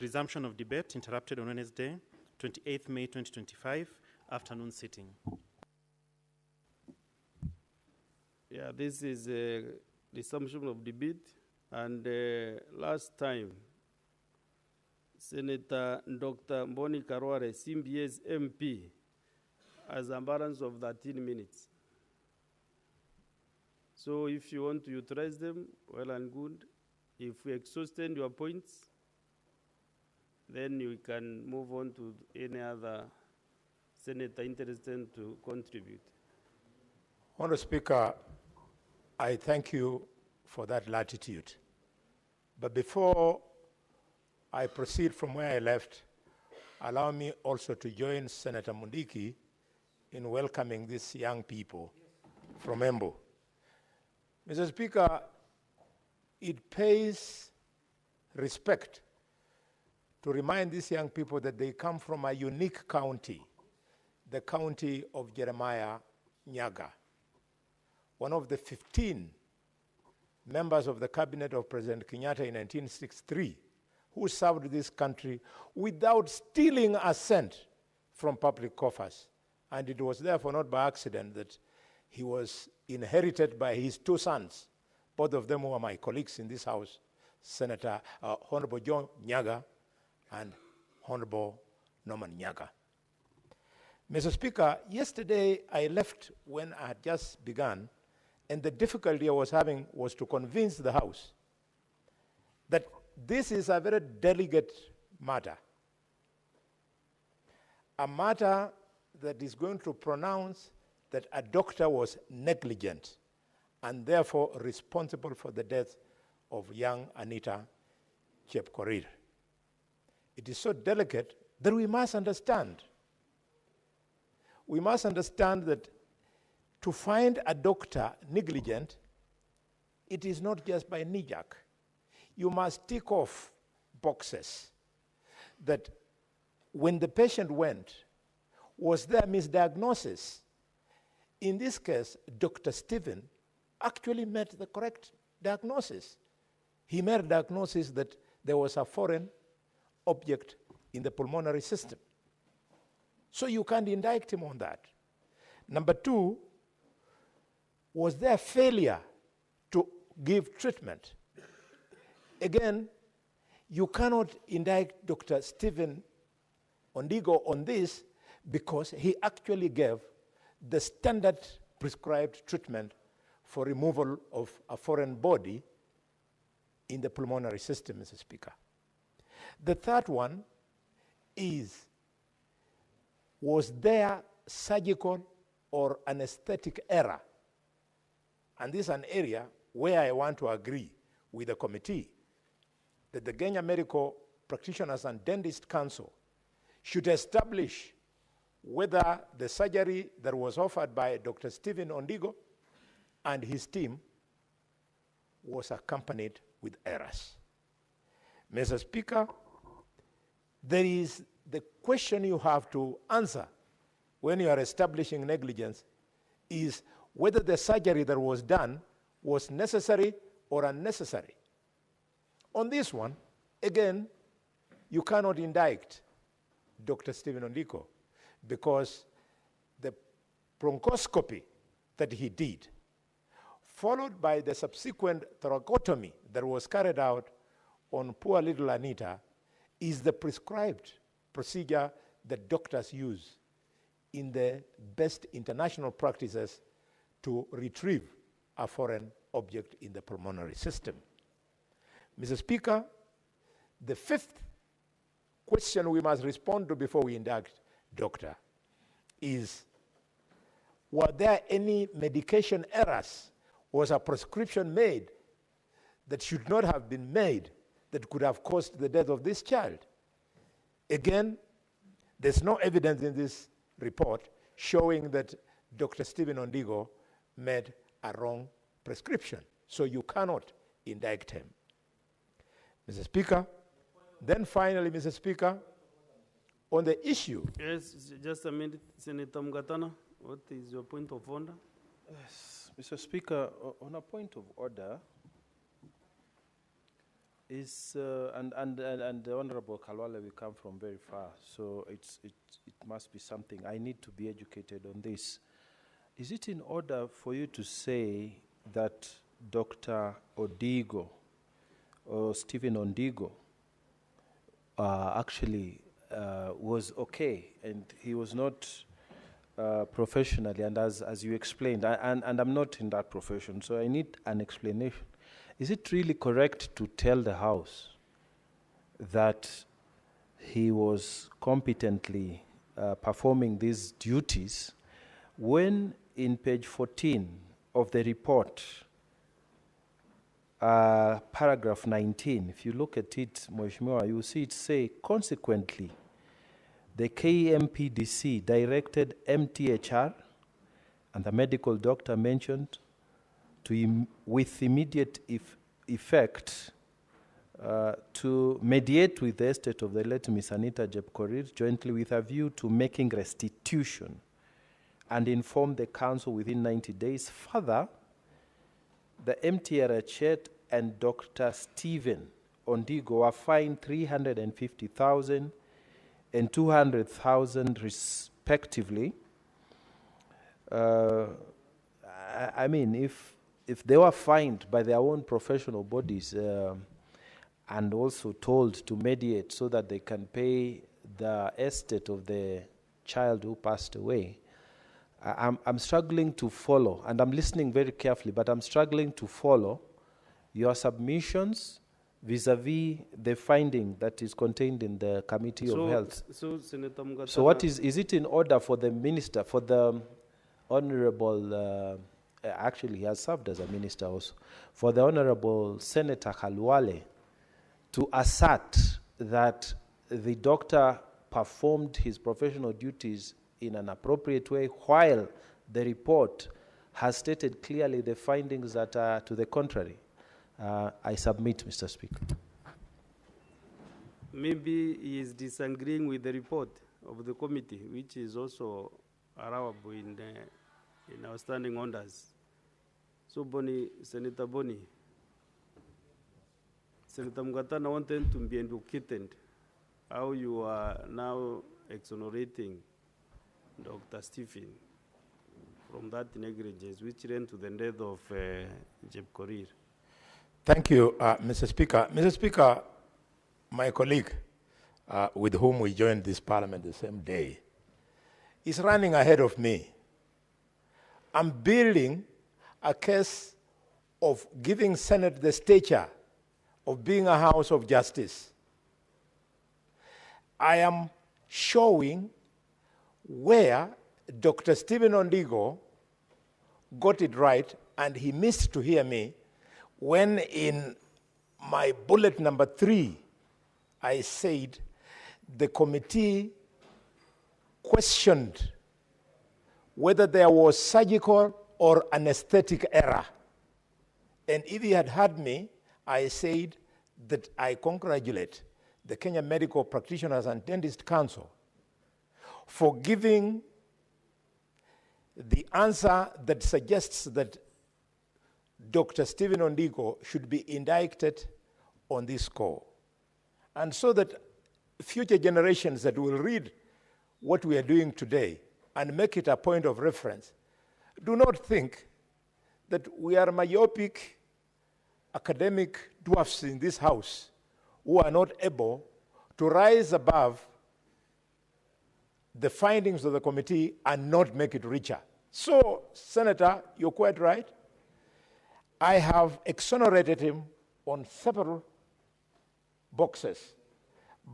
Resumption of debate interrupted on Wednesday, 28th May 2025, afternoon sitting. Yeah, this is a resumption of debate, and last time, Senator Dr. Mboni Karware, CBS MP, has a balance of 13 minutes. So if you want to utilize them, well and good. If we exhausted your points, then you can move on to any other senator interested to contribute. Honourable Speaker, I thank you for that latitude. But before I proceed from where I left, allow me also to join Senator Mundiki in welcoming these young people from Embu. Mr. Speaker, it pays respect to remind these young people that they come from a unique county, the county of Jeremiah Nyaga, one of the 15 members of the cabinet of President Kenyatta in 1963 who served this country without stealing a cent from public coffers. And it was therefore not by accident that he was inherited by his two sons, both of them who are my colleagues in this House, Senator Honorable John Nyaga and Honorable Norman Nyaga. Mr. Speaker, yesterday I left when I had just begun, and the difficulty I was having was to convince the House that this is a very delicate matter, a matter that is going to pronounce that a doctor was negligent and therefore responsible for the death of young Anita Chepkorir. It is so delicate that we must understand. We must understand that to find a doctor negligent, it is not just by knee-jerk. You must tick off boxes that when the patient went, was there misdiagnosis? In this case, Dr. Stephen actually made the correct diagnosis. He made a diagnosis that there was a foreign object in the pulmonary system. So you can't indict him on that. Number two, was there failure to give treatment? Again, you cannot indict Dr. Stephen Ondigo on this because he actually gave the standard prescribed treatment for removal of a foreign body in the pulmonary system, Mr. Speaker. The third one is, was there surgical or anesthetic error? And this is an area where I want to agree with the committee that the Kenya Medical Practitioners and Dentist Council should establish whether the surgery that was offered by Dr. Stephen Ondigo and his team was accompanied with errors. Mr. Speaker, there is the question you have to answer when you are establishing negligence is whether the surgery that was done was necessary or unnecessary. On this one, again, you cannot indict Dr. Stephen Ondigo because the bronchoscopy that he did, followed by the subsequent thoracotomy that was carried out on poor little Anita, is the prescribed procedure that doctors use in the best international practices to retrieve a foreign object in the pulmonary system. Mr. Speaker, the fifth question we must respond to before we indict doctor is, were there any medication errors? Was a prescription made that should not have been made that could have caused the death of this child? Again, there's no evidence in this report showing that Dr. Stephen Ondigo made a wrong prescription. So you cannot indict him. Mr. Speaker, then finally, Mr. Speaker, on the issue. Yes, just a minute, Senator Mgatana, what is your point of order? Yes, Mr. Speaker, on a point of order, is and the Honorable Kalwale will come from very far, so it must be something. I need to be educated on this. Is it in order for you to say that Dr. Ondigo or Stephen Ondigo actually was okay and he was not professionally, and as you explained, and I'm not in that profession, so I need an explanation. Is it really correct to tell the House that he was competently performing these duties when in page 14 of the report, paragraph 19, if you look at it, Mheshimiwa, you see it say, consequently, the KMPDC directed MTHR and the medical doctor mentioned to with immediate effect to mediate with the estate of the late Miss Anita Jepkorir jointly with a view to making restitution and inform the council within 90 days. Further, the MTRH and Dr. Stephen Ondigo were fined 350,000 and 200,000 respectively. I mean, if they were fined by their own professional bodies and also told to mediate so that they can pay the estate of the child who passed away, I'm struggling to follow, and I'm listening very carefully, but I'm struggling to follow your submissions vis-a-vis the finding that is contained in the Committee of Health. So, Senator Mugatana, So what is it in order for the minister, for the Honorable, actually he has served as a minister also, for the Honorable Senator Khalwale to assert that the doctor performed his professional duties in an appropriate way while the report has stated clearly the findings that are to the contrary? I submit, Mr. Speaker. maybe he is disagreeing with the report of the committee, which is also allowable in our standing orders. So, Senator Boni, Senator Mugatana wanted to be educated how you are now exonerating Dr. Stephen from that negligence which led to the death of Jepkorir. Thank you, Mr. Speaker. Mr. Speaker, my colleague with whom we joined this parliament the same day is running ahead of me. I'm building a case of giving Senate the stature of being a house of justice. I am showing where Dr. Stephen Ondigo got it right, and he missed to hear me when in my bullet number 3, I said the committee questioned whether there was surgical or anesthetic error. And if he had heard me, I said that I congratulate the Kenya Medical Practitioners and Dentist Council for giving the answer that suggests that Dr. Stephen Ondigo should be indicted on this score. And so that future generations that will read what we are doing today and make it a point of reference do not think that we are myopic academic dwarfs in this house who are not able to rise above the findings of the committee and not make it richer. So, Senator, you're quite right. I have exonerated him on several boxes,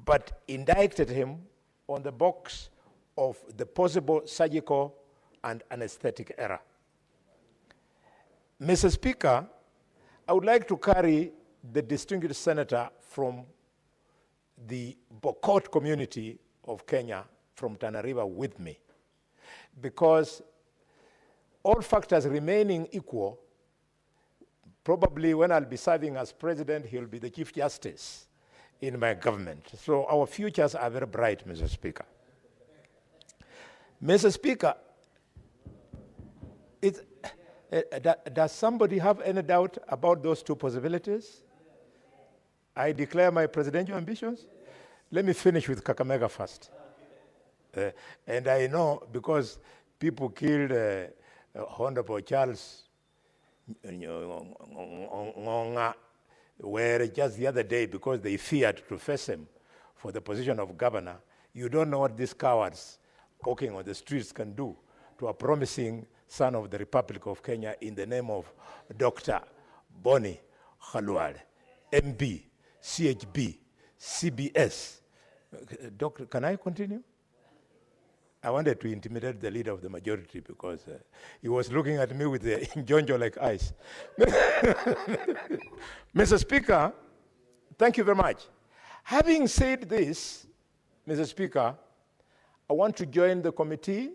but indicted him on the box of the possible surgical and anesthetic error. Mr. Speaker, I would like to carry the distinguished senator from the Bokot community of Kenya from Tana River with me, because all factors remaining equal, probably when I'll be serving as president, he'll be the Chief Justice in my government. So our futures are very bright, Mr. Speaker. Mr. Speaker, does somebody have any doubt about those two possibilities? I declare my presidential ambitions. Let me finish with Kakamega first. And I know because people killed Honorable Charles Ngonga were just the other day because they feared to face him for the position of governor. You don't know what these cowards walking on the streets can do to a promising son of the Republic of Kenya in the name of Dr. Boni Khalwale, MB, CHB, CBS. Doctor, can I continue? I wanted to intimidate the leader of the majority because he was looking at me with the jonjo-like eyes. Mr. Speaker, thank you very much. Having said this, Mr. Speaker, I want to join the committee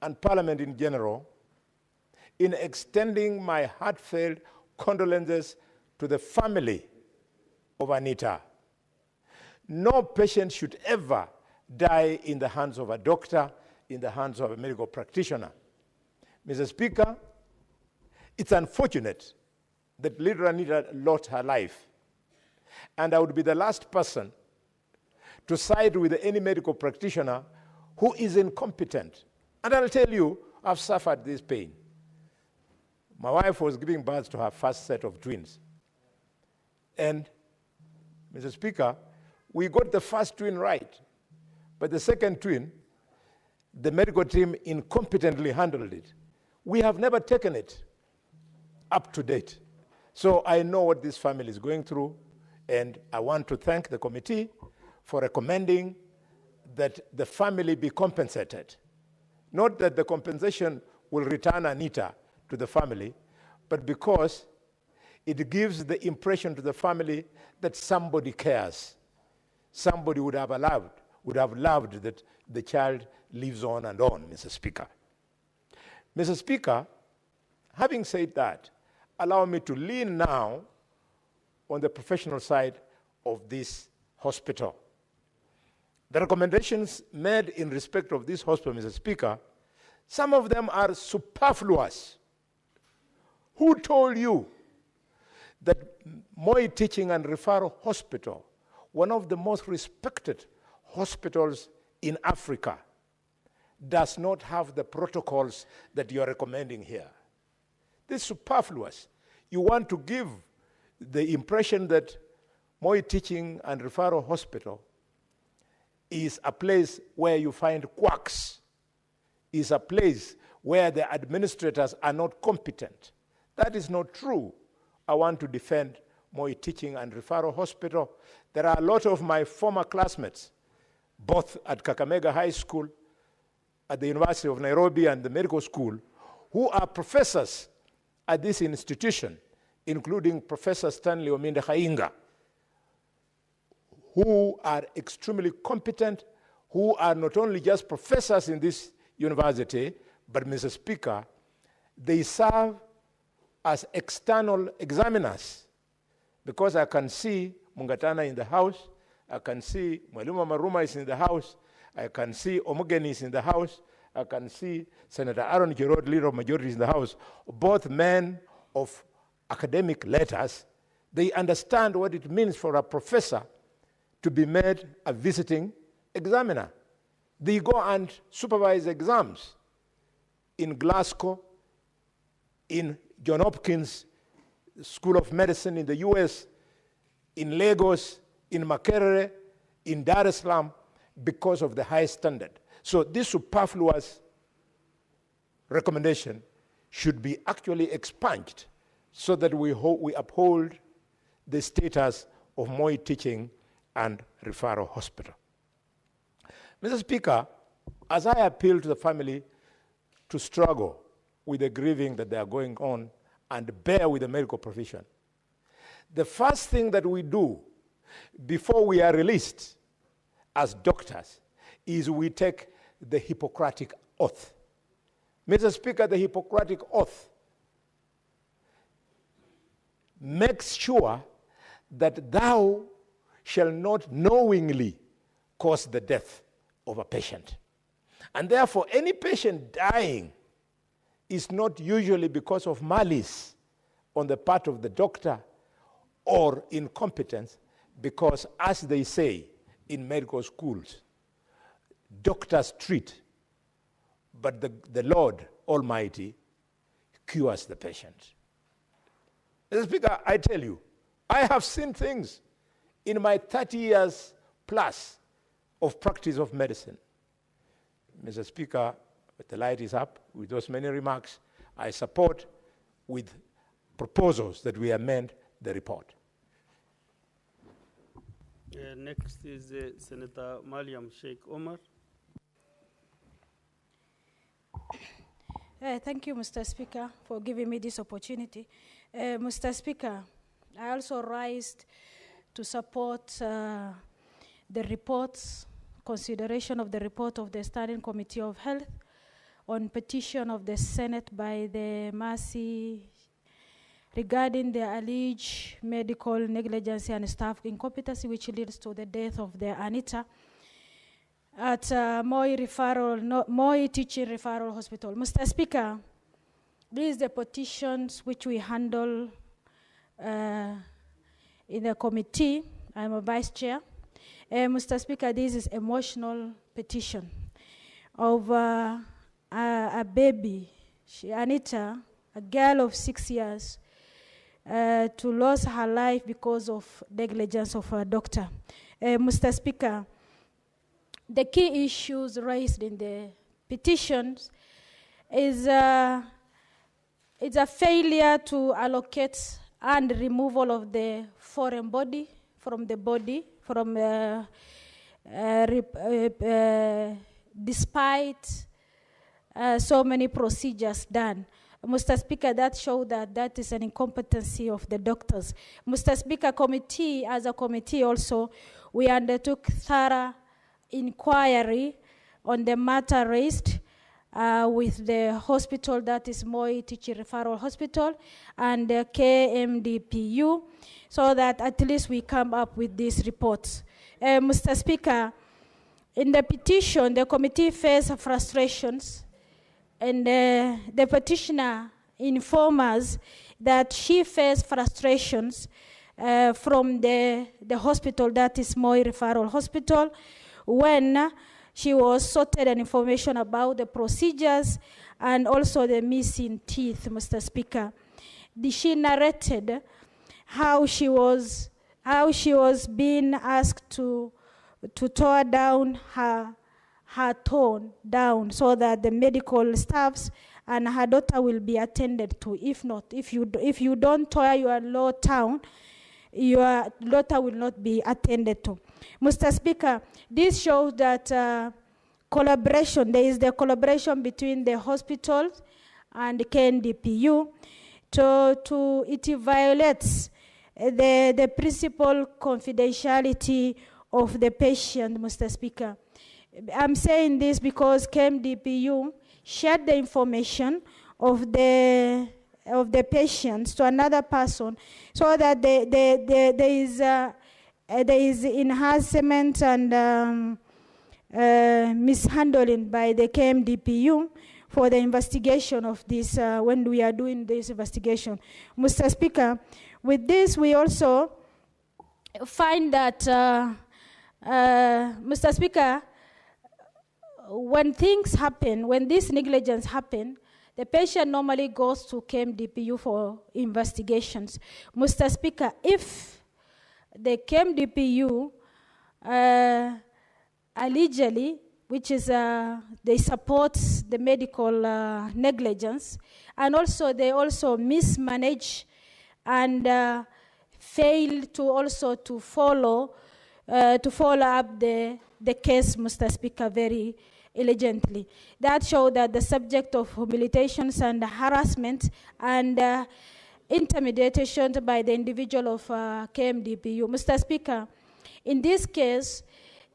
and Parliament in general in extending my heartfelt condolences to the family of Anita. No patient should ever die in the hands of a doctor, in the hands of a medical practitioner. Mr. Speaker, it's unfortunate that little Anita lost her life. And I would be the last person to side with any medical practitioner who is incompetent. And I'll tell you, I've suffered this pain. My wife was giving birth to her first set of twins. And, Mr. Speaker, we got the first twin right. But the second twin, the medical team incompetently handled it. We have never taken it up to date. So I know what this family is going through, and I want to thank the committee for recommending that the family be compensated. Not that the compensation will return Anita to the family, but because it gives the impression to the family that somebody cares. Somebody would have loved that the child lives on and on, Mr. Speaker. Mr. Speaker, having said that, allow me to lean now on the professional side of this hospital. The recommendations made in respect of this hospital, Mr. Speaker, some of them are superfluous. Who told you that Moi Teaching and Referral Hospital, one of the most respected hospitals in Africa, does not have the protocols that you are recommending here? This is superfluous. You want to give the impression that Moi Teaching and Referral Hospital is a place where you find quacks, is a place where the administrators are not competent. That is not true. I want to defend Moi Teaching and Referral Hospital. There are a lot of my former classmates, both at Kakamega High School, at the University of Nairobi and the medical school, who are professors at this institution, including Professor Stanley Ominde Khainga, who are extremely competent, who are not only just professors in this university, but, Mr. Speaker, they serve as external examiners, because I can see Mungatana in the house, I can see Mwalimu Maruma is in the house, I can see Omugeni is in the house, I can see Senator Aaron Girod, leader of majority, is in the house, both men of academic letters. They understand what it means for a professor to be made a visiting examiner. They go and supervise exams in Glasgow, in John Hopkins School of Medicine in the US, in Lagos, in Makerere, in Dar es Salaam, because of the high standard. So this superfluous recommendation should be actually expunged so that we uphold the status of Moi Teaching and Referral Hospital. Mr. Speaker, as I appeal to the family to struggle with the grieving that they are going on and bear with the medical profession, the first thing that we do before we are released as doctors is we take the Hippocratic Oath. Mr. Speaker, the Hippocratic Oath makes sure that thou shalt not knowingly cause the death of a patient. And therefore, any patient dying is not usually because of malice on the part of the doctor or incompetence, because, as they say in medical schools, doctors treat, but the Lord Almighty cures the patient. Mr. Speaker, I tell you, I have seen things in my 30 years plus of practice of medicine. Mr. Speaker, the light is up. With those many remarks, I support with proposals that we amend the report. Next is Senator Mariam Sheikh Omar. Thank you, Mr. Speaker, for giving me this opportunity. Mr. Speaker, I also rise to support the reports consideration of the report of the Standing Committee of Health on petition of the Senate by the Mercy regarding the alleged medical negligence and staff incompetency which leads to the death of the Anita at Moi Teaching Referral Hospital. Mr. Speaker, these are the petitions which we handle in the committee. I'm a vice chair. Mr. Speaker, this is emotional petition of a baby, Anita, a girl of 6 years, to lose her life because of negligence of a doctor. Mr. Speaker, the key issues raised in the petitions is it's a failure to allocate and removal of the foreign body from the body, despite so many procedures done. Mr. Speaker, that shows that is an incompetency of the doctors. Mr. Speaker, as a committee also, we undertook thorough inquiry on the matter raised with the hospital, that is Moi Teaching Referral Hospital, and the KMDPU, so that at least we come up with these reports. Mr. Speaker, in the petition, the committee faced frustrations, and the petitioner informed us that she faced frustrations from the hospital, that is Moi Referral Hospital, when she was sorted an information about the procedures and also the missing teeth, Mr. Speaker. She narrated how she was being asked to tear down her tone down so that the medical staffs and her daughter will be attended to. If not, if you don't tear your low down, your daughter will not be attended to. Mr. Speaker, this shows that collaboration, there is the collaboration between the hospitals and the KNDPU. It violates the principal confidentiality of the patient, Mr. Speaker. I'm saying this because KMDPU shared the information of the patients to another person, so that there is enhancement and mishandling by the KMDPU for the investigation of this when we are doing this investigation. Mr. Speaker, with this we also find that, Mr. Speaker, when things happen, when this negligence happen, the patient normally goes to KMDPU for investigations. Mr. Speaker, if the KMDPU allegedly, which is they support the medical negligence, and also they also mismanage and fail to follow up the case, Mr. Speaker, very elegantly. That showed that the subject of humiliations and harassment and intimidation by the individual of KMDPU. Mr. Speaker, in this case,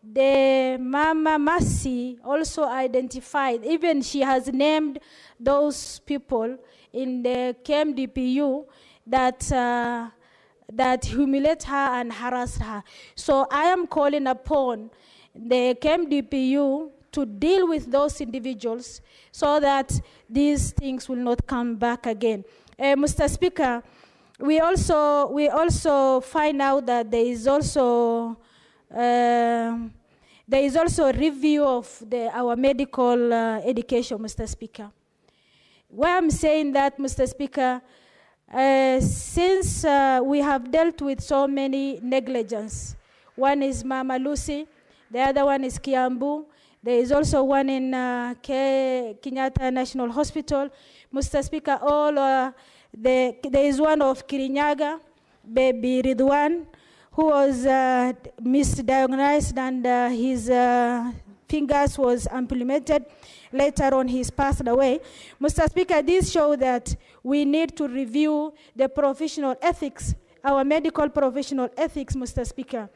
the Mama Mercy also identified, even she has named those people in the KMDPU that humiliate her and harass her. So I am calling upon the KMDPU to deal with those individuals so that these things will not come back again. Mr. Speaker, we also find out that there is also a review of our medical education, Mr. Speaker. Why I'm saying that, Mr. Speaker, since we have dealt with so many negligence, one is Mama Lucy, the other one is Kiambu, there is also one in Kenyatta National Hospital. Mr. Speaker, there is one of Kirinyaga, baby Ridwan, who was misdiagnosed and his fingers was amputated. Later on, he's passed away. Mr. Speaker, this shows that we need to review the professional ethics, our medical professional ethics, Mr. Speaker.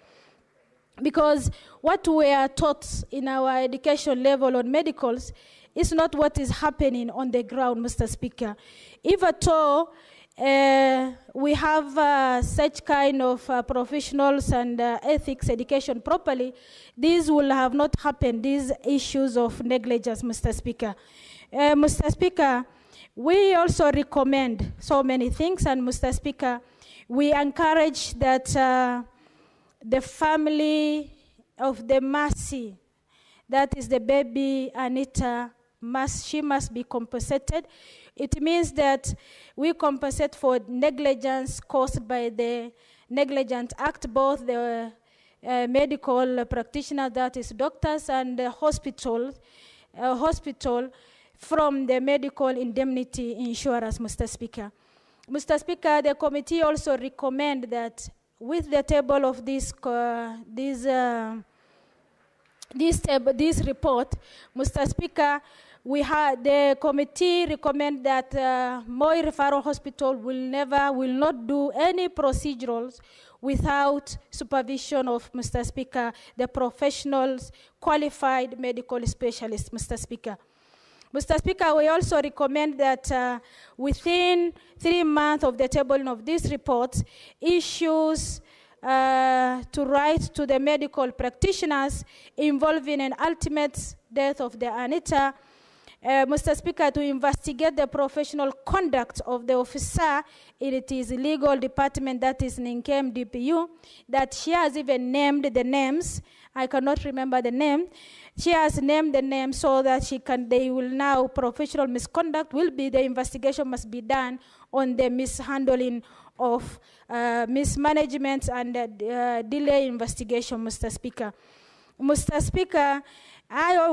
Because what we are taught in our education level on medicals is not what is happening on the ground, Mr. Speaker. If at all we have such kind of professionals and ethics education properly, these will have not happened, these issues of negligence, Mr. Speaker. Mr. Speaker, we also recommend so many things, and Mr. Speaker, we encourage that the family of the Mercy, that is the baby Anita, she must be compensated. It means that we compensate for negligence caused by the Negligence Act, both the medical practitioners, that is doctors, and the hospital from the medical indemnity insurance, Mr. Speaker. Mr. Speaker, the committee also recommend that with the table of this report, Mr. Speaker, the committee recommend that Moi Referral Hospital will not do any procedurals without supervision of, Mr. Speaker, the professionals, qualified medical specialists, Mr. Speaker. Mr. Speaker, we also recommend that within 3 months of the tabling of this report, issues to write to the medical practitioners involving an ultimate death of the Anita, Mr. Speaker, to investigate the professional conduct of the officer in its legal department, that is Ninkem DPU, that she has even named the names. I cannot remember the name. She has named the name so that they will now, professional misconduct the investigation must be done on the mishandling of mismanagement and delay investigation, Mr. Speaker. Mr. Speaker,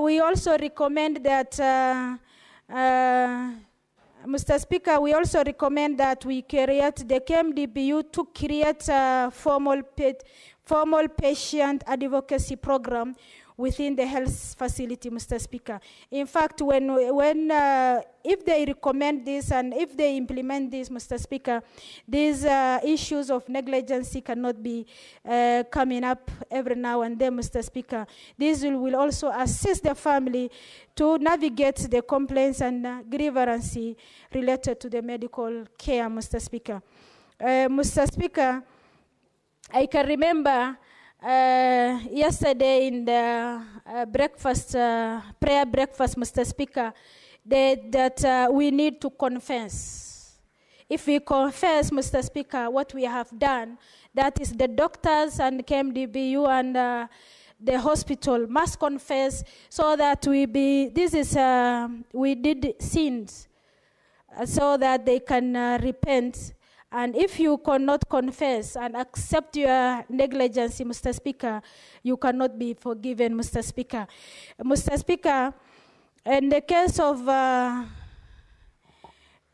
we also recommend that, Mr. Speaker, we also recommend that we create the KMDPU to create a formal patient advocacy program within the health facility, Mr. Speaker. In fact, if they recommend this and if they implement this, Mr. Speaker, these issues of negligence cannot be coming up every now and then, Mr. Speaker. This will also assist the family to navigate the complaints and grievance related to the medical care, Mr. Speaker. Mr. Speaker, I can remember yesterday in the prayer breakfast, Mr. Speaker, that we need to confess. If we confess, Mr. Speaker, what we have done, that is the doctors and KMDBU and the hospital must confess so that we did sins, so that they can repent. And if you cannot confess and accept your negligence, Mr. Speaker, you cannot be forgiven, Mr. Speaker. Mr. Speaker, in the case of,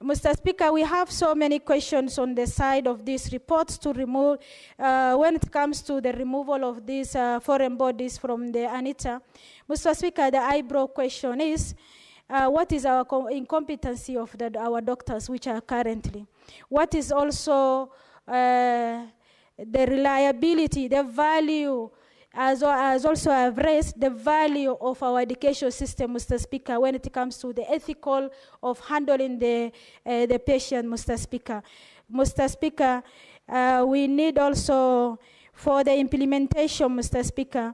Mr. Speaker, we have so many questions on the side of these reports to remove, when it comes to the removal of these foreign bodies from the Anita. Mr. Speaker, the eyebrow question is, what is our incompetency of our doctors, which are currently? What is also the reliability, the value, as also I've raised, the value of our education system, Mr. Speaker, when it comes to the ethical of handling the patient, Mr. Speaker. Mr. Speaker, we need also, for the implementation, Mr. Speaker,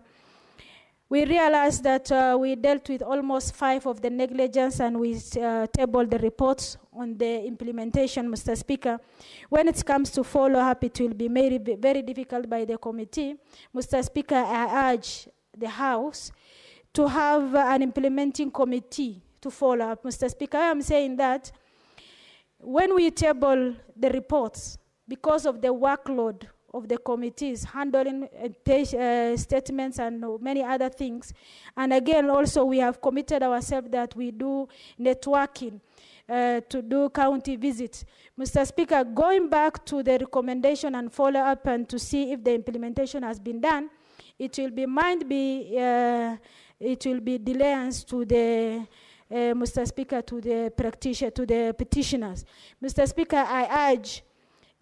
we realized that we dealt with almost 5 of the negligence and we tabled the reports on the implementation, Mr. Speaker. When it comes to follow-up, it will be made very difficult by the committee. Mr. Speaker, I urge the House to have an implementing committee to follow up. Mr. Speaker, I am saying that when we table the reports, because of the workload of the committees handling statements and many other things. And again, also we have committed ourselves that we do networking to do county visits. Mr. Speaker, going back to the recommendation and follow up and to see if the implementation has been done, it will be delayance to the Mr. Speaker, to the petitioners. Mr. Speaker, I urge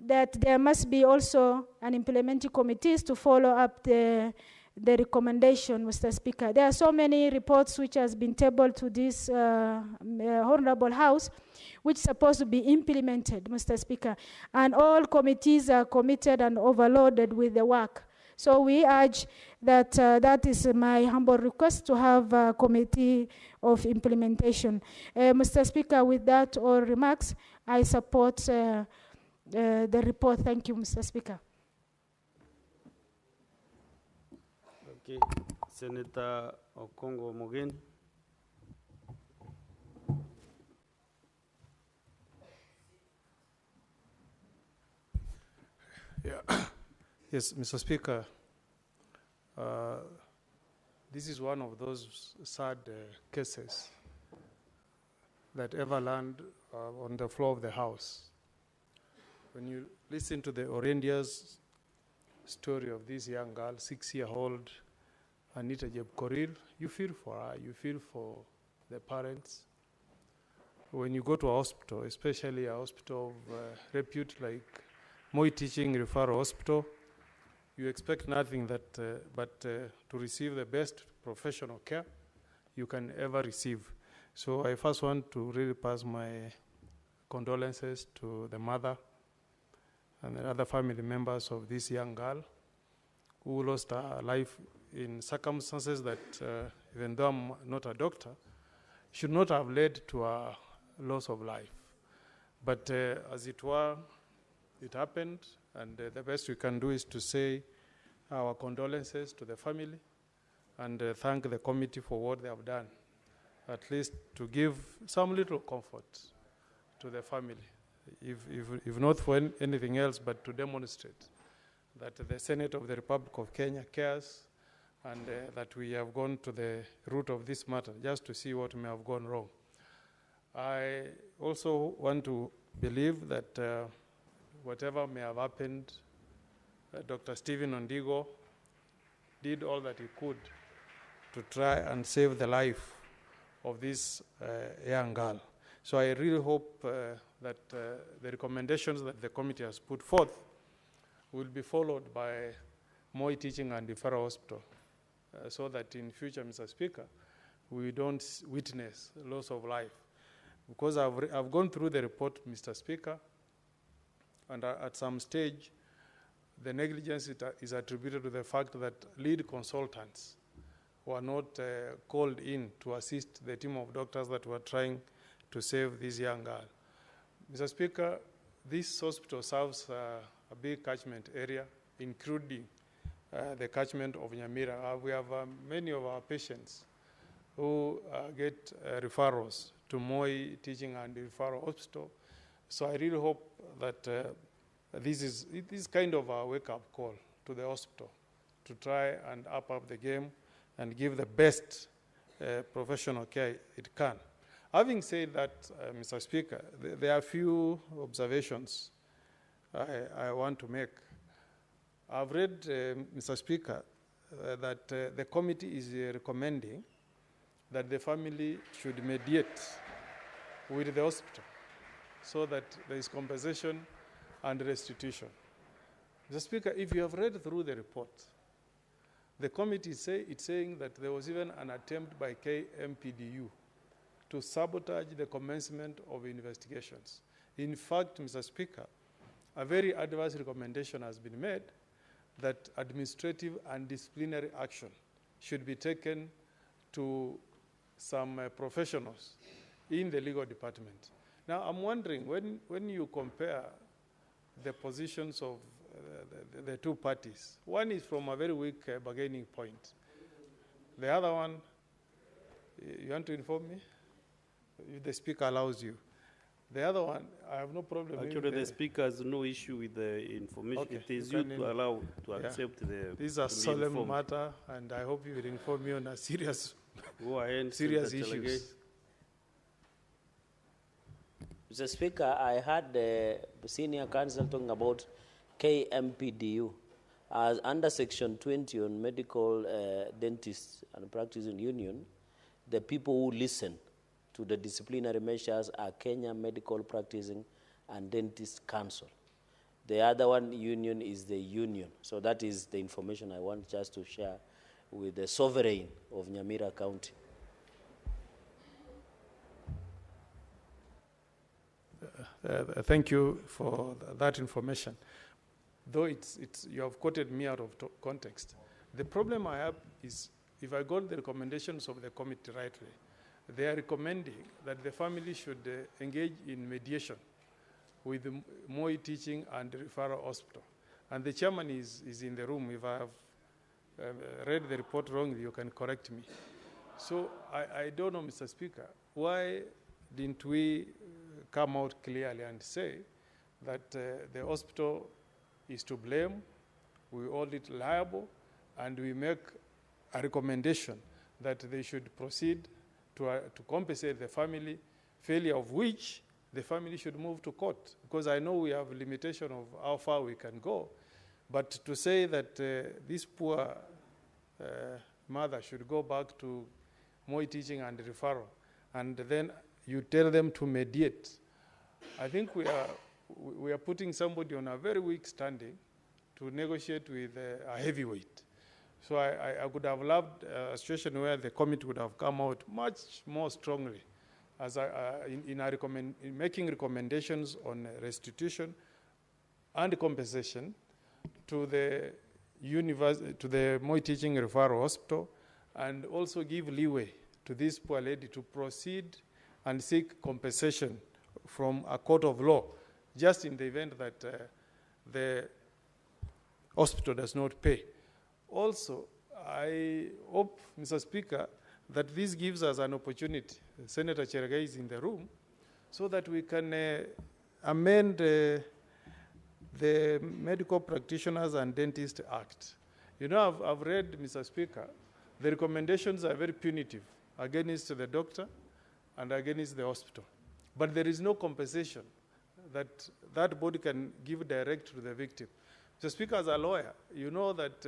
that there must be also an implementing committees to follow up the the recommendation, Mr. Speaker. There are so many reports which has been tabled to this Honorable House, which is supposed to be implemented, Mr. Speaker. And all committees are committed and overloaded with the work. So we urge that, that is my humble request, to have a committee of implementation. Mr. Speaker, with that all remarks, I support the report. Thank you, Mr. Speaker. Okay, Senator Okongo Mogeni. Yeah. Yes, Mr. Speaker, this is one of those sad cases that ever land on the floor of the House. When you listen to the horrendous story of this young girl, 6-year-old Anita Jebkorir, you feel for her, you feel for the parents. When you go to a hospital, especially a hospital of repute like Moi Teaching Referral Hospital, you expect nothing but to receive the best professional care you can ever receive. So I first want to really pass my condolences to the mother and the other family members of this young girl who lost her life in circumstances that, even though I'm not a doctor, should not have led to a loss of life. But as it were, it happened, and the best we can do is to say our condolences to the family and thank the committee for what they have done, at least to give some little comfort to the family, if not for anything else, but to demonstrate that the Senate of the Republic of Kenya cares, and that we have gone to the root of this matter just to see what may have gone wrong. I also want to believe that whatever may have happened, Dr. Stephen Ondigo did all that he could to try and save the life of this young girl. So I really hope that the recommendations that the committee has put forth will be followed by Moi Teaching and Referral Hospital, so that in future, Mr. Speaker, we don't witness loss of life. Because I've gone through the report, Mr. Speaker, and at some stage, the negligence is attributed to the fact that lead consultants were not called in to assist the team of doctors that were trying to save this young girl. Mr. Speaker, this hospital serves a big catchment area, including the catchment of Nyamira. We have many of our patients who get referrals to Moi Teaching and Referral Hospital. So I really hope that this is kind of a wake-up call to the hospital to try and up the game and give the best professional care it can. Having said that, Mr. Speaker, there are a few observations I want to make. I've read, Mr. Speaker, that the committee is recommending that the family should mediate with the hospital so that there is compensation and restitution. Mr. Speaker, if you have read through the report, the committee is saying that there was even an attempt by KMPDU to sabotage the commencement of investigations. In fact, Mr. Speaker, a very adverse recommendation has been made that administrative and disciplinary action should be taken to some professionals in the legal department. Now, I'm wondering, when you compare the positions of the two parties, one is from a very weak bargaining point. The other one, you want to inform me? If the Speaker allows you. The other one, I have no problem. Actually, the Speaker has no issue with the information. Okay, it is you to allow, to accept the... This is a solemn matter, and I hope you will inform me on a serious, Go ahead, serious Senator issues. Mr. Speaker, I heard the senior counsel talking about KMPDU as under Section 20 on medical dentists and practicing union. The people who listen to the disciplinary measures are Kenya Medical Practicing and Dentist Council. The other one union is the union. So that is the information I want just to share with the sovereign of Nyamira County. Thank you for that information. Though you have quoted me out of context. The problem I have is, if I got the recommendations of the committee rightly, they are recommending that the family should engage in mediation with the Moi Teaching and Referral Hospital. And the chairman is in the room. If I have read the report wrongly, you can correct me. So I don't know, Mr. Speaker, why didn't we come out clearly and say that the hospital is to blame, we hold it liable, and we make a recommendation that they should proceed to compensate the family, failure of which the family should move to court. Because I know we have a limitation of how far we can go, but to say that this poor mother should go back to Moi Teaching and Referral, and then you tell them to mediate, I think we are putting somebody on a very weak standing to negotiate with a heavyweight. So I would have loved a situation where the committee would have come out much more strongly as in making recommendations on restitution and compensation to the Moi Teaching Referral Hospital, and also give leeway to this poor lady to proceed and seek compensation from a court of law, just in the event that the hospital does not pay. Also, I hope, Mr. Speaker, that this gives us an opportunity, Senator Chergai is in the room, so that we can amend the Medical Practitioners and Dentists Act. You know, I've read, Mr. Speaker, the recommendations are very punitive against the doctor and against the hospital. But there is no compensation that that body can give direct to the victim. So, Speaker, as a lawyer, you know that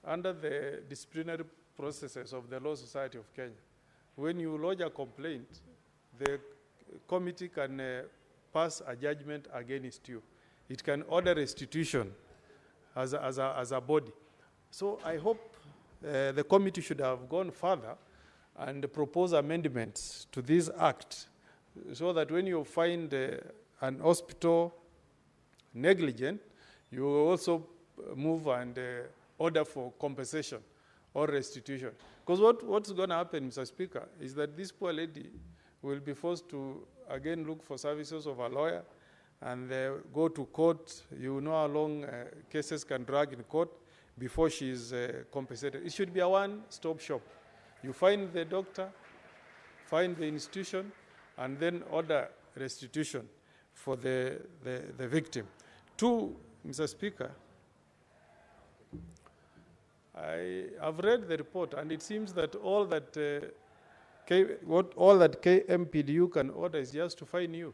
under the disciplinary processes of the Law Society of Kenya, when you lodge a complaint, the committee can pass a judgment against you. It can order restitution as a body. So I hope the committee should have gone further and propose amendments to this act, so that when you find an hospital negligent, you also move and order for compensation or restitution. Because what's going to happen, Mr. Speaker, is that this poor lady will be forced to, again, look for services of a lawyer and go to court. You know how long cases can drag in court before she is compensated. It should be a one-stop shop. You find the doctor, find the institution, and then order restitution for the victim. Two, Mr. Speaker, I have read the report, and it seems that all that KMPDU can order is just to fine you.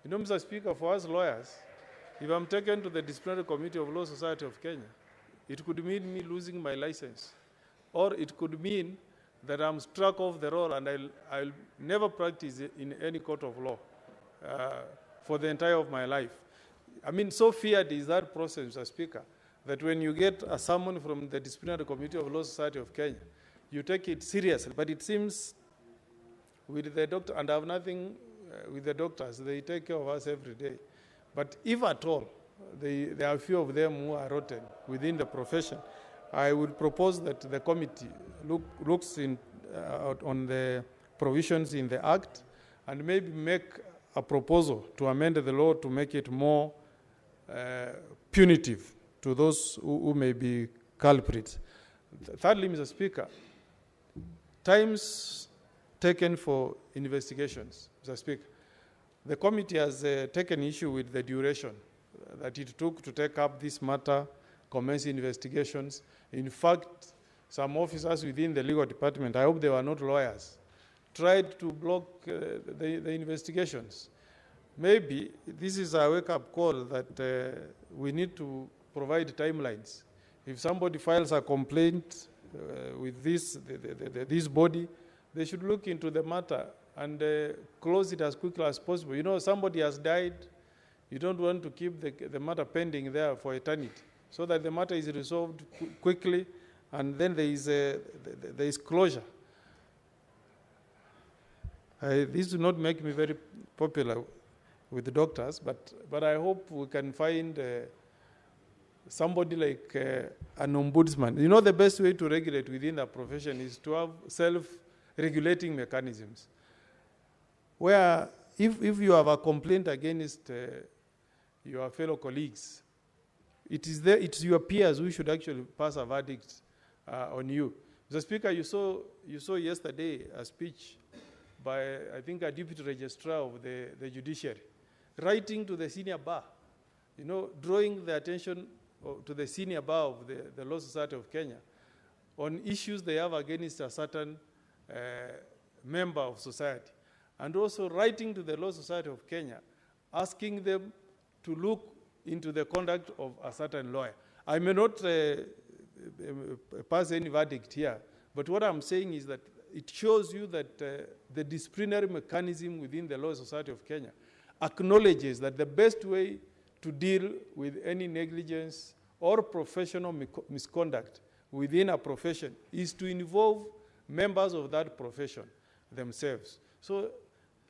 You know, Mr. Speaker, for us lawyers, if I'm taken to the Disciplinary Committee of Law Society of Kenya, it could mean me losing my license, or it could mean that I'm struck off the roll and I'll never practice in any court of law for the entire of my life. I mean, so feared is that process, Mr. Speaker, that when you get a summon from the Disciplinary Committee of Law Society of Kenya, you take it seriously. But it seems with the doctor, and I have nothing with the doctors, they take care of us every day. But if at all, there are a few of them who are rotten within the profession, I would propose that the committee looks on the provisions in the Act and maybe make a proposal to amend the law to make it more punitive to those who may be culprits. Thirdly, Mr. Speaker, times taken for investigations, Mr. Speaker. The committee has taken issue with the duration that it took to take up this matter, commence investigations. In fact, some officers within the legal department, I hope they were not lawyers, tried to block the investigations. Maybe this is a wake-up call that we need to provide timelines. If somebody files a complaint with this body, they should look into the matter and close it as quickly as possible. You know, somebody has died. You don't want to keep the matter pending there for eternity, so that the matter is resolved quickly and then there is closure. This will not make me very popular with the doctors, but I hope we can find somebody like an ombudsman. You know, the best way to regulate within the profession is to have self-regulating mechanisms, where if you have a complaint against your fellow colleagues, it's your peers who should actually pass a verdict on you. Mr. Speaker, you saw yesterday a speech by, I think, a deputy registrar of the judiciary, writing to the senior bar, you know, drawing the attention to the senior bar of the Law Society of Kenya on issues they have against a certain member of society, and also writing to the Law Society of Kenya, asking them to look into the conduct of a certain lawyer. I may not pass any verdict here, but what I'm saying is that it shows you that the disciplinary mechanism within the Law Society of Kenya acknowledges that the best way to deal with any negligence or professional misconduct within a profession is to involve members of that profession themselves. So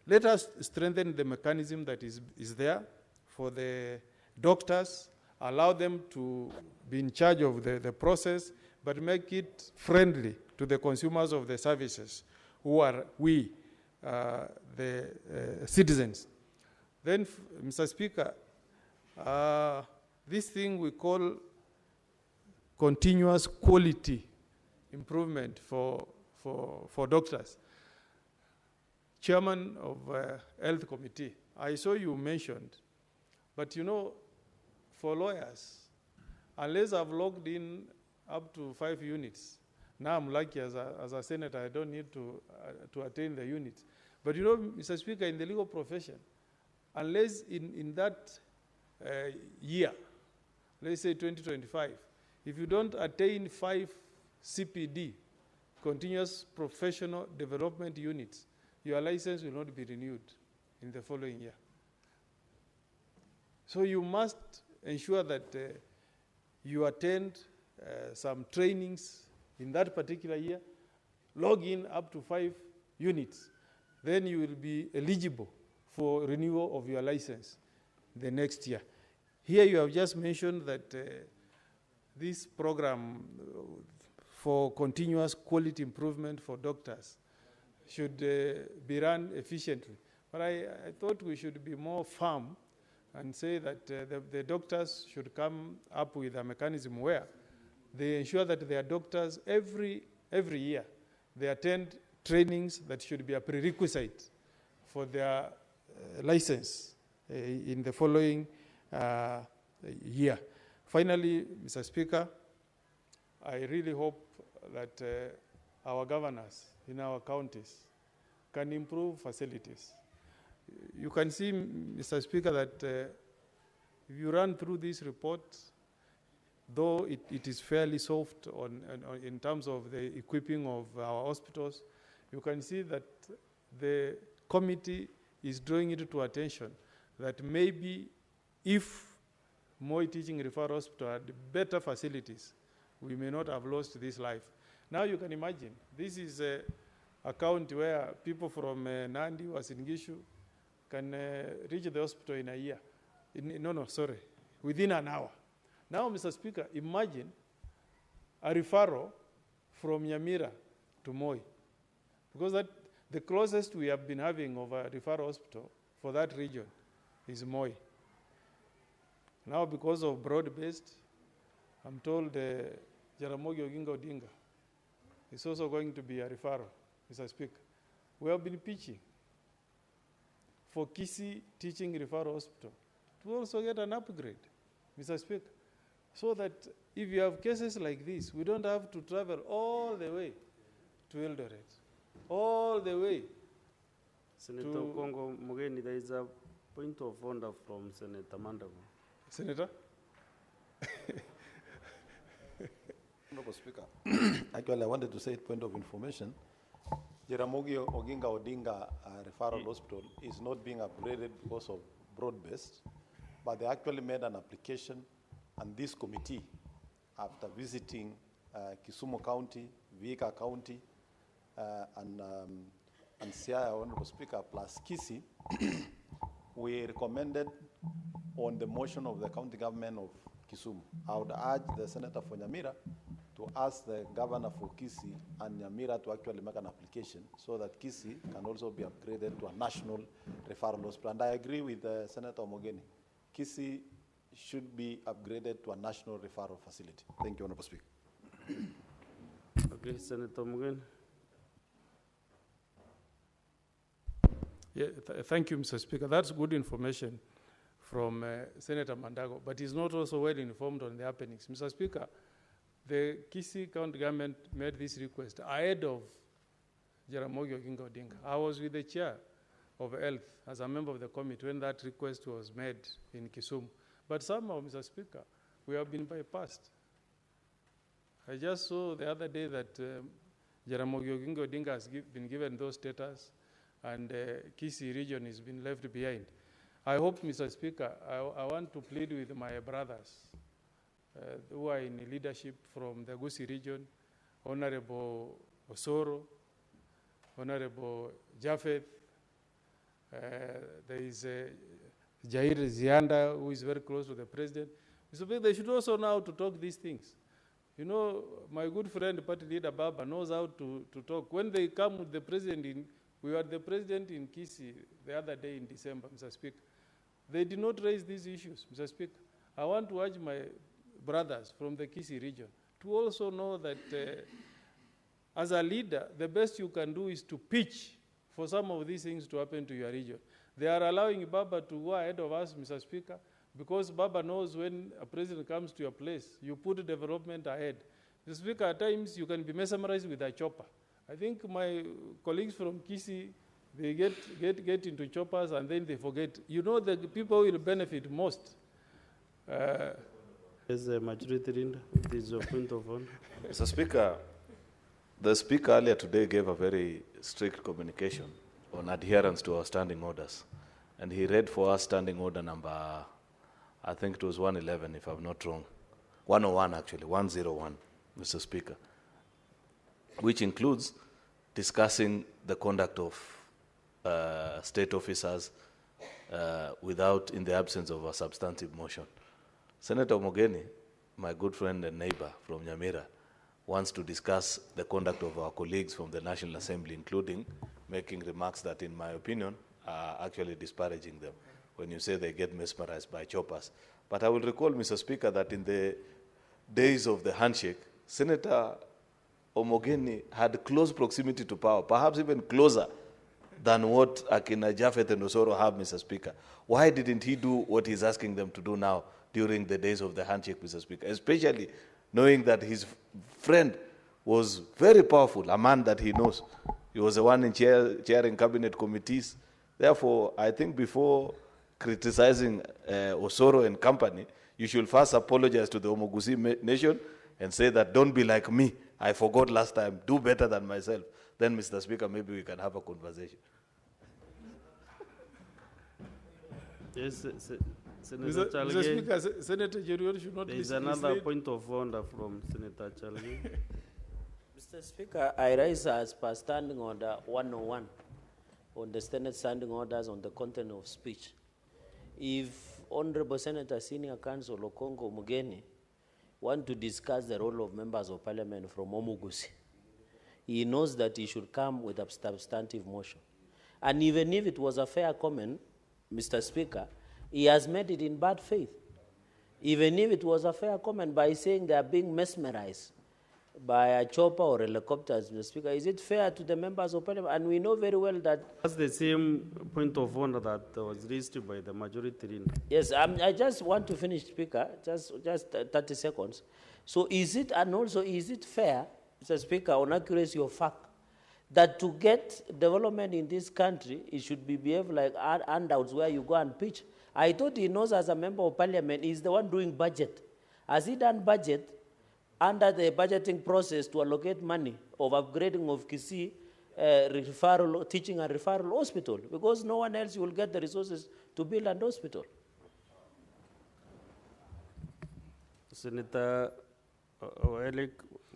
let us strengthen the mechanism that is there for the doctors, allow them to be in charge of the process, but make it friendly to the consumers of the services, who are we, the citizens. Then, Mr. Speaker, this thing we call continuous quality improvement for doctors. Chairman of Health Committee, I saw you mentioned, but you know, for lawyers, unless I've logged in up to 5 units, now I'm lucky as a senator, I don't need to attain the units. But you know, Mr. Speaker, in the legal profession, unless in that year, let's say 2025, if you don't attain 5 CPD, continuous professional development units, your license will not be renewed in the following year. So you must ensure that you attend some trainings in that particular year, log in up to 5 units, then you will be eligible for renewal of your license the next year. Here you have just mentioned that this program for continuous quality improvement for doctors should be run efficiently. But I thought we should be more firm and say that the doctors should come up with a mechanism where they ensure that their doctors every year they attend trainings that should be a prerequisite for their license in the following year. Finally, Mr. Speaker, I really hope that our governors in our counties can improve facilities. You can see, Mr. Speaker, that if you run through this report, though it is fairly soft in terms of the equipping of our hospitals, you can see that the committee is drawing it to attention that maybe if Moi Teaching Referral Hospital had better facilities, we may not have lost this life. Now you can imagine, this is a county where people from Nandi, Wasingishu, can reach the hospital in a year. Within an hour. Now, Mr. Speaker, imagine a referral from Nyamira to Moi, because the closest we have been having of a referral hospital for that region is Moi. Now, because of broad-based, I'm told Jaramogi Oginga Odinga is also going to be a referral, Mr. Speaker. We have been pitching for Kisii Teaching Referral Hospital to also get an upgrade, Mr. Speaker, so that if you have cases like this, we don't have to travel all the way to Eldoret, all the way. Senator Kongo Mugeni, there is a point of order from Senator Mandago. Senator? Honorable Speaker, actually I wanted to say point of information. Jaramogi Oginga Odinga Referral Hospital is not being upgraded because of broad-based, but they actually made an application, and this committee, after visiting Kisumu County, Vihiga County, and Siaya, Honorable Speaker, plus Kisii, we recommended on the motion of the county government of Kisumu. I would urge the senator for Nyamira to ask the governor for Kisii and Nyamira to actually make an application so that Kisii can also be upgraded to a national referral hospital. And I agree with Senator Omogeni. Kisii should be upgraded to a national referral facility. Thank you, Honorable Speaker. Okay, Senator Omogeni. Yeah, thank you, Mr. Speaker. That's good information from Senator Mandago, but he's not also well informed on the happenings. Mr. Speaker, the Kisii County government made this request ahead of Jaramogi Oginga Odinga. I was with the chair of health as a member of the committee when that request was made in Kisumu. But somehow, Mr. Speaker, we have been bypassed. I just saw the other day that Jaramogi Oginga Odinga has been given those status, and Kisii region has been left behind. I hope, Mr. Speaker, I want to plead with my brothers who are in leadership from the Gusii region, Honorable Osoro, Honorable Japheth, there is Jair Zianda, who is very close to the president. Mr. Speaker, they should also know how to talk these things. You know, my good friend, party leader Baba, knows how to talk. When they come with the president, we had the president in Kisii the other day in December, Mr. Speaker. They did not raise these issues, Mr. Speaker. I want to urge my brothers from the Kisii region to also know that as a leader, the best you can do is to pitch for some of these things to happen to your region. They are allowing Baba to go ahead of us, Mr. Speaker, because Baba knows when a president comes to your place, you put development ahead. Mr. Speaker, at times you can be mesmerized with a chopper. I think my colleagues from Kisii, they get into choppers and then they forget. You know, the people will benefit most. As a majority leader, this is your point of honor. Mr. Speaker, the Speaker earlier today gave a very strict communication on adherence to our standing orders. And he read for us standing order number, I think it was 111, if I'm not wrong. 101, actually, 101, Mr. Speaker, which includes discussing the conduct of state officers without, in the absence of a substantive motion. Senator Omogeni, my good friend and neighbor from Nyamira, wants to discuss the conduct of our colleagues from the National Assembly, including making remarks that, in my opinion, are actually disparaging them when you say they get mesmerized by choppers. But I will recall, Mr. Speaker, that in the days of the handshake, Senator Omogeni had close proximity to power, perhaps even closer than what Akina Japheth and Osoro have, Mr. Speaker. Why didn't he do what he's asking them to do now during the days of the handshake, Mr. Speaker? Especially knowing that his friend was very powerful, a man that he knows. He was the one in chairing cabinet committees. Therefore, I think before criticizing Osoro and company, you should first apologize to the Omogusi nation and say that, don't be like me. I forgot last time. Do better than myself. Then, Mr. Speaker, maybe we can have a conversation. Yes, Senator Chalgi. Mr. Speaker, Senator Jerion should not There is mislead. another point of order from Senator Chalgi. Mr. Speaker, I rise as per standing order 101 on the Senate standing orders on the content of speech. If Honorable Senator Senior Counsel Okongo Mugeni want to discuss the role of members of parliament from Omugusi, he knows that he should come with a substantive motion. And even if it was a fair comment, Mr. Speaker, he has made it in bad faith. Even if it was a fair comment by saying they are being mesmerized by a chopper or helicopters, Mr. Speaker, is it fair to the members of parliament? And we know very well that... That's the same point of order that was raised by the majority leader. Yes, I just want to finish, Speaker, just 30 seconds. So is it, and also is it fair, Mr. Speaker, on accuracy of fact, that to get development in this country, it should be behaved like handouts where you go and pitch? I thought he knows as a member of parliament, he's the one doing budget. Has he done budget under the budgeting process to allocate money of upgrading of Kisii referral, teaching and referral hospital? Because no one else will get the resources to build an hospital. Senator Oelik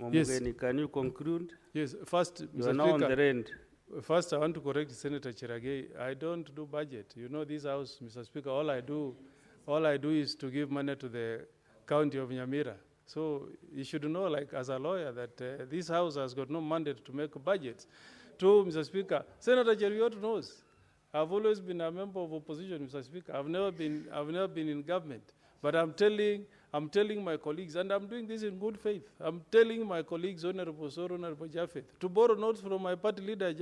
Yes. Momugeni, can you conclude? Yes, first, You Mr. are now on Speaker, the end. First, I want to correct Senator Chiragei. I don't do budget. You know this house, Mr. Speaker, all I do is to give money to the county of Nyamira. So you should know, like as a lawyer, that this house has got no mandate to make budgets. Two, Mr. Speaker, Senator Cheriot knows. I've always been a member of opposition, Mr. Speaker. I've never been in government. But I'm telling my colleagues, and I'm doing this in good faith. I'm telling my colleagues, Honorable Soro, Honorable Japheth, to borrow notes from my party leader,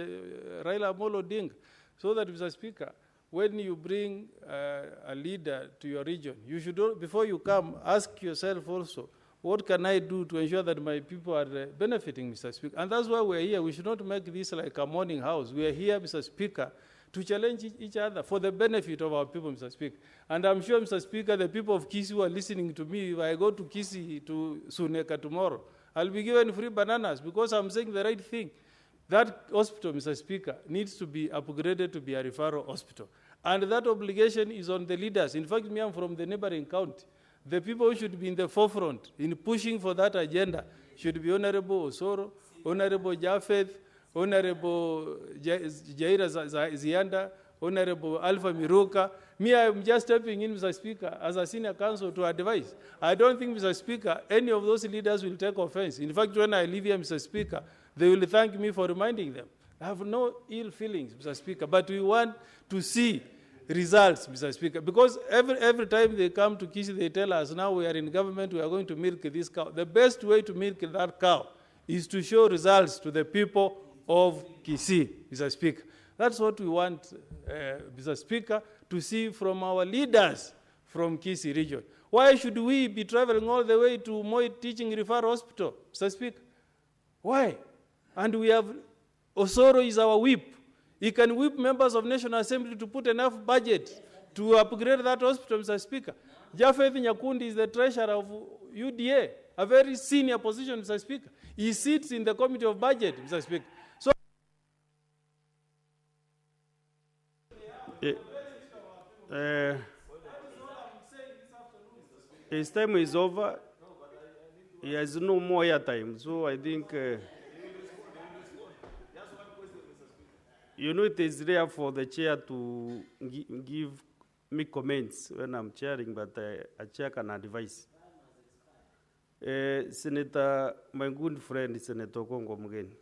Raila Amolo Odinga, so that, Mr. Speaker, when you bring a leader to your region, you should, before you come, ask yourself also, what can I do to ensure that my people are benefiting, Mr. Speaker? And that's why we're here. We should not make this like a morning house. We are here, Mr. Speaker, to challenge each other for the benefit of our people, Mr. Speaker. And I'm sure, Mr. Speaker, the people of Kisii who are listening to me, if I go to Kisii, to Suneka tomorrow, I'll be given free bananas because I'm saying the right thing. That hospital, Mr. Speaker, needs to be upgraded to be a referral hospital. And that obligation is on the leaders. In fact, me, I'm from the neighboring county. The people who should be in the forefront in pushing for that agenda should be Honorable Osoro, Honorable Japheth, Honorable Jaira Zianda, Honorable Alpha Miruka. Me, I'm just stepping in, Mr. Speaker, as a senior counsel to advise. I don't think, Mr. Speaker, any of those leaders will take offense. In fact, when I leave here, Mr. Speaker, they will thank me for reminding them. I have no ill feelings, Mr. Speaker, but we want to see results, Mr. Speaker, because every time they come to Kisii, they tell us, now we are in government, we are going to milk this cow. The best way to milk that cow is to show results to the people of Kisii, Mr. Speaker. That's what we want, Mr. Speaker, to see from our leaders from Kisii region. Why should we be traveling all the way to Moi Teaching Referral Hospital, Mr. Speaker? Why? And we have, Osoro is our whip. He can whip members of National Assembly to put enough budget to upgrade that hospital, Mr. Speaker. Japheth Nyakundi is the treasurer of UDA, a very senior position, Mr. Speaker. He sits in the Committee of Budget, Mr. Speaker. So, his time is over. He has no more airtime, so I think... you know, it is rare for the chair to give me comments when I'm chairing, but a chair can advise. Senator, my good friend, Senator Kongo Mugeni,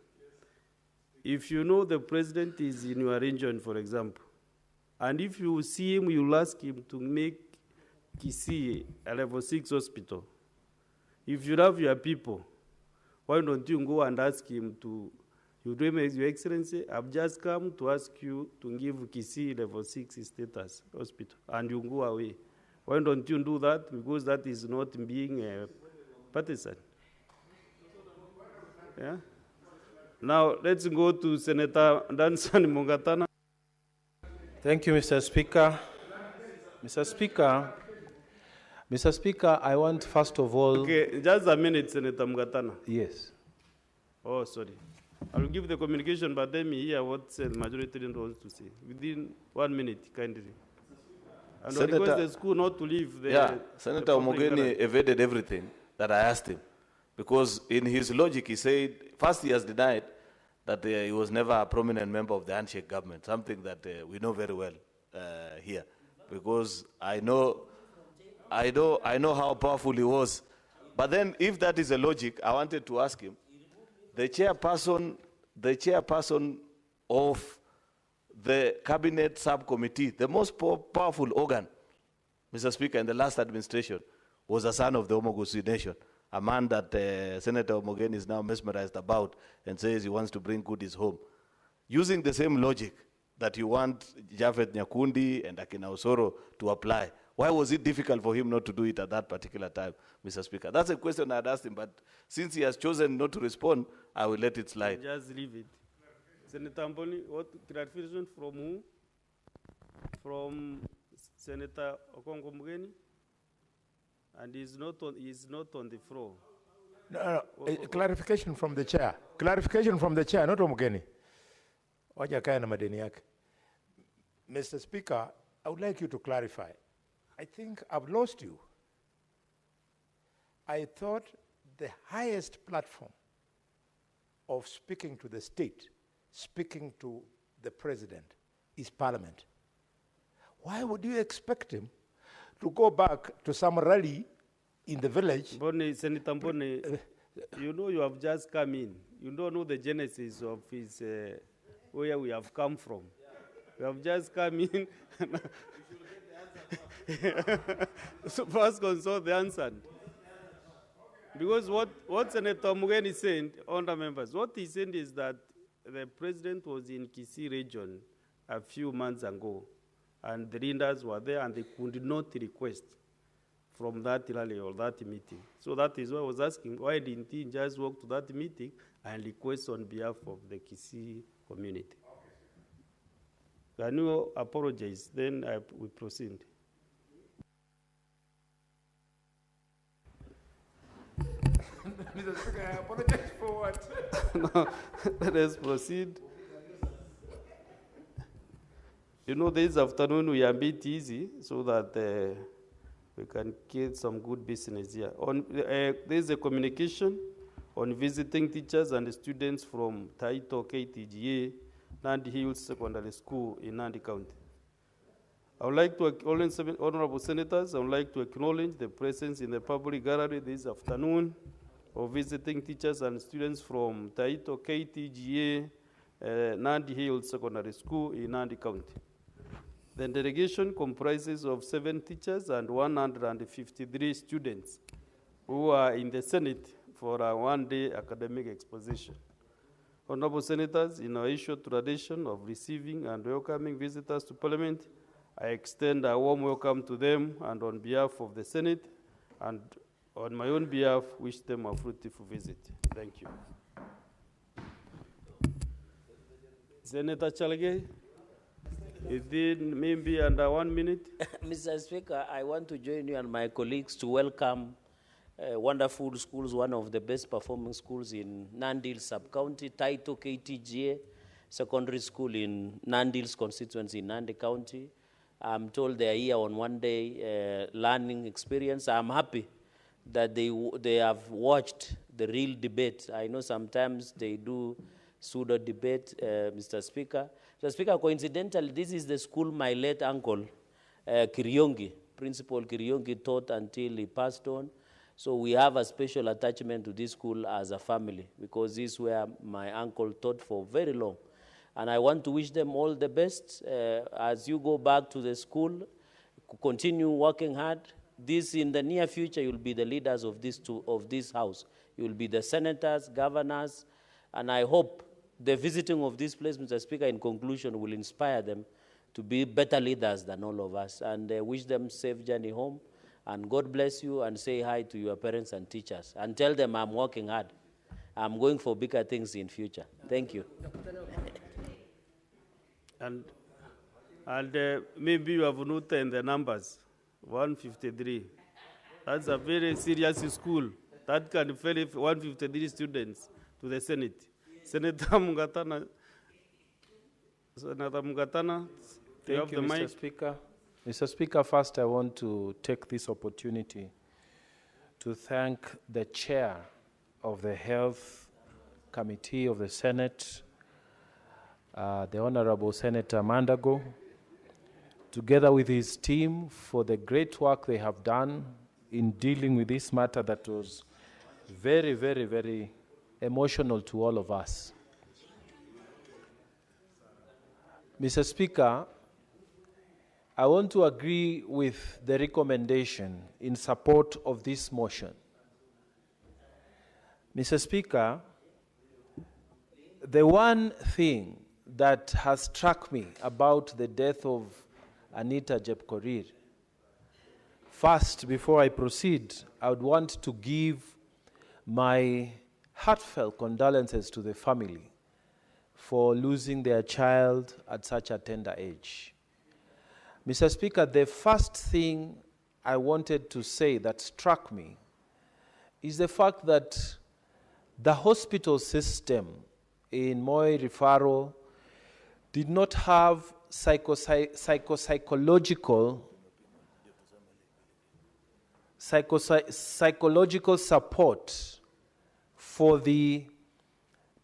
if you know the president is in your region, for example, and if you see him, you'll ask him to make Kisii a level 6 hospital. If you love your people, why don't you go and ask him to... Your Excellency, I've just come to ask you to give Kisii level 6 status hospital, and you go away. Why don't you do that? Because that is not being partisan. Yeah. Now let's go to Senator Danson Mungatana. Thank you, Mr. Speaker. Mr. Speaker, I want first of all... Okay, just a minute, Senator Mungatana. Yes. Oh, sorry. I will give the communication, but let me hear what the majority wants to say. Within 1 minute, kindly. And I request the school not to leave the... Senator Omogeni evaded everything that I asked him. Because in his logic, he said, first he has denied that he was never a prominent member of the handshake government, something that we know very well here. Because I know how powerful he was. But then, if that is a logic, I wanted to ask him, the chairperson of the cabinet subcommittee, the most powerful organ, Mr. Speaker, in the last administration, was a son of the Omogusi nation, a man that Senator Omogeni is now mesmerized about and says he wants to bring goodies home. Using the same logic that you want Japheth Nyakundi and Akina Osoro to apply, why was it difficult for him not to do it at that particular time, Mr. Speaker? That's a question I had asked him, but since he has chosen not to respond, I will let it slide. Just leave it. Senator Amboni, what clarification from who? From Senator Okongo Mugeni? And he's not on the floor. No. Clarification from the chair. Clarification from the chair, not Omugeni. Waja kaya na madeni yake. Mr. Speaker, I would like you to clarify. I think I've lost you. I thought the highest platform of speaking to the state, speaking to the president, is Parliament. Why would you expect him to go back to some rally in the village? Mbone, Senator Mbone, you know you have just come in. You don't know the genesis of his, where we have come from. We have just come in. So first consult the answer. Because what Senator Mugeni said, honour members, what he said is that the president was in Kisii region a few months ago, and the leaders were there, and they could not request from that rally or that meeting. So that is why I was asking, why didn't he just walk to that meeting and request on behalf of the Kisii community? Can you apologize? Then we proceed. Mr. Speaker, I apologize for what? No, let us proceed. You know, this afternoon we are a bit easy so that we can get some good business here. There is a communication on visiting teachers and students from Taito KTGA, Nandi Hills Secondary School in Nandi County. I would like to acknowledge, honorable senators, I would like to acknowledge the presence in the public gallery this afternoon of visiting teachers and students from Taito KTGA, Nandi Hills Secondary School in Nandi County. The delegation comprises of 7 teachers and 153 students who are in the Senate for a one-day academic exposition. Honorable senators, in our ancient tradition of receiving and welcoming visitors to Parliament, I extend a warm welcome to them, and on behalf of the Senate and on my own behalf, wish them a fruitful visit. Thank you. Senator Chalge, within maybe under 1 minute. Mr. Speaker, I want to join you and my colleagues to welcome wonderful schools, one of the best performing schools in Nandi Hills Sub-County, Taito KTGA Secondary School in Nandi Hills constituency in Nandi County. I'm told they are here on one-day learning experience. I'm happy that they have watched the real debate. I know sometimes they do pseudo debate, Mr. Speaker. Mr. Speaker, coincidentally, this is the school my late uncle, Kiryongi, Principal Kiryongi, taught until he passed on. So we have a special attachment to this school as a family, because this is where my uncle taught for very long. And I want to wish them all the best as you go back to the school, continue working hard. This, in the near future, you'll be the leaders of this house. You'll be the senators, governors, and I hope the visiting of this place, Mr. Speaker, in conclusion, will inspire them to be better leaders than all of us. And wish them safe journey home. And God bless you, and say hi to your parents and teachers. And tell them I'm working hard. I'm going for bigger things in future. Thank you. And maybe you have noted the numbers, 153. That's a very serious school. That can fill 153 students to the Senate. Senator Mugatana, you have the mic. Mr. Speaker. Mr. Speaker, first I want to take this opportunity to thank the chair of the Health Committee of the Senate, the Honorable Senator Mandago, together with his team, for the great work they have done in dealing with this matter that was very, very, very emotional to all of us. Mr. Speaker, I want to agree with the recommendation in support of this motion. Mr. Speaker, the one thing that has struck me about the death of Anita Jepkorir, first, before I proceed, I would want to give my heartfelt condolences to the family for losing their child at such a tender age. Mr. Speaker, the first thing I wanted to say that struck me is the fact that the hospital system in Moi Referral did not have psychological support for the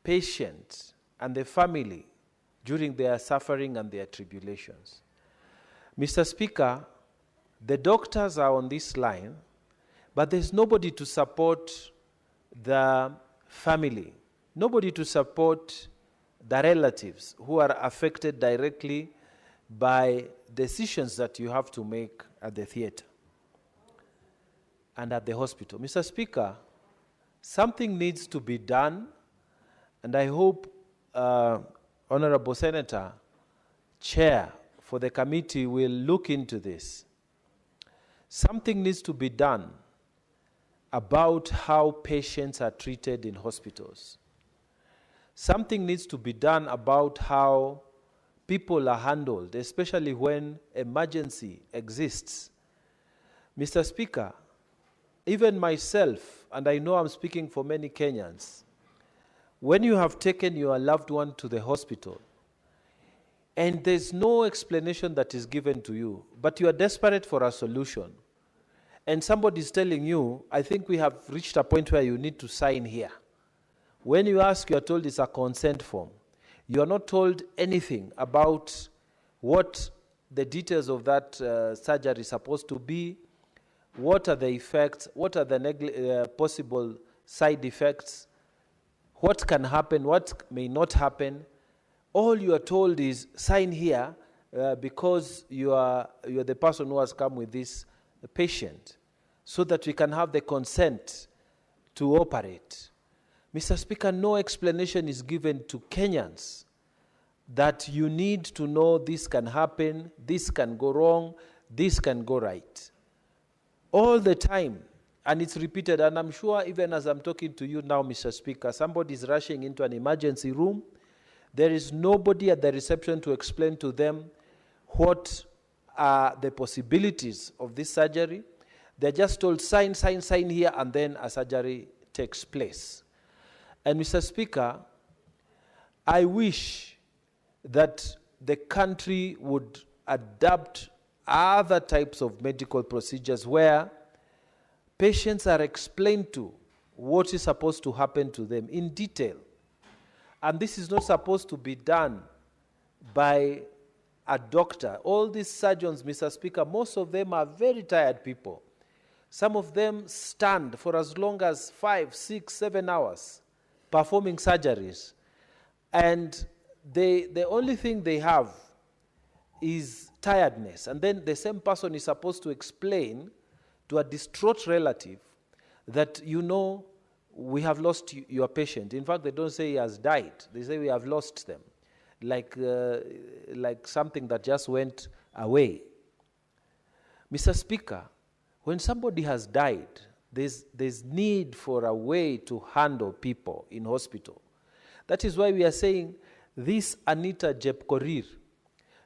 patient and the family during their suffering and their tribulations. Mr. Speaker, the doctors are on this line, but there's nobody to support the family, nobody to support the relatives who are affected directly by decisions that you have to make at the theater and at the hospital. Mr. Speaker, something needs to be done, and I hope Honorable Senator, Chair for the committee will look into this. Something needs to be done about how patients are treated in hospitals. Something needs to be done about how people are handled, especially when emergency exists. Mr. Speaker, even myself, and I know I'm speaking for many Kenyans, when you have taken your loved one to the hospital and there's no explanation that is given to you, but you are desperate for a solution, and somebody is telling you, I think we have reached a point where you need to sign here. When you ask, you are told it's a consent form. You are not told anything about what the details of that surgery is supposed to be, what are the effects, what are the possible side effects, what can happen, what may not happen. All you are told is sign here because you are the person who has come with this patient, so that we can have the consent to operate. Mr. Speaker, no explanation is given to Kenyans that you need to know this can happen, this can go wrong, this can go right. All the time, and it's repeated, and I'm sure even as I'm talking to you now, Mr. Speaker, somebody is rushing into an emergency room. There is nobody at the reception to explain to them what are the possibilities of this surgery. They're just told, sign here, and then a surgery takes place. And Mr. Speaker, I wish that the country would adapt other types of medical procedures where patients are explained to what is supposed to happen to them in detail. And this is not supposed to be done by a doctor. All these surgeons, Mr. Speaker, most of them are very tired people. Some of them stand for as long as 5, 6, 7 hours performing surgeries. And the only thing they have is tiredness. And then the same person is supposed to explain to a distraught relative that, you know, we have lost your patient. In fact, they don't say he has died. They say we have lost them, like something that just went away. Mr. Speaker, when somebody has died, there's need for a way to handle people in hospital. That is why we are saying this Anita Jepkorir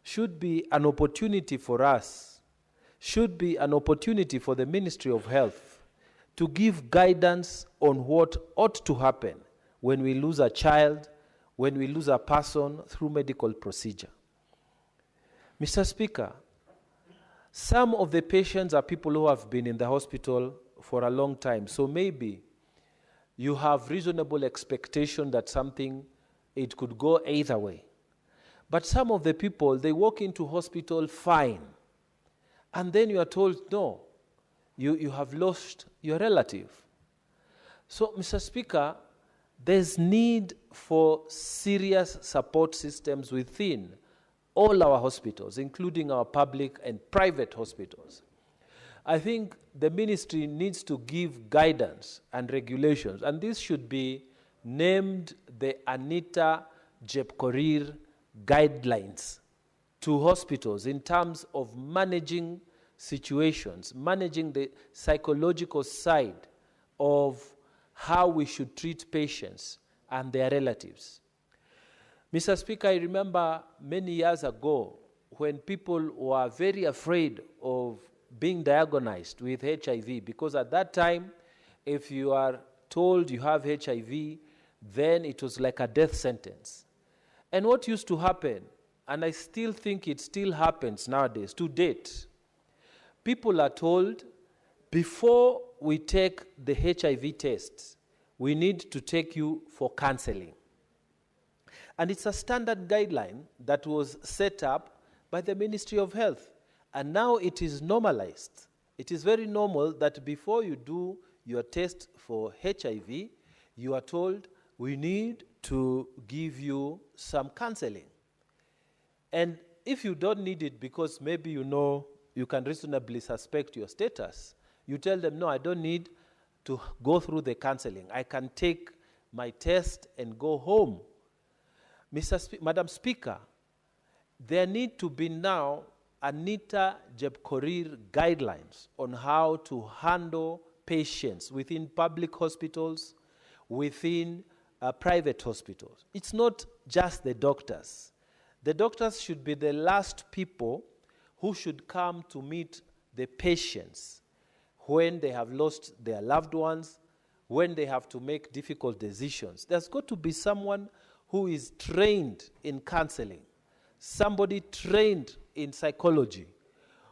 should be an opportunity for us, should be an opportunity for the Ministry of Health to give guidance on what ought to happen when we lose a child, when we lose a person through medical procedure. Mr. Speaker, some of the patients are people who have been in the hospital for a long time, so maybe you have reasonable expectation that something, it could go either way. But some of the people, they walk into hospital fine, and then you are told, no, you have lost your relative. So, Mr. Speaker, there's need for serious support systems within all our hospitals, including our public and private hospitals. I think the ministry needs to give guidance and regulations, and this should be named the Anita Jepkorir guidelines to hospitals in terms of managing situations, managing the psychological side of how we should treat patients and their relatives. Mr. Speaker, I remember many years ago when people were very afraid of being diagnosed with HIV, because at that time, if you are told you have HIV, then it was like a death sentence. And what used to happen, and I still think it still happens nowadays, to date, people are told, before we take the HIV tests, we need to take you for counseling. And it's a standard guideline that was set up by the Ministry of Health. And now it is normalized. It is very normal that before you do your test for HIV, you are told, we need to give you some counseling. And if you don't need it because maybe you know you can reasonably suspect your status, you tell them, no, I don't need to go through the counseling. I can take my test and go home. Madam Speaker, there need to be now Anita Jepkorir guidelines on how to handle patients within public hospitals, within private hospitals. It's not just the doctors. The doctors should be the last people who should come to meet the patients when they have lost their loved ones, when they have to make difficult decisions. There's got to be someone who is trained in counseling, somebody trained in psychology,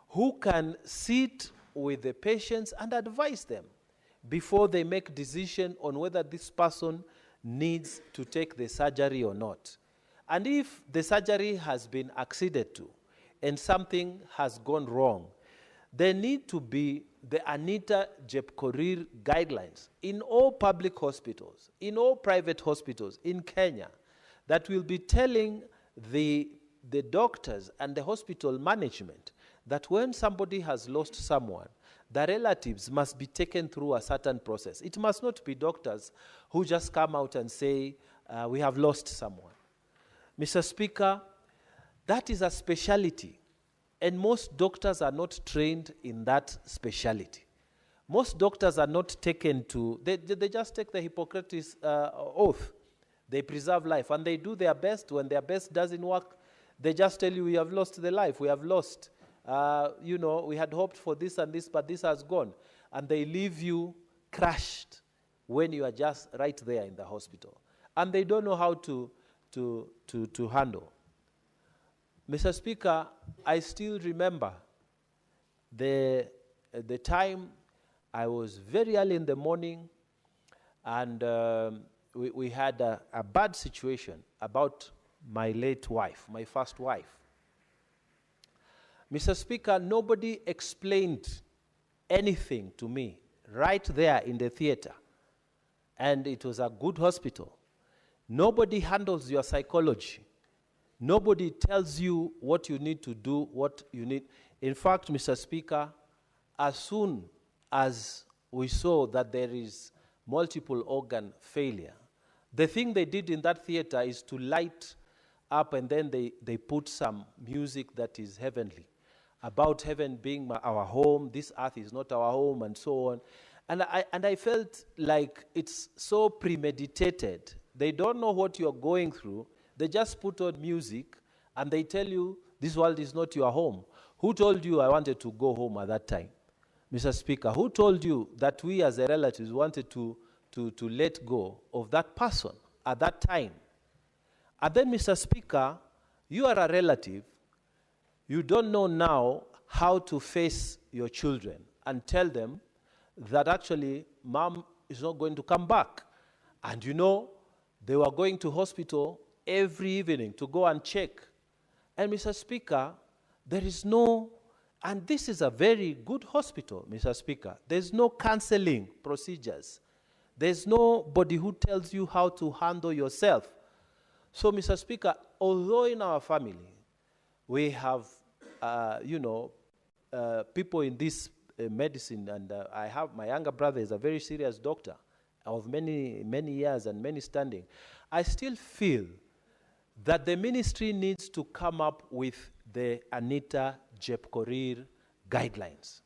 who can sit with the patients and advise them before they make decision on whether this person needs to take the surgery or not. And if the surgery has been acceded to and something has gone wrong, there need to be the Anita Jepkorir guidelines in all public hospitals, in all private hospitals in Kenya, that will be telling the doctors and the hospital management that when somebody has lost someone, the relatives must be taken through a certain process. It must not be doctors who just come out and say, we have lost someone. Mr. Speaker, that is a specialty, and most doctors are not trained in that specialty. Most doctors are not taken to, they just take the Hippocrates oath. They preserve life, and they do their best. When their best doesn't work, they just tell you, we have lost the life, we have lost. We had hoped for this and this, but this has gone. And they leave you crushed when you are just right there in the hospital. And they don't know how to handle. Mr. Speaker, I still remember the time I was very early in the morning, and we had a bad situation about my late wife, my first wife. Mr. Speaker, nobody explained anything to me right there in the theater. And it was a good hospital. Nobody handles your psychology. Nobody tells you what you need to do, what you need. In fact, Mr. Speaker, as soon as we saw that there is multiple organ failure, the thing they did in that theater is to light up, and then they put some music that is heavenly, about heaven being our home, this earth is not our home, and so on. And I felt like it's so premeditated. They don't know what you're going through. They just put on music, and they tell you, this world is not your home. Who told you I wanted to go home at that time? Mr. Speaker, who told you that we as a relatives wanted to let go of that person at that time? And then, Mr. Speaker, you are a relative. You don't know now how to face your children and tell them that actually mom is not going to come back. And you know, they were going to hospital every evening to go and check. And Mr. Speaker, there is no, and this is a very good hospital, Mr. Speaker. There's no counseling procedures. There's nobody who tells you how to handle yourself. So, Mr. Speaker, although in our family we have, people in this medicine, and I have my younger brother is a very serious doctor of many, many years and many standing, I still feel that the ministry needs to come up with the Anita Jepkorir guidelines,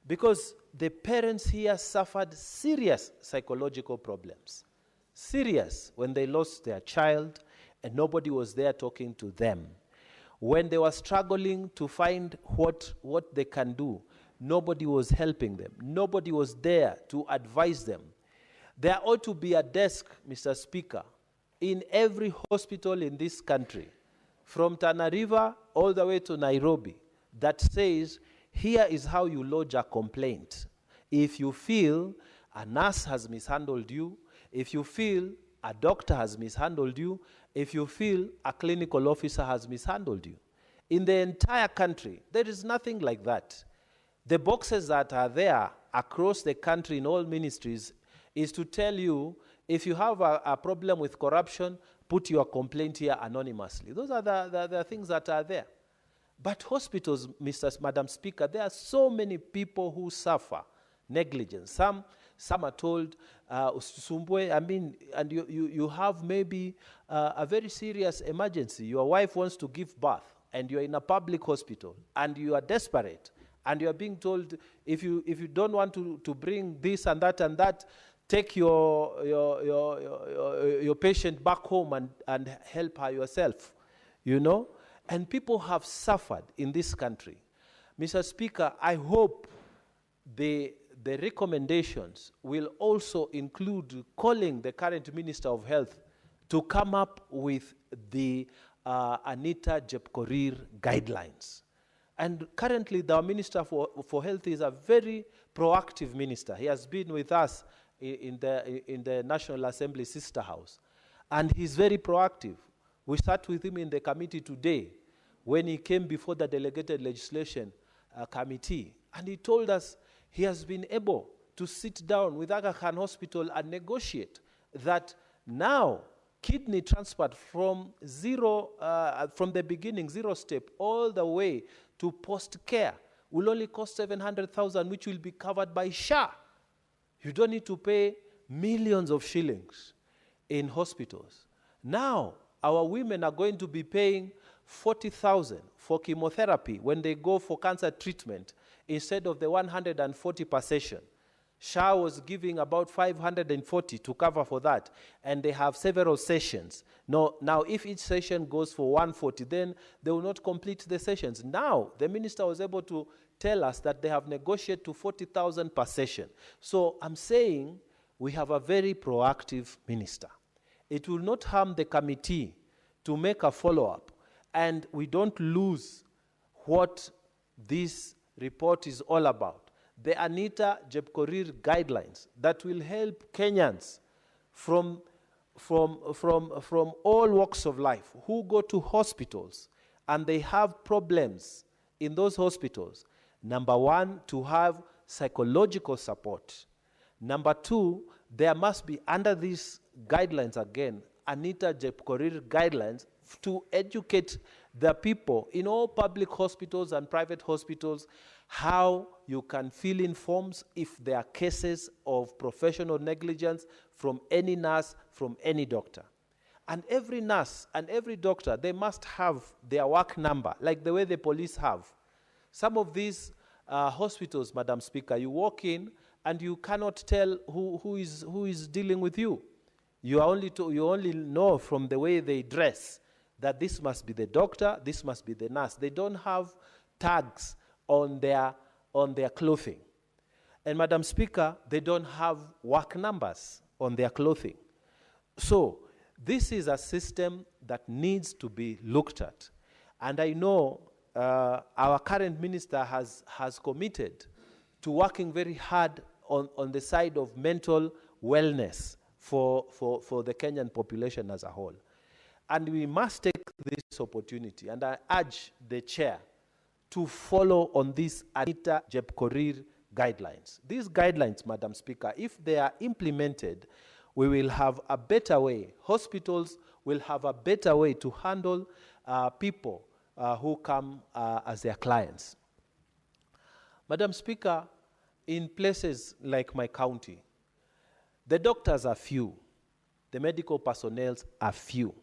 because the parents here suffered serious psychological problems, serious, when they lost their child and nobody was there talking to them. When they were struggling to find what they can do, nobody was helping them. Nobody was there to advise them. There ought to be a desk, Mr. Speaker, in every hospital in this country, from Tana River all the way to Nairobi, that says, here is how you lodge a complaint. If you feel a nurse has mishandled you, if you feel a doctor has mishandled you, if you feel a clinical officer has mishandled you. In the entire country, there is nothing like that. The boxes that are there across the country in all ministries is to tell you, if you have a problem with corruption, put your complaint here anonymously. Those are the things that are there. But hospitals, Madam Speaker, there are so many people who suffer negligence. Some are told, I mean, and you have maybe a very serious emergency. Your wife wants to give birth, and you're in a public hospital, and you are desperate, and you are being told, if you don't want to bring this and that, take your patient back home and help her yourself, you know? And people have suffered in this country. Mr. Speaker, I hope the recommendations will also include calling the current Minister of Health to come up with the Anita Jepkorir guidelines. And currently, the Minister for Health is a very proactive minister. He has been with us in the National Assembly Sister House. And he's very proactive. We sat with him in the committee today when he came before the Delegated Legislation Committee. And he told us he has been able to sit down with Aga Khan Hospital and negotiate that now kidney transplant from from the beginning, 0 step, all the way to post-care will only cost 700,000, which will be covered by SHA. You don't need to pay millions of shillings in hospitals. Now, our women are going to be paying 40,000 for chemotherapy when they go for cancer treatment instead of the 140 per session. SHA was giving about 540 to cover for that, and they have several sessions. Now, if each session goes for 140, then they will not complete the sessions. Now, the minister was able to tell us that they have negotiated to 40,000 per session. So I'm saying we have a very proactive minister. It will not harm the committee to make a follow-up, and we don't lose what this report is all about. The Anita Jepkorir guidelines that will help Kenyans from all walks of life who go to hospitals and they have problems in those hospitals. Number one, to have psychological support. Number two, there must be, under these guidelines again, Anita Jepkorir guidelines to educate the people in all public hospitals and private hospitals how you can fill in forms if there are cases of professional negligence from any nurse, from any doctor. And every nurse and every doctor, they must have their work number, like the way the police have. Some of these hospitals, Madam Speaker, you walk in and you cannot tell who is dealing with you. You only know from the way they dress that this must be the doctor, this must be the nurse. They don't have tags on their clothing. And Madam Speaker, they don't have work numbers on their clothing. So this is a system that needs to be looked at. And I know our current minister has committed to working very hard on the side of mental wellness for the Kenyan population as a whole. And we must take this opportunity, and I urge the chair to follow on these Anita Jepkorir guidelines. These guidelines, Madam Speaker, if they are implemented, we will have a better way. Hospitals will have a better way to handle people who come as their clients. Madam Speaker, in places like my county, the doctors are few, the medical personnel are few.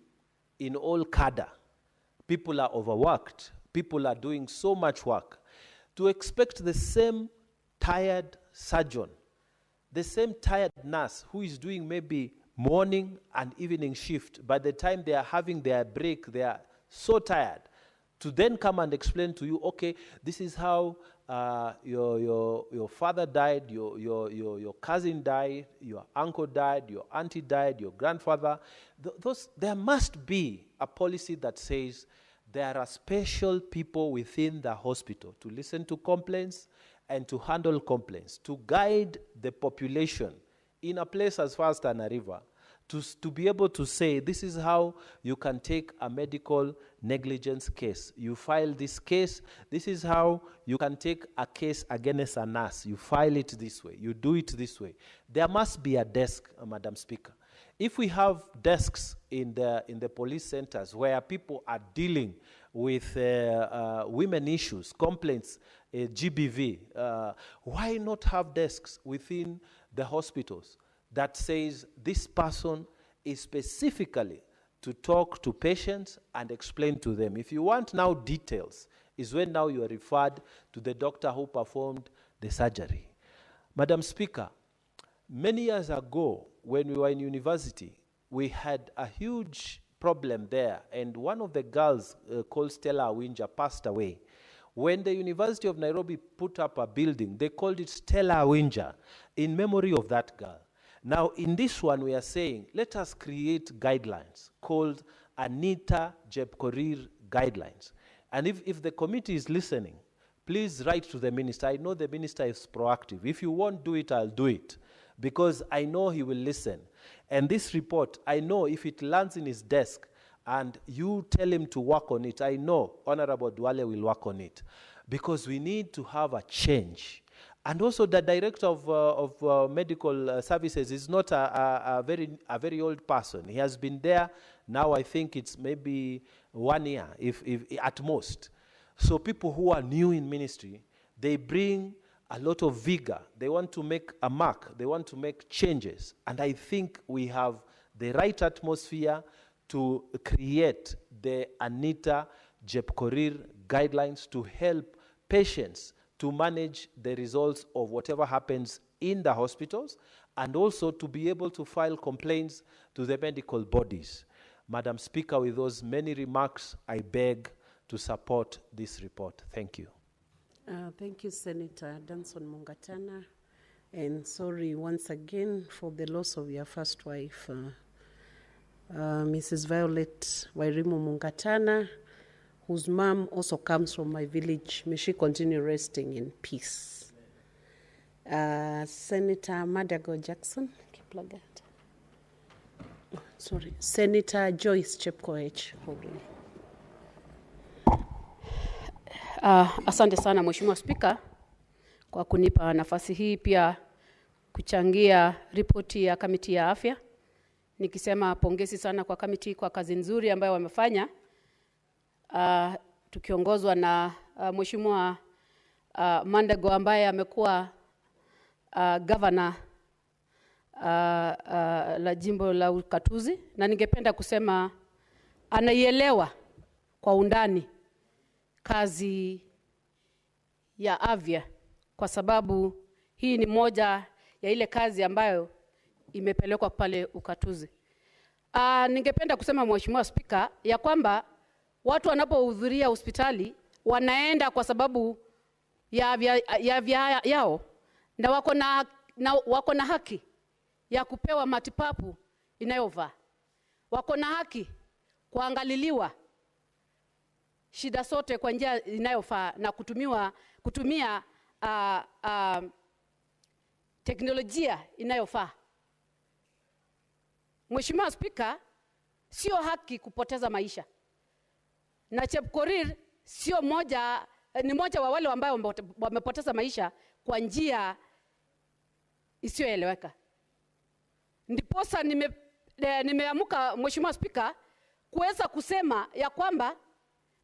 In all cadre, people are overworked, people are doing so much work. To expect the same tired surgeon, the same tired nurse who is doing maybe morning and evening shift, by the time they are having their break, they are so tired, to then come and explain to you, okay, this is how your father died, your cousin died, your uncle died, your auntie died, your grandfather. There must be a policy that says there are special people within the hospital to listen to complaints and to handle complaints, to guide the population in a place as far as Tana River, to be able to say, this is how you can take a medical negligence case. You file this case. This is how you can take a case against a nurse. You file it this way. You do it this way. There must be a desk, Madam Speaker. If we have desks in the police centers where people are dealing with women issues, complaints, GBV, why not have desks within the hospitals that says this person is specifically to talk to patients and explain to them? If you want now details, is when now you are referred to the doctor who performed the surgery. Madam Speaker, many years ago, when we were in university, we had a huge problem there, and one of the girls called Stella Awinja passed away. When the University of Nairobi put up a building, they called it Stella Awinja in memory of that girl. Now, in this one, we are saying, let us create guidelines called Anita Jepkorir guidelines. And if the committee is listening, please write to the minister. I know the minister is proactive. If you won't do it, I'll do it, because I know he will listen. And this report, I know if it lands in his desk and you tell him to work on it, I know Honorable Duale will work on it, because we need to have a change. And also the director of medical services is not a very old person. He has been there now, I think it's maybe 1 year, if at most. So people who are new in ministry, they bring a lot of vigor. They want to make a mark. They want to make changes. And I think we have the right atmosphere to create the Anita Jepkorir guidelines to help patients to manage the results of whatever happens in the hospitals, and also to be able to file complaints to the medical bodies. Madam Speaker, with those many remarks, I beg to support this report. Thank you. Thank you, Senator Danson Mungatana. And sorry once again for the loss of your first wife, Mrs. Violet Wairimu Mungatana, whose mom also comes from my village. May she continue resting in peace. Senator Madago Jackson. Sorry, Senator Joyce Chepkoech. Asante sana Mheshimiwa Spika kwa kunipa nafasi hii pia kuchangia ripoti ya kamiti ya afya. Nikisema pongezi sana kwa kamiti kwa kazi nzuri ambayo wamefanya. Tukiongozwa na Mheshimiwa Mandego ambaye amekuwa governor la jimbo la Ukatuzi, na ningependa kusema anaielewa kwa undani kazi ya afya, kwa sababu hii ni moja ya ile kazi ambayo imepelekwa pale Ukatuzi. Ningependa kusema Mheshimiwa Spika ya kwamba watu wanapohudhuria hospitali wanaenda kwa sababu ya afya yao, na wako na haki ya kupewa matibabu inayofaa. Wako na haki kuangaliliwa shida zote kwa njia inayofaa na kutumia teknolojia inayofaa. Mheshimiwa Spika, sio haki kupoteza maisha. Na Chepkorir sio ni moja wa wale ambao wamepoteza maisha kwa njia isiyoeleweka. Ndiposa nimeamuka Mheshimiwa Spika kuweza kusema ya kwamba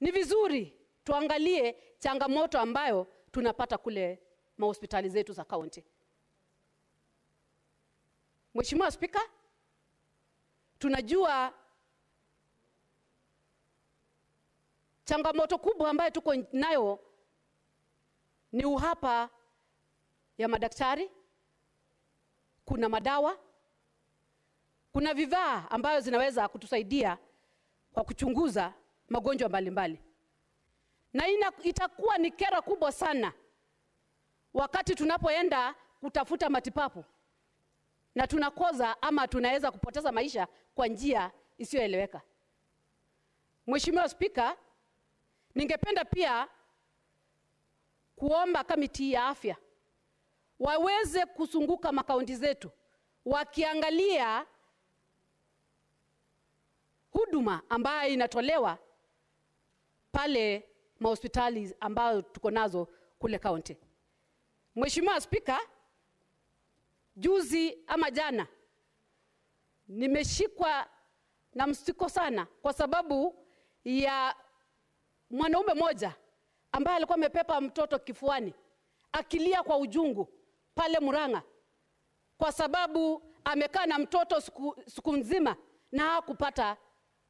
ni vizuri tuangalie changamoto ambayo tunapata kule mahospitali zetu za kaunti. Mheshimiwa Spika, tunajua changamoto kubwa ambayo tuko nayo ni uhaba ya madaktari, kuna madawa, kuna vifaa ambayo zinaweza kutusaidia kwa kuchunguza magonjwa mbalimbali. Na itakuwa ni kera kubwa sana wakati tunapoenda kutafuta matibabu na tunakoza ama tunaweza kupoteza maisha kwa njia isiyoeleweka. Mheshimiwa Spika, ningependa pia kuomba kamiti ya afya waweze kusunguka makaunti zetu wakiangalia huduma ambayo inatolewa pale mahospitali ambayo tuko nazo kule county. Mheshimiwa Spika, juzi ama jana nimeshikwa na msiko sana kwa sababu ya mwanaume moja ambaye alikuwa amepepa mtoto kifuani akilia kwa ujungu pale Murang'a kwa sababu amekaa na mtoto siku nzima na hakupata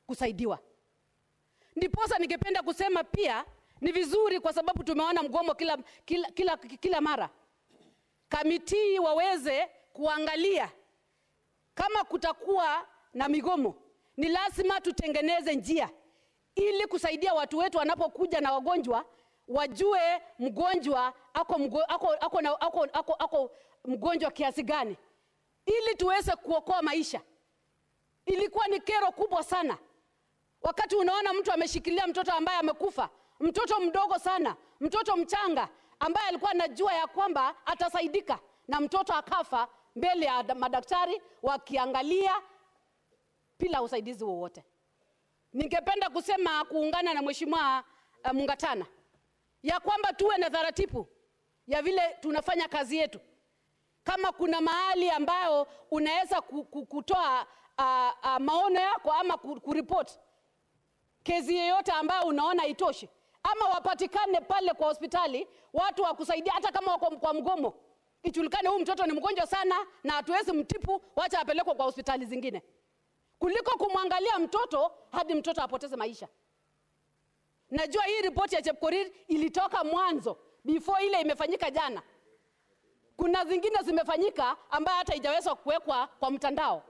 kusaidiwa. Ndiposa ningependa kusema pia ni vizuri kwa sababu tumeona mgomo kila mara. Kamiti waweze kuangalia kama kutakuwa na migomo, ni lazima tutengeneze njia ili kusaidia watu wetu wanapokuja na wagonjwa, wajue mgonjwa ako mgonjwa kiasi gani, ili tuweze kuokoa maisha. Ilikuwa ni kero kubwa sana wakati unaona mtu ameshikilia mtoto ambaye amekufa, mtoto mdogo sana, mtoto mchanga ambaye alikuwa anajua ya kwamba atasaidika, na mtoto akafa mbele ya madaktari wakiangalia bila usaidizi wowote. Ningependa kusema kuungana na Mheshimiwa Mungatana ya kwamba tuwe na taratibu ya vile tunafanya kazi yetu. Kama kuna mahali ambayo unaweza kutoa maono yako ama kuripoti kesi yoyote ambayo unaona itoshi, ama wapatikane pale kwa hospitali watu wa kusaidia, hata kama wako kwa mgomo, ijulikane huyu mtoto ni mgonjwa sana na hatuwezi mtipu, wacha apelekwe kwa hospitali zingine, kuliko kumwangalia mtoto hadi mtoto apoteze maisha. Najua hii ripoti ya Chepkorir ilitoka mwanzo before ile imefanyika jana. Kuna zingine zimefanyika ambayo hata haijaweza kuwekwa kwa mtandao.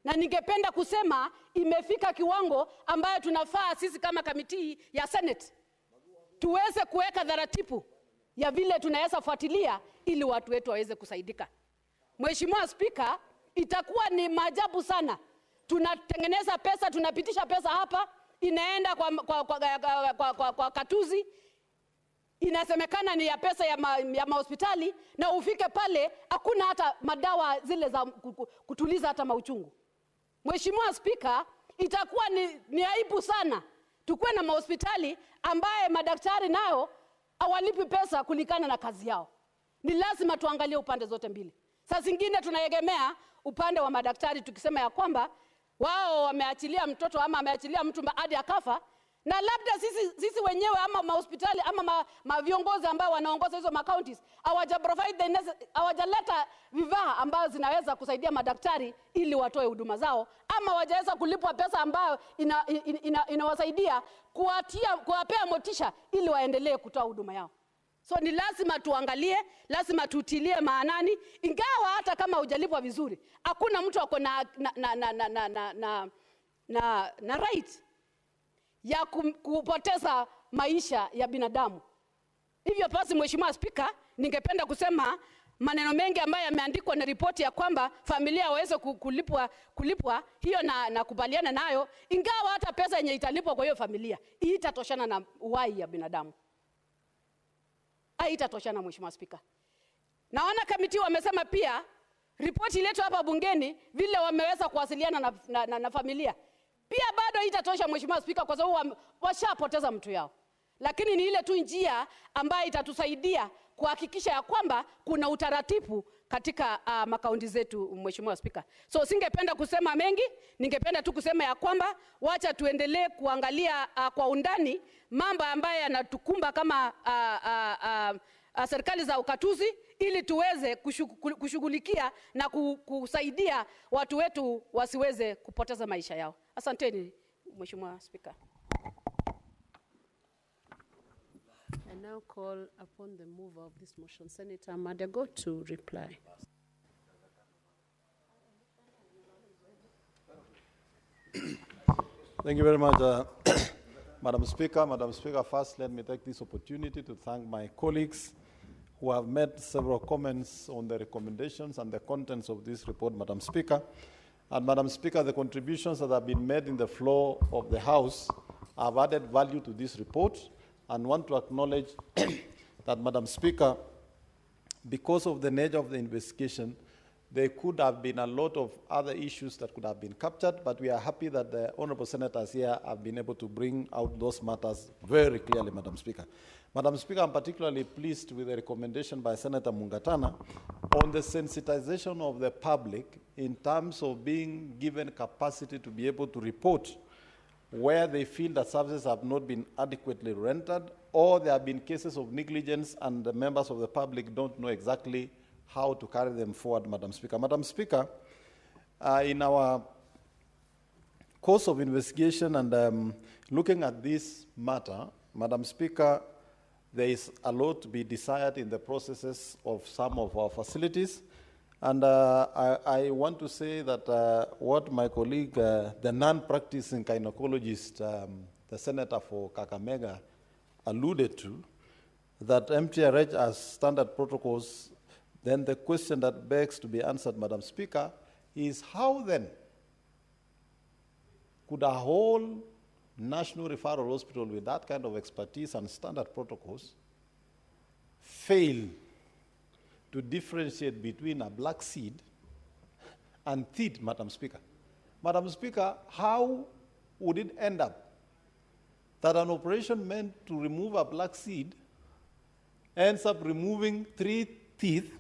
Na ningependa kusema imefika kiwango ambayo tunafaa sisi kama kamiti ya Senate tuweze kuweka taratibu ya vile tunaweza fuatilia ili watu wetu waweze kusaidika. Mheshimiwa Spika, itakuwa ni maajabu sana. Tunatengeneza pesa, tunapitisha pesa hapa, inaenda kwa katuzi, inasemekana ni ya pesa ya mahospitali, na ufike pale hakuna hata madawa zile za kutuliza hata mauchungu. Mheshimiwa Spika, itakuwa ni aibu sana tukuwe na mahospitali ambaye madaktari nao hawalipi pesa kulingana na kazi yao. Ni lazima tuangalie upande zote mbili. Saa zingine tunaegemea upande wa madaktari tukisema ya kwamba wao wameachilia mtoto ama ameachilia mtu hadi akafa, na labda sisi wenyewe ama mahospitali ama viongozi ambao wanaongoza hizo counties hawajaleta vifaa ambazo zinaweza kusaidia madaktari ili watoe huduma zao, ama hawajaweza kulipwa pesa ambayo inawasaidia kuwapea motisha ili waendelee kutoa huduma yao. So ni lazima tuangalie, lazima tutilie maanani, ingawa hata kama hujalipwa vizuri, hakuna mtu ako na right ya kupoteza maisha ya binadamu. Hivyo basi, Mheshimiwa Spika, ningependa kusema maneno mengi ambayo yameandikwa na ripoti ya kwamba familia waweze kulipwa hiyo na kubaliana nayo, ingawa hata pesa yenye italipwa kwa hiyo familia itatoshana na uhai ya binadamu. Haitatoshana, Mheshimiwa Spika. Naona kamiti wamesema pia ripoti iletwe hapa bungeni vile wameweza kuwasiliana na familia. Pia bado itatosha, Mheshimiwa Spika, kwa sababu washapoteza mtu yao. Lakini ni ile tu njia ambayo itatusaidia kuhakikisha ya kwamba kuna utaratibu katika makaunti zetu, Mheshimiwa Spika. So singependa kusema mengi, ningependa tu kusema ya kwamba wacha tuendelee kuangalia kwa undani mambo ambayo yanatukumba kama serikali za ukatuzi, ili tuweze kushughulikia na kusaidia watu wetu wasiweze kupoteza maisha yao. Asanteni, Mheshimiwa Spika. I now call upon the mover of this motion, Senator Madego, to reply. Thank you very much, Madam Speaker. Madam Speaker, first let me take this opportunity to thank my colleagues who have made several comments on the recommendations and the contents of this report, Madam Speaker. And Madam Speaker, the contributions that have been made in the floor of the House have added value to this report, and want to acknowledge that, Madam Speaker, because of the nature of the investigation, There could have been a lot of other issues that could have been captured, but we are happy that the honorable senators here have been able to bring out those matters very clearly, Madam Speaker. Madam Speaker, I'm particularly pleased with the recommendation by Senator Mungatana on the sensitization of the public in terms of being given capacity to be able to report where they feel that services have not been adequately rendered, or there have been cases of negligence and the members of the public don't know exactly how to carry them forward, Madam Speaker. Madam Speaker, in our course of investigation and looking at this matter, Madam Speaker, there is a lot to be desired in the processes of some of our facilities. And I want to say that what my colleague, the non-practicing gynecologist, the senator for Kakamega, alluded to, that MTRH has standard protocols, then the question that begs to be answered, Madam Speaker, is how then could a whole national referral hospital with that kind of expertise and standard protocols fail to differentiate between a black seed and teeth, Madam Speaker? Madam Speaker, how would it end up that an operation meant to remove a black seed ends up removing 3 teeth,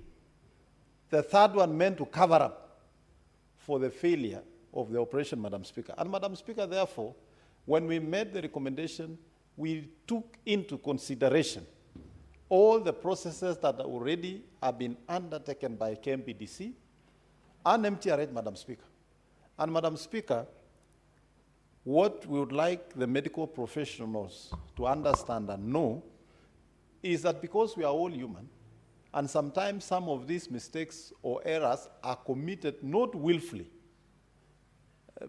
the third one meant to cover up for the failure of the operation, Madam Speaker? And Madam Speaker, therefore, when we made the recommendation, we took into consideration all the processes that already have been undertaken by KMPDC and MTRH, Madam Speaker. And Madam Speaker, what we would like the medical professionals to understand and know is that because we are all human, and sometimes some of these mistakes or errors are committed not willfully,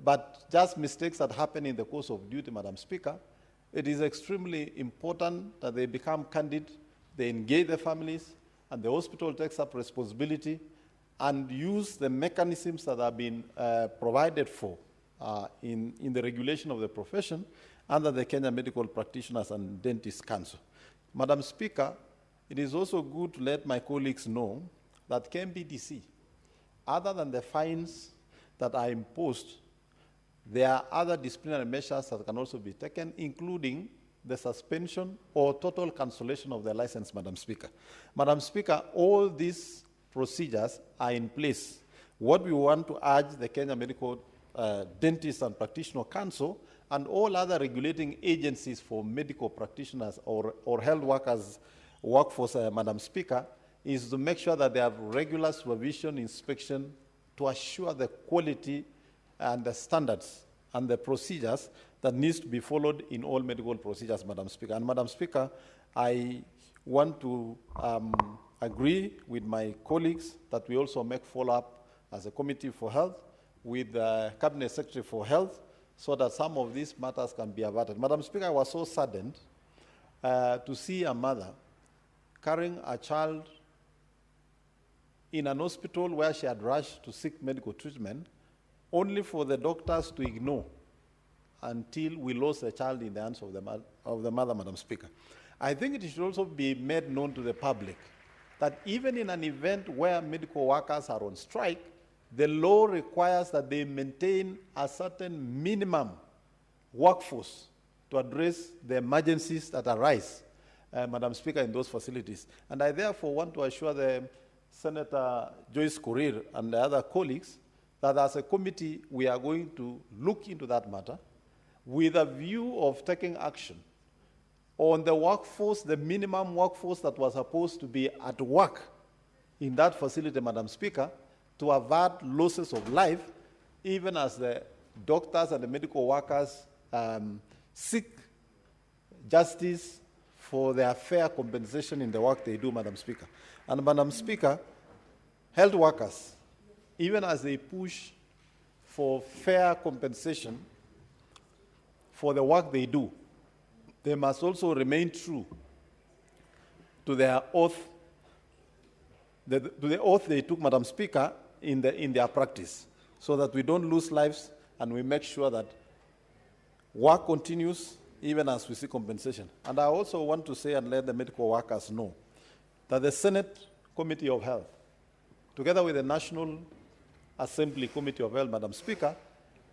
but just mistakes that happen in the course of duty, Madam Speaker, it is extremely important that they become candid, they engage their families, and the hospital takes up responsibility and use the mechanisms that have been provided for in the regulation of the profession under the Kenya Medical Practitioners and Dentists Council. Madam Speaker, it is also good to let my colleagues know that KMPDC, other than the fines that are imposed, there are other disciplinary measures that can also be taken, including the suspension or total cancellation of the license, Madam Speaker. Madam Speaker, all these procedures are in place. What we want to urge the Kenya Medical Dentists and Practitioner Council and all other regulating agencies for medical practitioners or health workers workforce, Madam Speaker, is to make sure that they have regular supervision, inspection, to assure the quality and the standards and the procedures that needs to be followed in all medical procedures, Madam Speaker. And Madam Speaker, I want to agree with my colleagues that we also make follow-up as a Committee for Health with the Cabinet Secretary for Health so that some of these matters can be averted. Madam Speaker, I was so saddened to see a mother carrying a child in an hospital where she had rushed to seek medical treatment, only for the doctors to ignore until we lost the child in the hands of the mother, Madam Speaker. I think it should also be made known to the public that even in an event where medical workers are on strike, the law requires that they maintain a certain minimum workforce to address the emergencies that arise, Madam Speaker, in those facilities. And I therefore want to assure the Senator Joyce Korir and the other colleagues that as a committee, we are going to look into that matter with a view of taking action on the workforce, the minimum workforce that was supposed to be at work in that facility, Madam Speaker, to avert losses of life, even as the doctors and the medical workers seek justice for their fair compensation in the work they do, Madam Speaker. And Madam Speaker, health workers, even as they push for fair compensation for the work they do, they must also remain true to their oath, to the oath they took, Madam Speaker, in their practice, so that we don't lose lives and we make sure that work continues even as we see compensation. And I also want to say and let the medical workers know that the Senate Committee of Health, together with the National Assembly Committee of Health, Madam Speaker,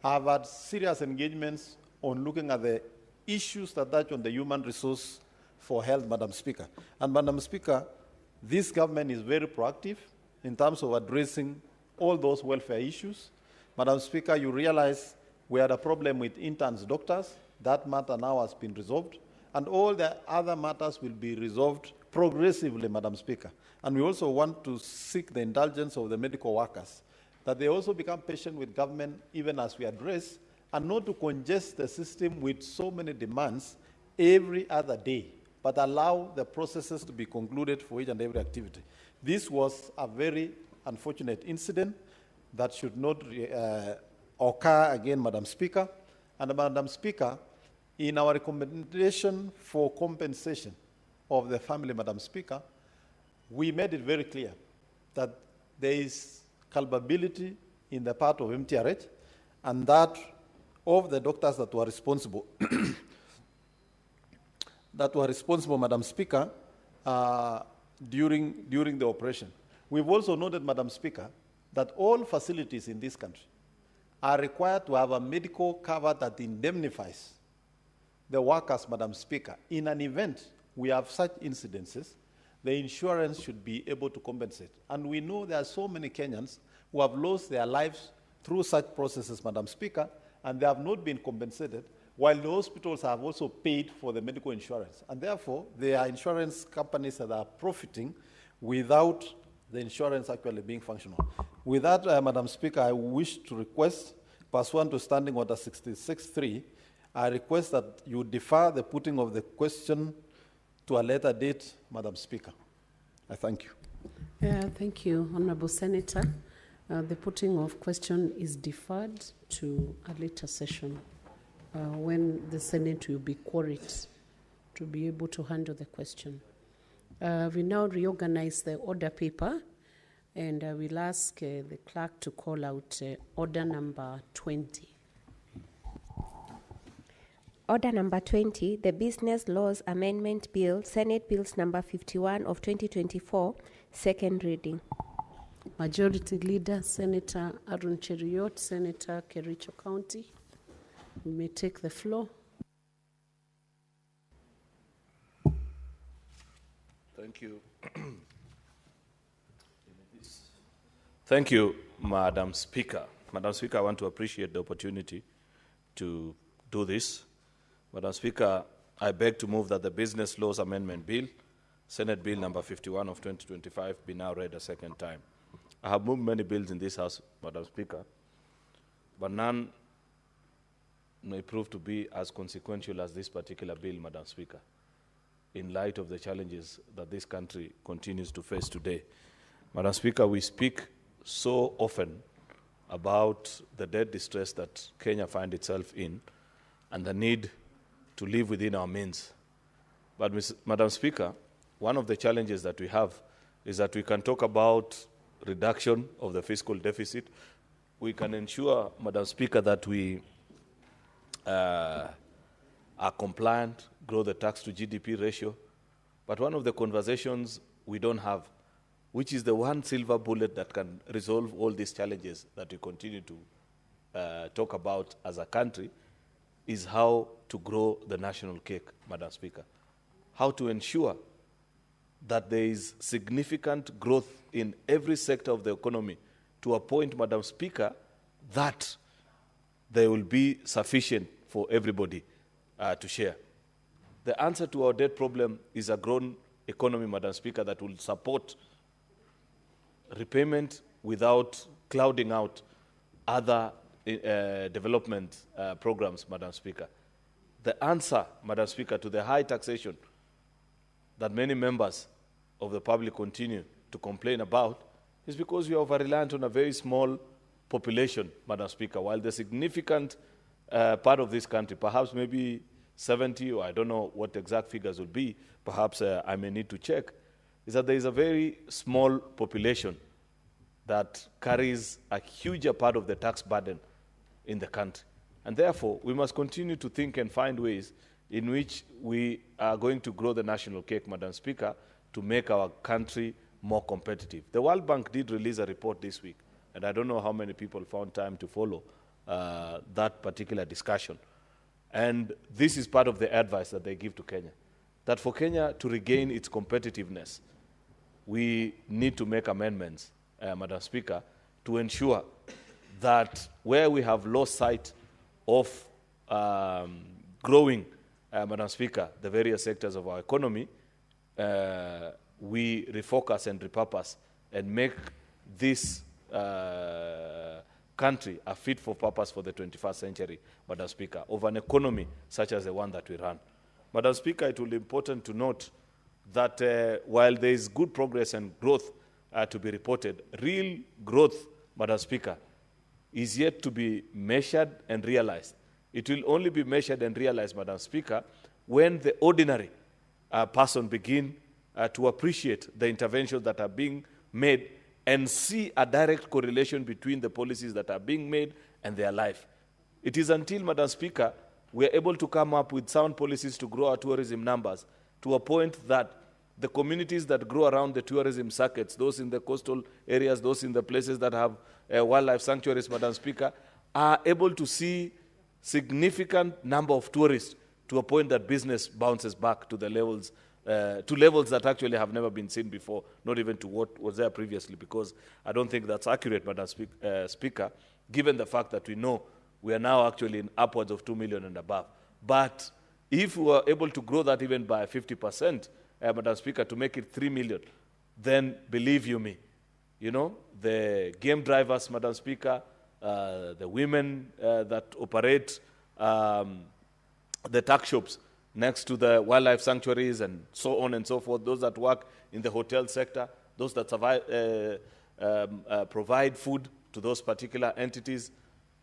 have had serious engagements on looking at the issues that touch on the human resource for health, Madam Speaker. And Madam Speaker, this government is very proactive in terms of addressing all those welfare issues. Madam Speaker, you realize we had a problem with interns doctors. That matter now has been resolved. And all the other matters will be resolved progressively, Madam Speaker. And we also want to seek the indulgence of the medical workers, that they also become patient with government even as we address, and not to congest the system with so many demands every other day, but allow the processes to be concluded for each and every activity. This was a very unfortunate incident that should not occur again, Madam Speaker. And Madam Speaker, in our recommendation for compensation of the family, Madam Speaker, we made it very clear that there is culpability in the part of MTRH, and that of the doctors that were responsible, Madam Speaker, during the operation. We've also noted, Madam Speaker, that all facilities in this country are required to have a medical cover that indemnifies the workers, Madam Speaker. In an event we have such incidences, the insurance should be able to compensate. And we know there are so many Kenyans who have lost their lives through such processes, Madam Speaker, and they have not been compensated, while the hospitals have also paid for the medical insurance. And therefore, there are insurance companies that are profiting without the insurance actually being functional. With that, Madam Speaker, I wish to request, pursuant to Standing Order 66.3, I request that you defer the putting of the question to a later date, Madam Speaker. I thank you. Thank you, Honorable Senator. The putting of question is deferred to a later session when the Senate will be quoried to be able to handle the question. We now reorganize the order paper, and I will ask the clerk to call out order number 20. Order number 20, the Business Laws Amendment Bill, Senate Bills number 51 of 2024, second reading. Majority Leader, Senator Arun Cheruiyot, Senator Kericho County. You may take the floor. Thank you. Thank you, Madam Speaker. Madam Speaker, I want to appreciate the opportunity to do this. Madam Speaker, I beg to move that the Business Laws Amendment Bill, Senate Bill number 51 of 2025, be now read a second time. I have moved many bills in this House, Madam Speaker, but none may prove to be as consequential as this particular bill, Madam Speaker, in light of the challenges that this country continues to face today. Madam Speaker, we speak so often about the debt distress that Kenya finds itself in and the need to live within our means. But, Madam Speaker, one of the challenges that we have is that we can talk about reduction of the fiscal deficit. We can ensure, Madam Speaker, that we are compliant, grow the tax to GDP ratio. But one of the conversations we don't have, which is the one silver bullet that can resolve all these challenges that we continue to talk about as a country, is how to grow the national cake, Madam Speaker. How to ensure that there is significant growth in every sector of the economy to a point, Madam Speaker, that there will be sufficient for everybody to share. The answer to our debt problem is a grown economy, Madam Speaker, that will support repayment without clouding out other development programs, Madam Speaker. The answer, Madam Speaker, to the high taxation that many members of the public continue to complain about is because we are over-reliant on a very small population, Madam Speaker, while the significant part of this country, perhaps maybe 70, or I don't know what exact figures will be, perhaps I may need to check, is that there is a very small population that carries a huger part of the tax burden in the country. And therefore, we must continue to think and find ways in which we are going to grow the national cake, Madam Speaker, to make our country more competitive. The World Bank did release a report this week, and I don't know how many people found time to follow that particular discussion. And this is part of the advice that they give to Kenya, that for Kenya to regain its competitiveness, we need to make amendments, Madam Speaker, to ensure that where we have lost sight of growing, Madam Speaker, the various sectors of our economy, we refocus and repurpose and make this country a fit for purpose for the 21st century, Madam Speaker, of an economy such as the one that we run. Madam Speaker, it will be important to note that while there is good progress and growth to be reported, real growth, Madam Speaker, is yet to be measured and realized. It will only be measured and realized, Madam Speaker, when the ordinary person begin to appreciate the interventions that are being made and see a direct correlation between the policies that are being made and their life. It is until, Madam Speaker, we are able to come up with sound policies to grow our tourism numbers to a point that the communities that grow around the tourism circuits, those in the coastal areas, those in the places that have wildlife sanctuaries, Madam Speaker, are able to see significant number of tourists to a point that business bounces back to the levels that actually have never been seen before, not even to what was there previously, because I don't think that's accurate, Madam Speaker, given the fact that we know we are now actually in upwards of 2 million and above. But if we were able to grow that even by 50%, Madam Speaker, to make it 3 million, then believe you me, you know, the game drivers, Madam Speaker, the women that operate the tuck shops next to the wildlife sanctuaries and so on and so forth, those that work in the hotel sector, those that provide food to those particular entities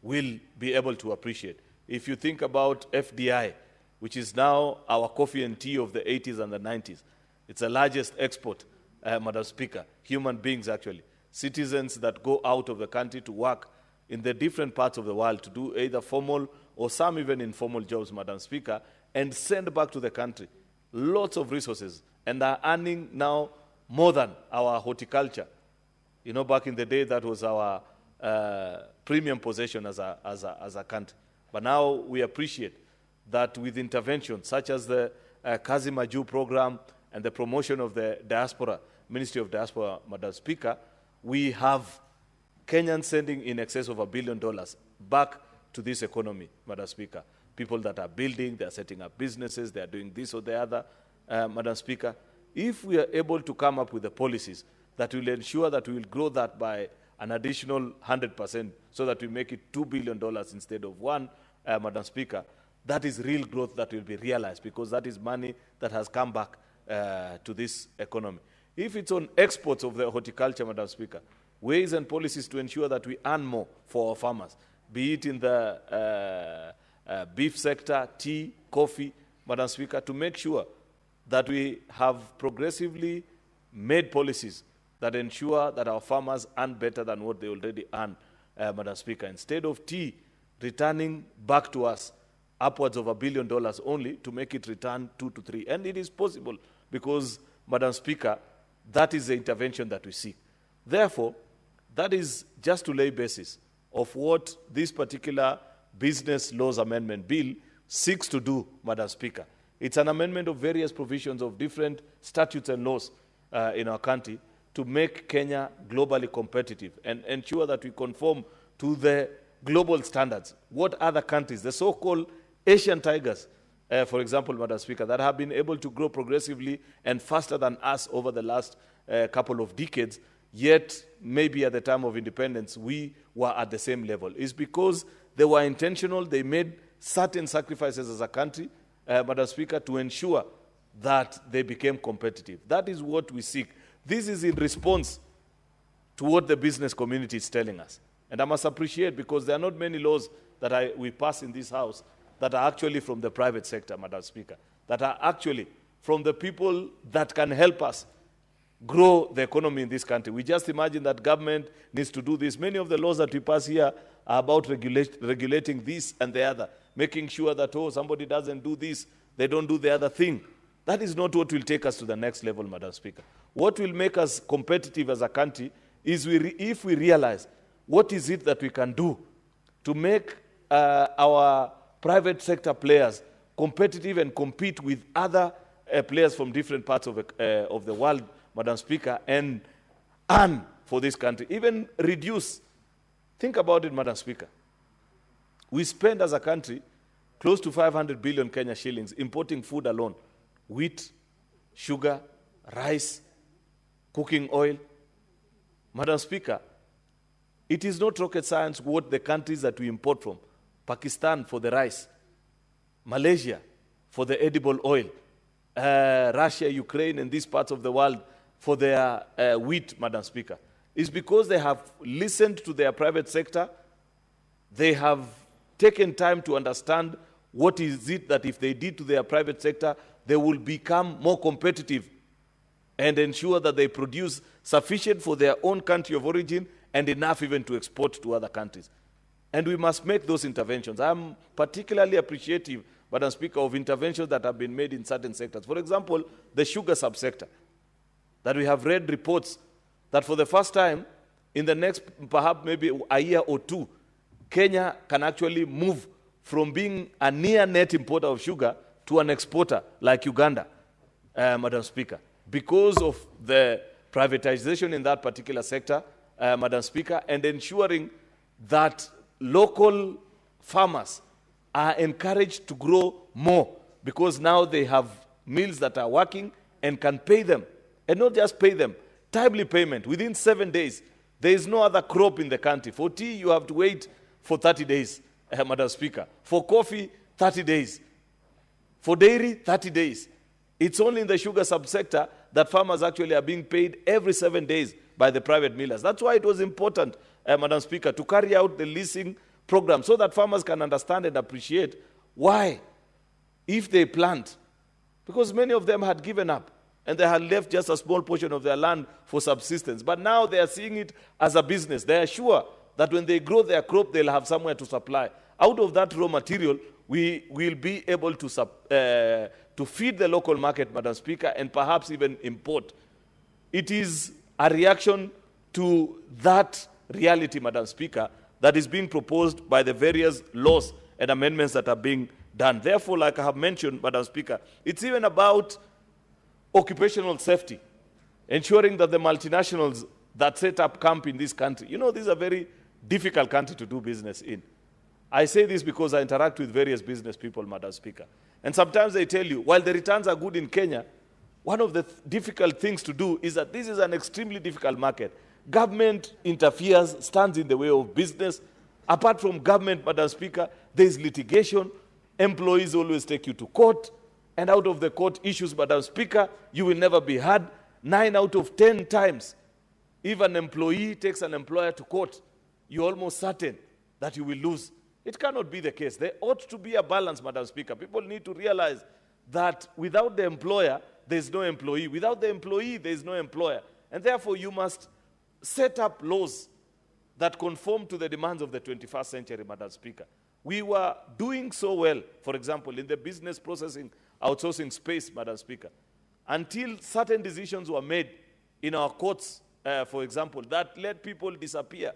will be able to appreciate. If you think about FDI, which is now our coffee and tea of the 80s and the 90s, it's the largest export, Madam Speaker, human beings actually, citizens that go out of the country to work in the different parts of the world to do either formal or some even informal jobs, Madam Speaker, and send back to the country lots of resources and are earning now more than our horticulture. You know, back in the day, that was our premium possession as a country. But now we appreciate that with interventions such as the Kazi Maju program and the promotion of the diaspora, Ministry of Diaspora, Madam Speaker, we have Kenyans sending in excess of $1 billion back to this economy, Madam Speaker. People that are building, they are setting up businesses, they are doing this or the other, Madam Speaker. If we are able to come up with the policies that will ensure that we will grow that by an additional 100% so that we make it $2 billion instead of one, Madam Speaker, that is real growth that will be realized, because that is money that has come back to this economy. If it's on exports of the horticulture, Madam Speaker, ways and policies to ensure that we earn more for our farmers, be it in the beef sector, tea, coffee, Madam Speaker, to make sure that we have progressively made policies that ensure that our farmers earn better than what they already earn, Madam Speaker. Instead of tea returning back to us upwards of $1 billion only, to make it return 2 to 3. And it is possible because, Madam Speaker, that is the intervention that we seek. Therefore, that is just to lay basis of what this particular Business Laws Amendment Bill seeks to do, Madam Speaker. It's an amendment of various provisions of different statutes and laws in our country to make Kenya globally competitive and ensure that we conform to the global standards. What other countries, the so-called Asian tigers, for example, Madam Speaker, that have been able to grow progressively and faster than us over the last couple of decades, yet maybe at the time of independence we were at the same level. It's because they were intentional, they made certain sacrifices as a country, Madam Speaker, to ensure that they became competitive. That is what we seek. This is in response to what the business community is telling us. And I must appreciate, because there are not many laws that we pass in this House that are actually from the private sector, Madam Speaker, that are actually from the people that can help us grow the economy in this country. We just imagine that government needs to do this. Many of the laws that we pass here are about regulating this and the other, making sure that, oh, somebody doesn't do this, they don't do the other thing. That is not what will take us to the next level, Madam Speaker. What will make us competitive as a country is if we realize what is it that we can do to make our private sector players competitive and compete with other players from different parts of the world, Madam Speaker, and earn for this country. Even reduce. Think about it, Madam Speaker. We spend as a country close to 500 billion Kenya shillings importing food alone. Wheat, sugar, rice, cooking oil. Madam Speaker, it is not rocket science what the countries that we import from. Pakistan for the rice, Malaysia for the edible oil, Russia, Ukraine, and these parts of the world for their wheat, Madam Speaker. It's because they have listened to their private sector. They have taken time to understand what is it that if they did to their private sector, they will become more competitive and ensure that they produce sufficient for their own country of origin and enough even to export to other countries. And we must make those interventions. I'm particularly appreciative, Madam Speaker, of interventions that have been made in certain sectors. For example, the sugar subsector, that we have read reports that for the first time, in the next perhaps maybe a year or two, Kenya can actually move from being a near net importer of sugar to an exporter like Uganda, Madam Speaker, because of the privatization in that particular sector, Madam Speaker, and ensuring that local farmers are encouraged to grow more because now they have mills that are working and can pay them, and not just pay them, timely payment within 7 days. There is no other crop in the country. For tea, you have to wait for 30 days, Madam Speaker. For coffee, 30 days. For dairy, 30 days. It's only in the sugar subsector that farmers actually are being paid every 7 days by the private millers. That's why it was important, Madam Speaker, to carry out the leasing program so that farmers can understand and appreciate why, if they plant, because many of them had given up and they had left just a small portion of their land for subsistence. But now they are seeing it as a business. They are sure that when they grow their crop, they'll have somewhere to supply. Out of that raw material, we will be able to feed the local market, Madam Speaker, and perhaps even import. It is a reaction to that reality, Madam Speaker, that is being proposed by the various laws and amendments that are being done. Therefore, like I have mentioned, Madam Speaker, it's even about occupational safety, ensuring that the multinationals that set up camp in this country, you know, this is a very difficult country to do business in. I say this because I interact with various business people, Madam Speaker. And sometimes they tell you, while the returns are good in Kenya, one of the difficult things to do is that this is an extremely difficult market. Government interferes, stands in the way of business. Apart from government, Madam Speaker, there is litigation. Employees always take you to court. And out of the court issues, Madam Speaker, you will never be heard. 9 out of 10 times, if an employee takes an employer to court, you're almost certain that you will lose. It cannot be the case. There ought to be a balance, Madam Speaker. People need to realize that without the employer, there is no employee. Without the employee, there is no employer. And therefore, you must set up laws that conform to the demands of the 21st century, Madam Speaker. We were doing so well, for example, in the business processing, outsourcing space, Madam Speaker, until certain decisions were made in our courts, for example, that let people disappear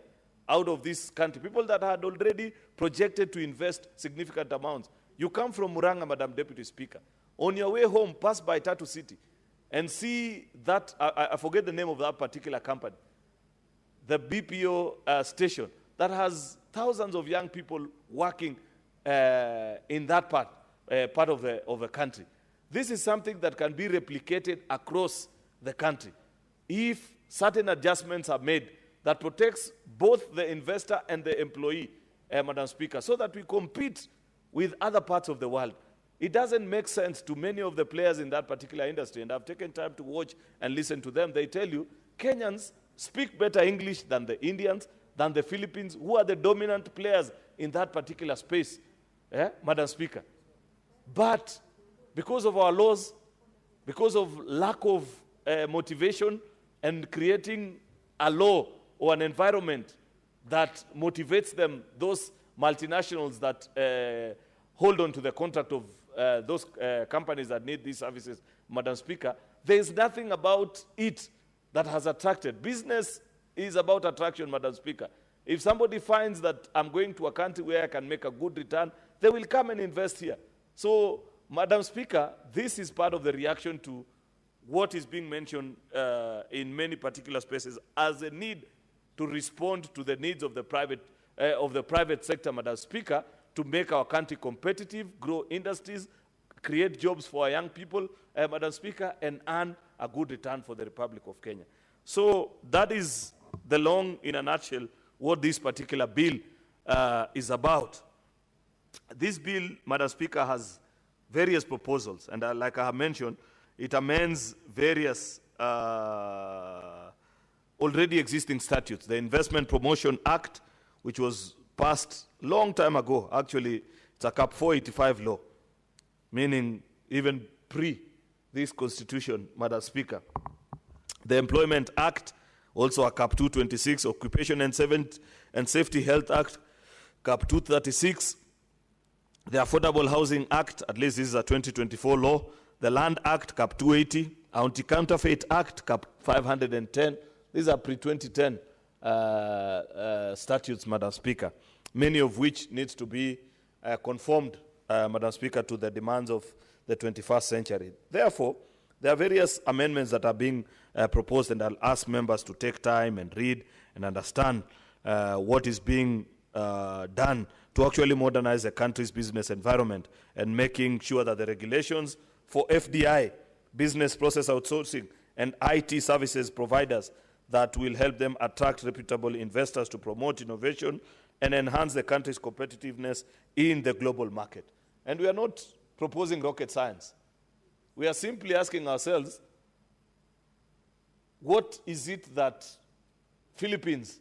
out of this country, people that had already projected to invest significant amounts. You come from Muranga, Madam Deputy Speaker. On your way home, pass by Tatu City and see that, I forget the name of that particular company, the BPO station that has thousands of young people working in that part of the country. This is something that can be replicated across the country if certain adjustments are made that protects both the investor and the employee, Madam Speaker, so that we compete with other parts of the world. It doesn't make sense to many of the players in that particular industry, and I've taken time to watch and listen to them. They tell you Kenyans speak better English than the Indians, than the Philippines, who are the dominant players in that particular space, Madam Speaker. But because of our laws, because of lack of motivation and creating a law or an environment that motivates them, those multinationals that hold on to the contract of those companies that need these services, Madam Speaker, there is nothing about it that has attracted. Business is about attraction, Madam Speaker. If somebody finds that I'm going to a country where I can make a good return, they will come and invest here. So, Madam Speaker, this is part of the reaction to what is being mentioned in many particular spaces as a need to respond to the needs of the private sector, Madam Speaker, to make our country competitive, grow industries, create jobs for our young people, Madam Speaker, and earn a good return for the Republic of Kenya. So that is the long, in a nutshell, what this particular bill is about. This bill, Madam Speaker, has various proposals, and like I have mentioned, it amends various already existing statutes. The Investment Promotion Act, which was passed long time ago, actually, it's a Cap 485 law, meaning even pre this constitution, Madam Speaker. The Employment Act, also a Cap 226, Occupation and Safety Health Act, Cap 236, the Affordable Housing Act, at least this is a 2024 law, the Land Act, Cap 280, Anti-Counterfeit Act, Cap 510. These are pre-2010 statutes, Madam Speaker, many of which needs to be conformed, Madam Speaker, to the demands of the 21st century. Therefore, there are various amendments that are being proposed, and I'll ask members to take time and read and understand what is being done to actually modernize the country's business environment and making sure that the regulations for FDI, business process outsourcing, and IT services providers that will help them attract reputable investors to promote innovation and enhance the country's competitiveness in the global market. And we are not proposing rocket science. We are simply asking ourselves, what is it that Philippines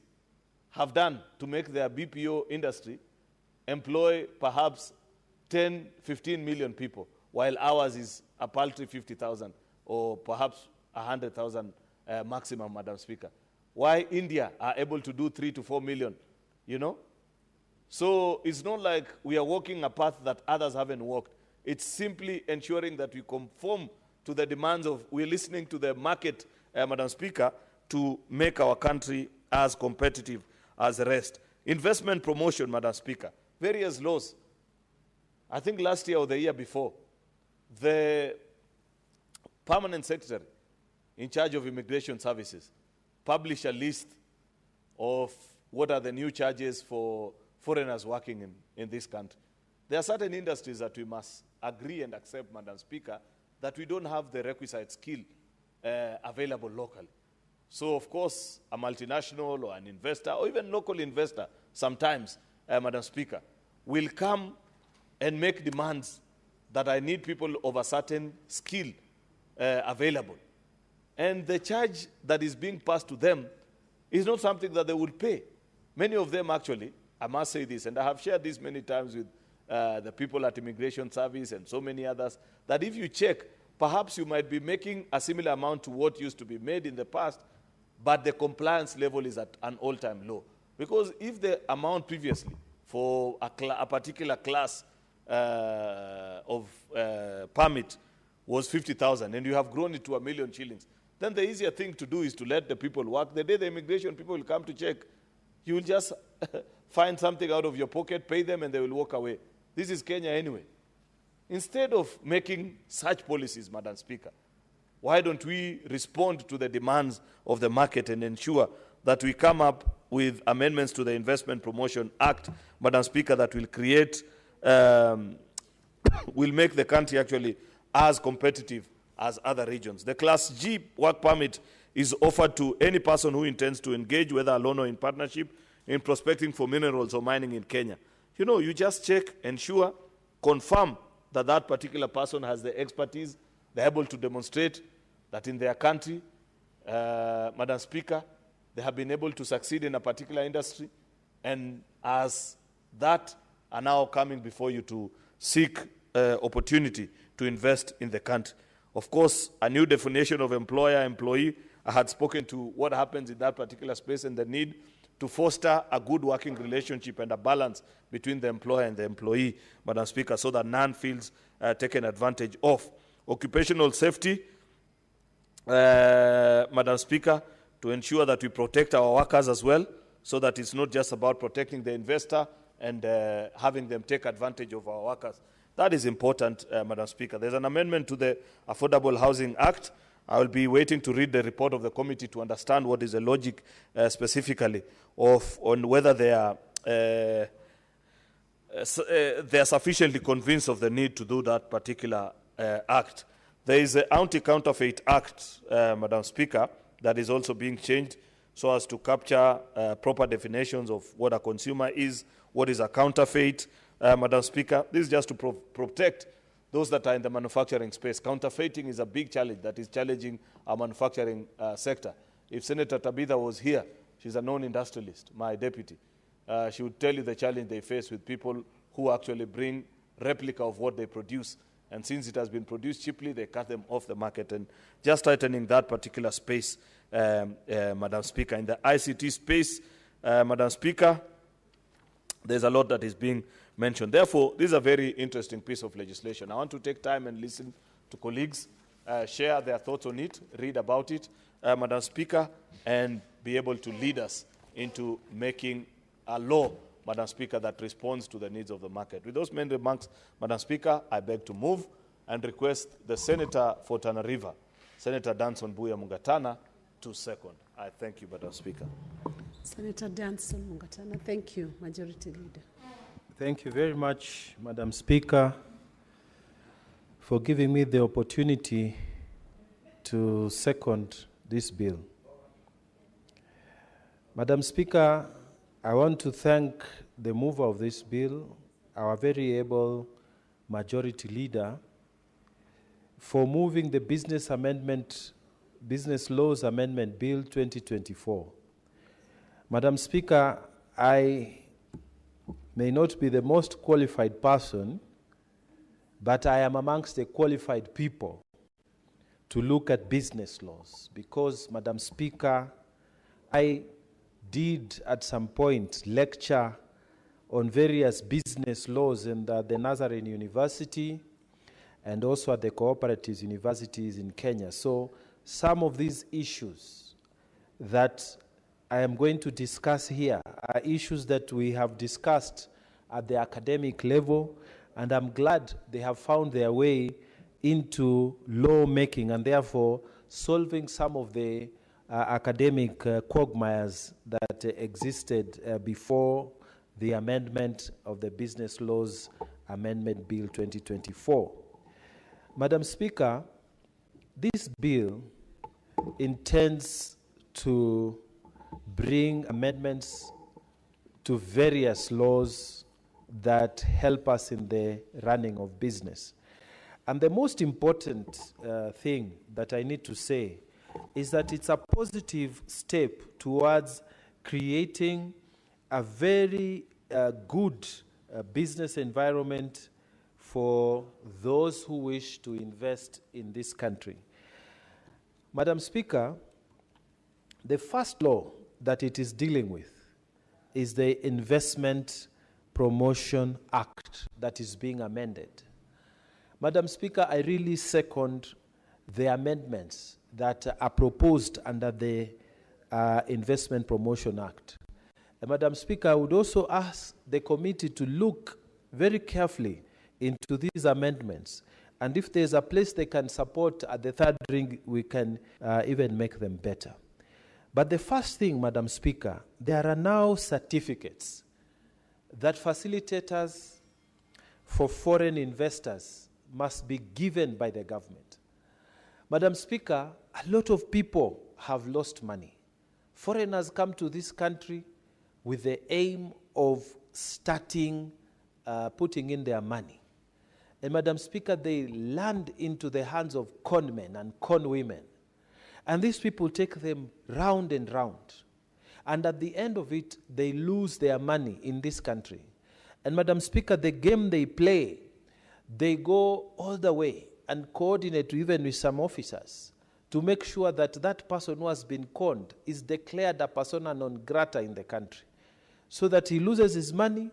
have done to make their BPO industry employ perhaps 10, 15 million people, while ours is a paltry 50,000 or perhaps 100,000 maximum, Madam Speaker? Why India are able to do 3 to 4 million, you know? So it's not like we are walking a path that others haven't walked. It's simply ensuring that we conform to the demands of, we're listening to the market, Madam Speaker, to make our country as competitive as the rest. Investment promotion, Madam Speaker, various laws. I think last year or the year before, the permanent secretary in charge of immigration services published a list of what are the new charges for foreigners working in this country. There are certain industries that we must agree and accept, Madam Speaker, that we don't have the requisite skill available locally. So, of course, a multinational or an investor, or even local investor, sometimes, Madam Speaker, will come and make demands that I need people of a certain skill available. And the charge that is being passed to them is not something that they would pay. Many of them, actually, I must say this, and I have shared this many times with the people at Immigration Service and so many others, that if you check, perhaps you might be making a similar amount to what used to be made in the past, but the compliance level is at an all-time low. Because if the amount previously for a particular class of permit was 50,000 and you have grown it to 1 million shillings, then the easier thing to do is to let the people work. The day the immigration people will come to check, you will just find something out of your pocket, pay them, and they will walk away. This is Kenya anyway. Instead of making such policies, Madam Speaker, why don't we respond to the demands of the market and ensure that we come up with amendments to the Investment Promotion Act, Madam Speaker, that will create, will make the country actually as competitive as other regions. The Class G work permit is offered to any person who intends to engage, whether alone or in partnership, in prospecting for minerals or mining in Kenya. You know, you just check, ensure, confirm that that particular person has the expertise, they're able to demonstrate that in their country, Madam Speaker, they have been able to succeed in a particular industry, and as that are now coming before you to seek opportunity to invest in the country. Of course, a new definition of employer-employee, I had spoken to what happens in that particular space and the need to foster a good working relationship and a balance between the employer and the employee, Madam Speaker, so that none feels taken advantage of. Occupational safety, Madam Speaker, to ensure that we protect our workers as well, so that it's not just about protecting the investor and having them take advantage of our workers. That is important, Madam Speaker. There's an amendment to the Affordable Housing Act. I will be waiting to read the report of the committee to understand what is the logic specifically on whether they are sufficiently convinced of the need to do that particular act. There is an Anti-Counterfeit Act, Madam Speaker, that is also being changed so as to capture proper definitions of what a consumer is, what is a counterfeit, Madam Speaker. This is just to protect those that are in the manufacturing space. Counterfeiting is a big challenge that is challenging our manufacturing sector. If Senator Tabitha was here, she's a known industrialist, my deputy, she would tell you the challenge they face with people who actually bring replica of what they produce. And since it has been produced cheaply, they cut them off the market. And just tightening that particular space, Madam Speaker. In the ICT space, Madam Speaker, there's a lot that is being mentioned. Therefore, this is a very interesting piece of legislation. I want to take time and listen to colleagues, share their thoughts on it, read about it, Madam Speaker, and be able to lead us into making a law, Madam Speaker, that responds to the needs of the market. With those many remarks, Madam Speaker, I beg to move and request the Senator for Tana River, Senator Danson Buya Mungatana, to second. I thank you, Madam Speaker. Senator Danson Mungatana, thank you, Majority Leader. Thank you very much, Madam Speaker, for giving me the opportunity to second this bill. Madam Speaker, I want to thank the mover of this bill, our very able Majority Leader, for moving the Business Laws Amendment Bill 2024. Madam Speaker, I may not be the most qualified person, but I am amongst the qualified people to look at business laws because, Madam Speaker, I did at some point lecture on various business laws in the Nazarene University and also at the cooperative universities in Kenya. So some of these issues that I am going to discuss here are issues that we have discussed at the academic level, and I'm glad they have found their way into lawmaking and therefore solving some of the academic quagmires that existed before the amendment of the Business Laws Amendment Bill 2024. Madam Speaker, this bill intends to bring amendments to various laws that help us in the running of business. And the most important thing that I need to say is that it's a positive step towards creating a very good business environment for those who wish to invest in this country. Madam Speaker, the first law that it is dealing with is the Investment Promotion Act that is being amended. Madam Speaker, I really second the amendments that are proposed under the Investment Promotion Act. Madam Speaker, I would also ask the committee to look very carefully into these amendments. And if there's a place they can support at the third ring, we can even make them better. But the first thing, Madam Speaker, there are now certificates that facilitators for foreign investors must be given by the government. Madam Speaker, a lot of people have lost money. Foreigners come to this country with the aim of starting, putting in their money. And Madam Speaker, they land into the hands of con men and con women. And these people take them round and round. And at the end of it, they lose their money in this country. And Madam Speaker, the game they play, they go all the way and coordinate even with some officers to to make sure that that person who has been conned is declared a persona non grata in the country, so that he loses his money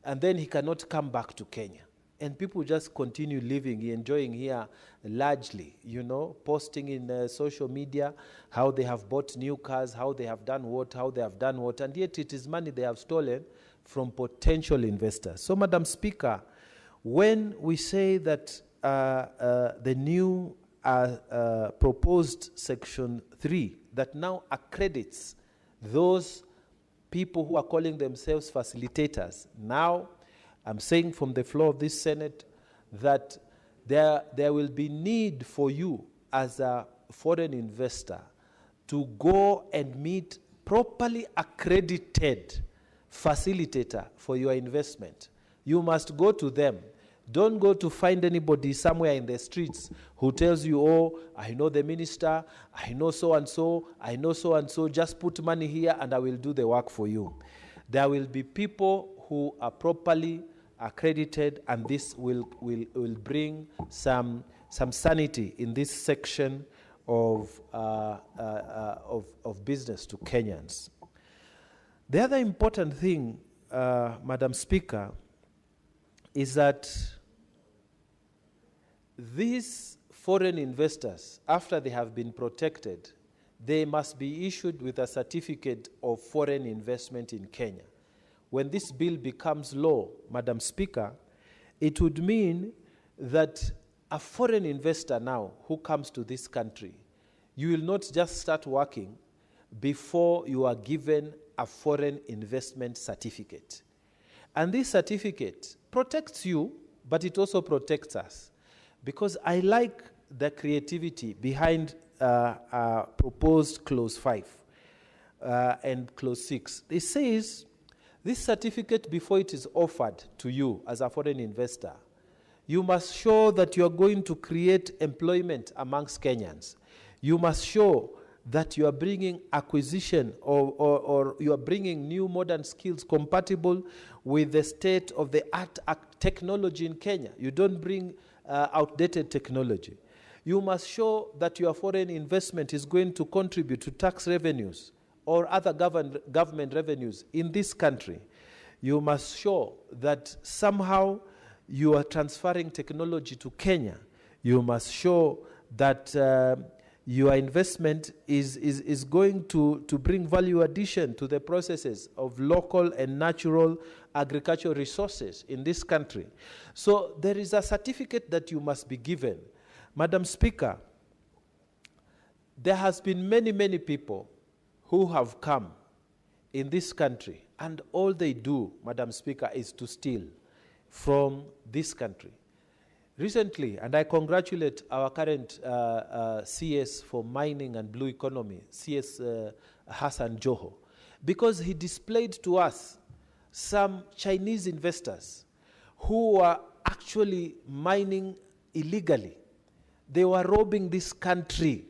and then he cannot come back to Kenya. And people just continue living, enjoying here largely, you know, posting in social media how they have bought new cars, how they have done what, and yet it is money they have stolen from potential investors. So, Madam Speaker, when we say that the new proposed Section 3 that now accredits those people who are calling themselves facilitators, now I'm saying from the floor of this Senate that there will be need for you as a foreign investor to go and meet properly accredited facilitator for your investment. You must go to them. Don't go to find anybody somewhere in the streets who tells you, oh, I know the minister, I know so-and-so, I know so-and-so, just put money here and I will do the work for you. There will be people who are properly accredited, and this will bring some sanity in this section of business to Kenyans. The other important thing, Madam Speaker, is that these foreign investors, after they have been protected, they must be issued with a certificate of foreign investment in Kenya. When this bill becomes law, Madam Speaker, it would mean that a foreign investor now who comes to this country, you will not just start working before you are given a foreign investment certificate. And this certificate protects you, but it also protects us. Because I like the creativity behind proposed Clause 5 and Clause 6. It says, this certificate, before it is offered to you as a foreign investor, you must show that you are going to create employment amongst Kenyans. You must show that you are bringing acquisition or you are bringing new modern skills compatible with the state of the art technology in Kenya. You don't bring outdated technology. You must show that your foreign investment is going to contribute to tax revenues or other government revenues in this country. You must show that somehow you are transferring technology to Kenya. You must show that your investment is going to bring value addition to the processes of local and natural agricultural resources in this country. So there is a certificate that you must be given. Madam Speaker, there has been many people who have come in this country, and all they do, Madam Speaker, is to steal from this country. Recently, and I congratulate our current CS for mining and blue economy, CS Hassan Joho, because he displayed to us some Chinese investors who were actually mining illegally. They were robbing this country,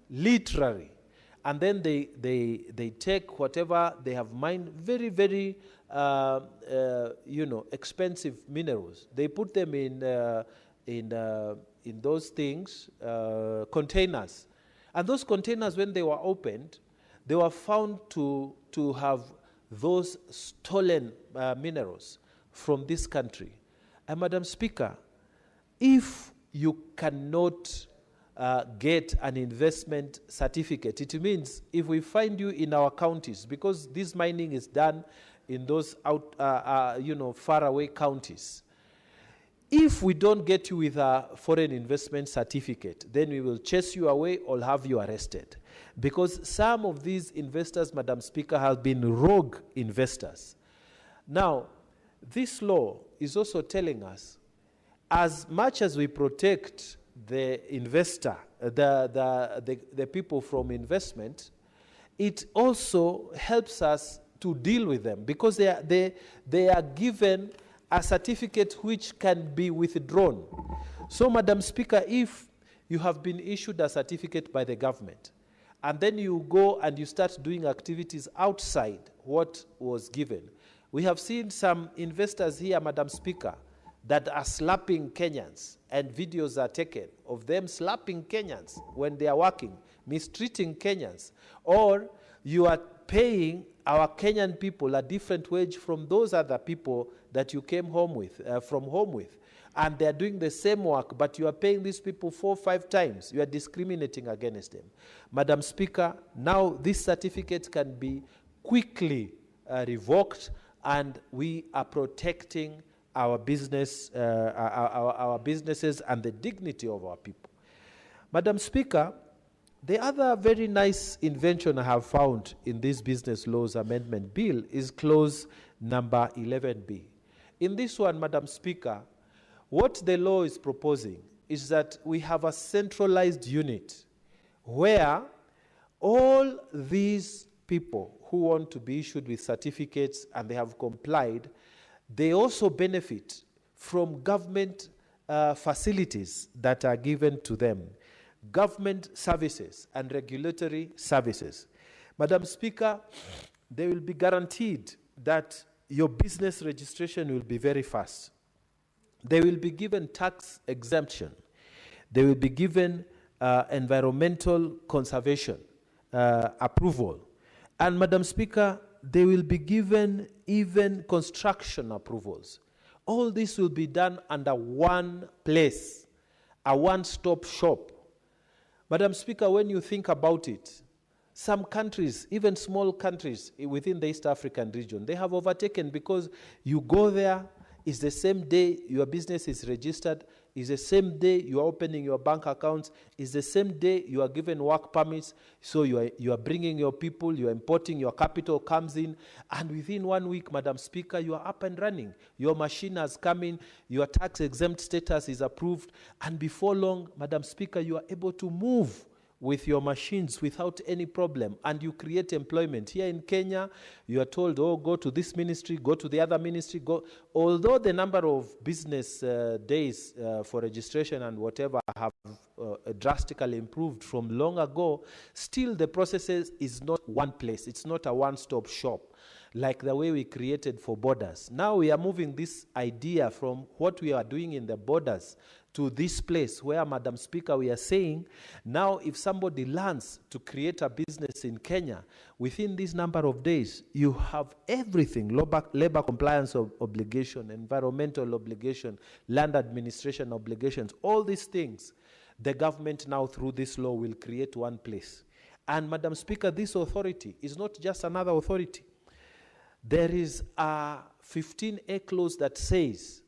literally. And then they take whatever they have mined, very expensive minerals. They put them in those things, containers. And those containers, when they were opened, they were found to have those stolen minerals from this country. And Madam Speaker, if you cannot get an investment certificate, it means if we find you in our counties, because this mining is done in those faraway counties, if we don't get you with a foreign investment certificate, then we will chase you away or have you arrested. Because some of these investors, Madam Speaker, have been rogue investors. Now, this law is also telling us, as much as we protect the investor, the people from investment, it also helps us to deal with them, because they are given a certificate which can be withdrawn. So, Madam Speaker, if you have been issued a certificate by the government, and then you go and you start doing activities outside what was given, we have seen some investors here, Madam Speaker, that are slapping Kenyans, and videos are taken of them slapping Kenyans when they are working mistreating Kenyans, or you are paying our Kenyan people a different wage from those other people that you came home with, from home with. And they are doing the same work, but you are paying these people 4 or 5 times. You are discriminating against them. Madam Speaker, now this certificate can be quickly revoked, and we are protecting our business, our businesses and the dignity of our people. Madam Speaker, the other very nice invention I have found in this Business Laws Amendment Bill is clause number 11B. In this one, Madam Speaker, what the law is proposing is that we have a centralized unit where all these people who want to be issued with certificates and they have complied, they also benefit from government facilities that are given to them, government services and regulatory services. Madam Speaker, they will be guaranteed that your business registration will be very fast. They will be given tax exemption. They will be given environmental conservation approval. And Madam Speaker, they will be given even construction approvals. All this will be done under one place, a one-stop shop. Madam Speaker, when you think about it, some countries, even small countries within the East African region, they have overtaken because you go there, it's the same day your business is registered, it's the same day you are opening your bank accounts, it's the same day you are given work permits, so you are bringing your people, you are importing, your capital comes in, and within 1 week, Madam Speaker, you are up and running. Your machine has come in, your tax-exempt status is approved, and before long, Madam Speaker, you are able to move with your machines without any problem, and you create employment. Here in Kenya, you are told, oh, go to this ministry, go to the other ministry, go. Although the number of business days for registration and whatever have drastically improved from long ago, still the processes is not one place. It's not a one-stop shop like the way we created for borders. Now we are moving this idea from what we are doing in the borders to this place where, Madam Speaker, we are saying, now if somebody learns to create a business in Kenya, within this number of days, you have everything, labor compliance obligation, environmental obligation, land administration obligations, all these things, the government now through this law will create one place. And Madam Speaker, this authority is not just another authority. There is a 15A clause that says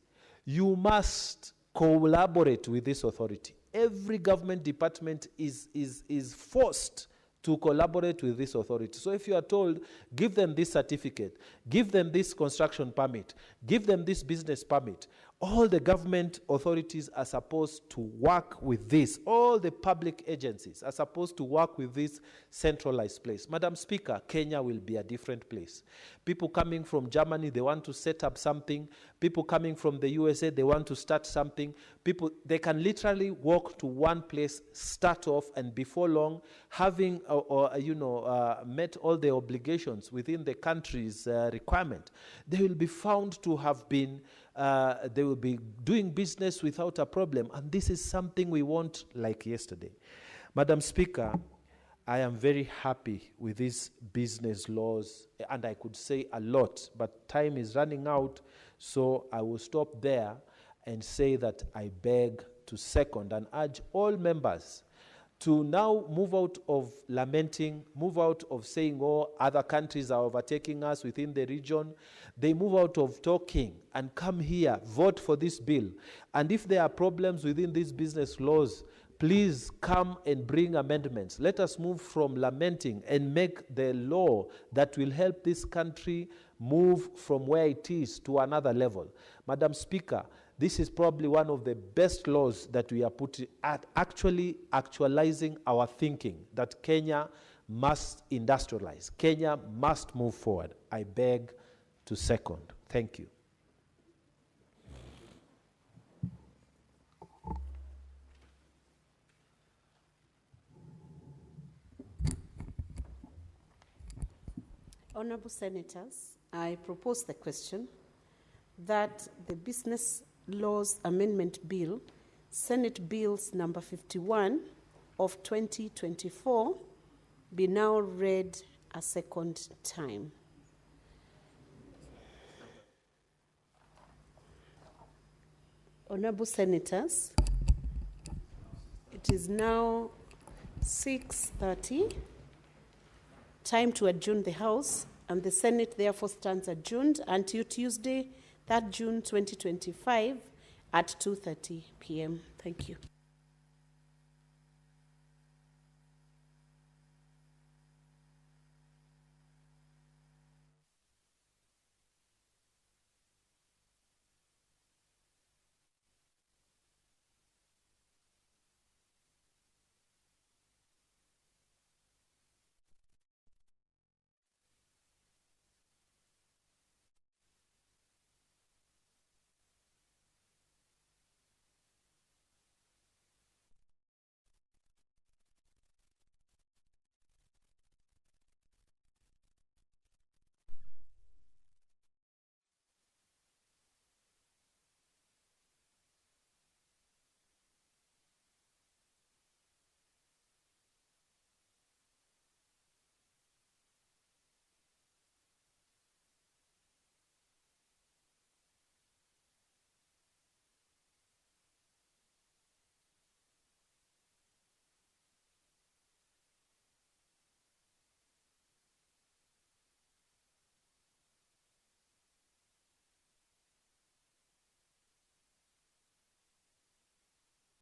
you must collaborate with this authority. Every government department is forced to collaborate with this authority. So if you are told, give them this certificate, give them this construction permit, give them this business permit, all the government authorities are supposed to work with this. All the public agencies are supposed to work with this centralized place. Madam Speaker, Kenya will be a different place. People coming from Germany, they want to set up something. People coming from the USA, they want to start something. People, they can literally walk to one place, start off, and before long, having met all the obligations within the country's requirement, they will be found to have been they will be doing business without a problem. And this is something we want like yesterday. Madam Speaker, I am very happy with these business laws, and I could say a lot, but time is running out, so I will stop there and say that I beg to second and urge all members to now move out of lamenting, move out of saying, oh, other countries are overtaking us within the region. They move out of talking and come here, vote for this bill. And if there are problems within these business laws, please come and bring amendments. Let us move from lamenting and make the law that will help this country move from where it is to another level. Madam Speaker, this is probably one of the best laws that we are putting at actually actualizing our thinking that Kenya must industrialize. Kenya must move forward. I beg to second. Thank you. Honorable Senators, I propose the question that the Business Laws Amendment Bill, Senate Bills number 51 of 2024 be now read a second time. Honorable Senators, it is now 6:30, time to adjourn the House, and the Senate therefore stands adjourned until Tuesday, 3rd June 2025 at 2:30 p.m. Thank you.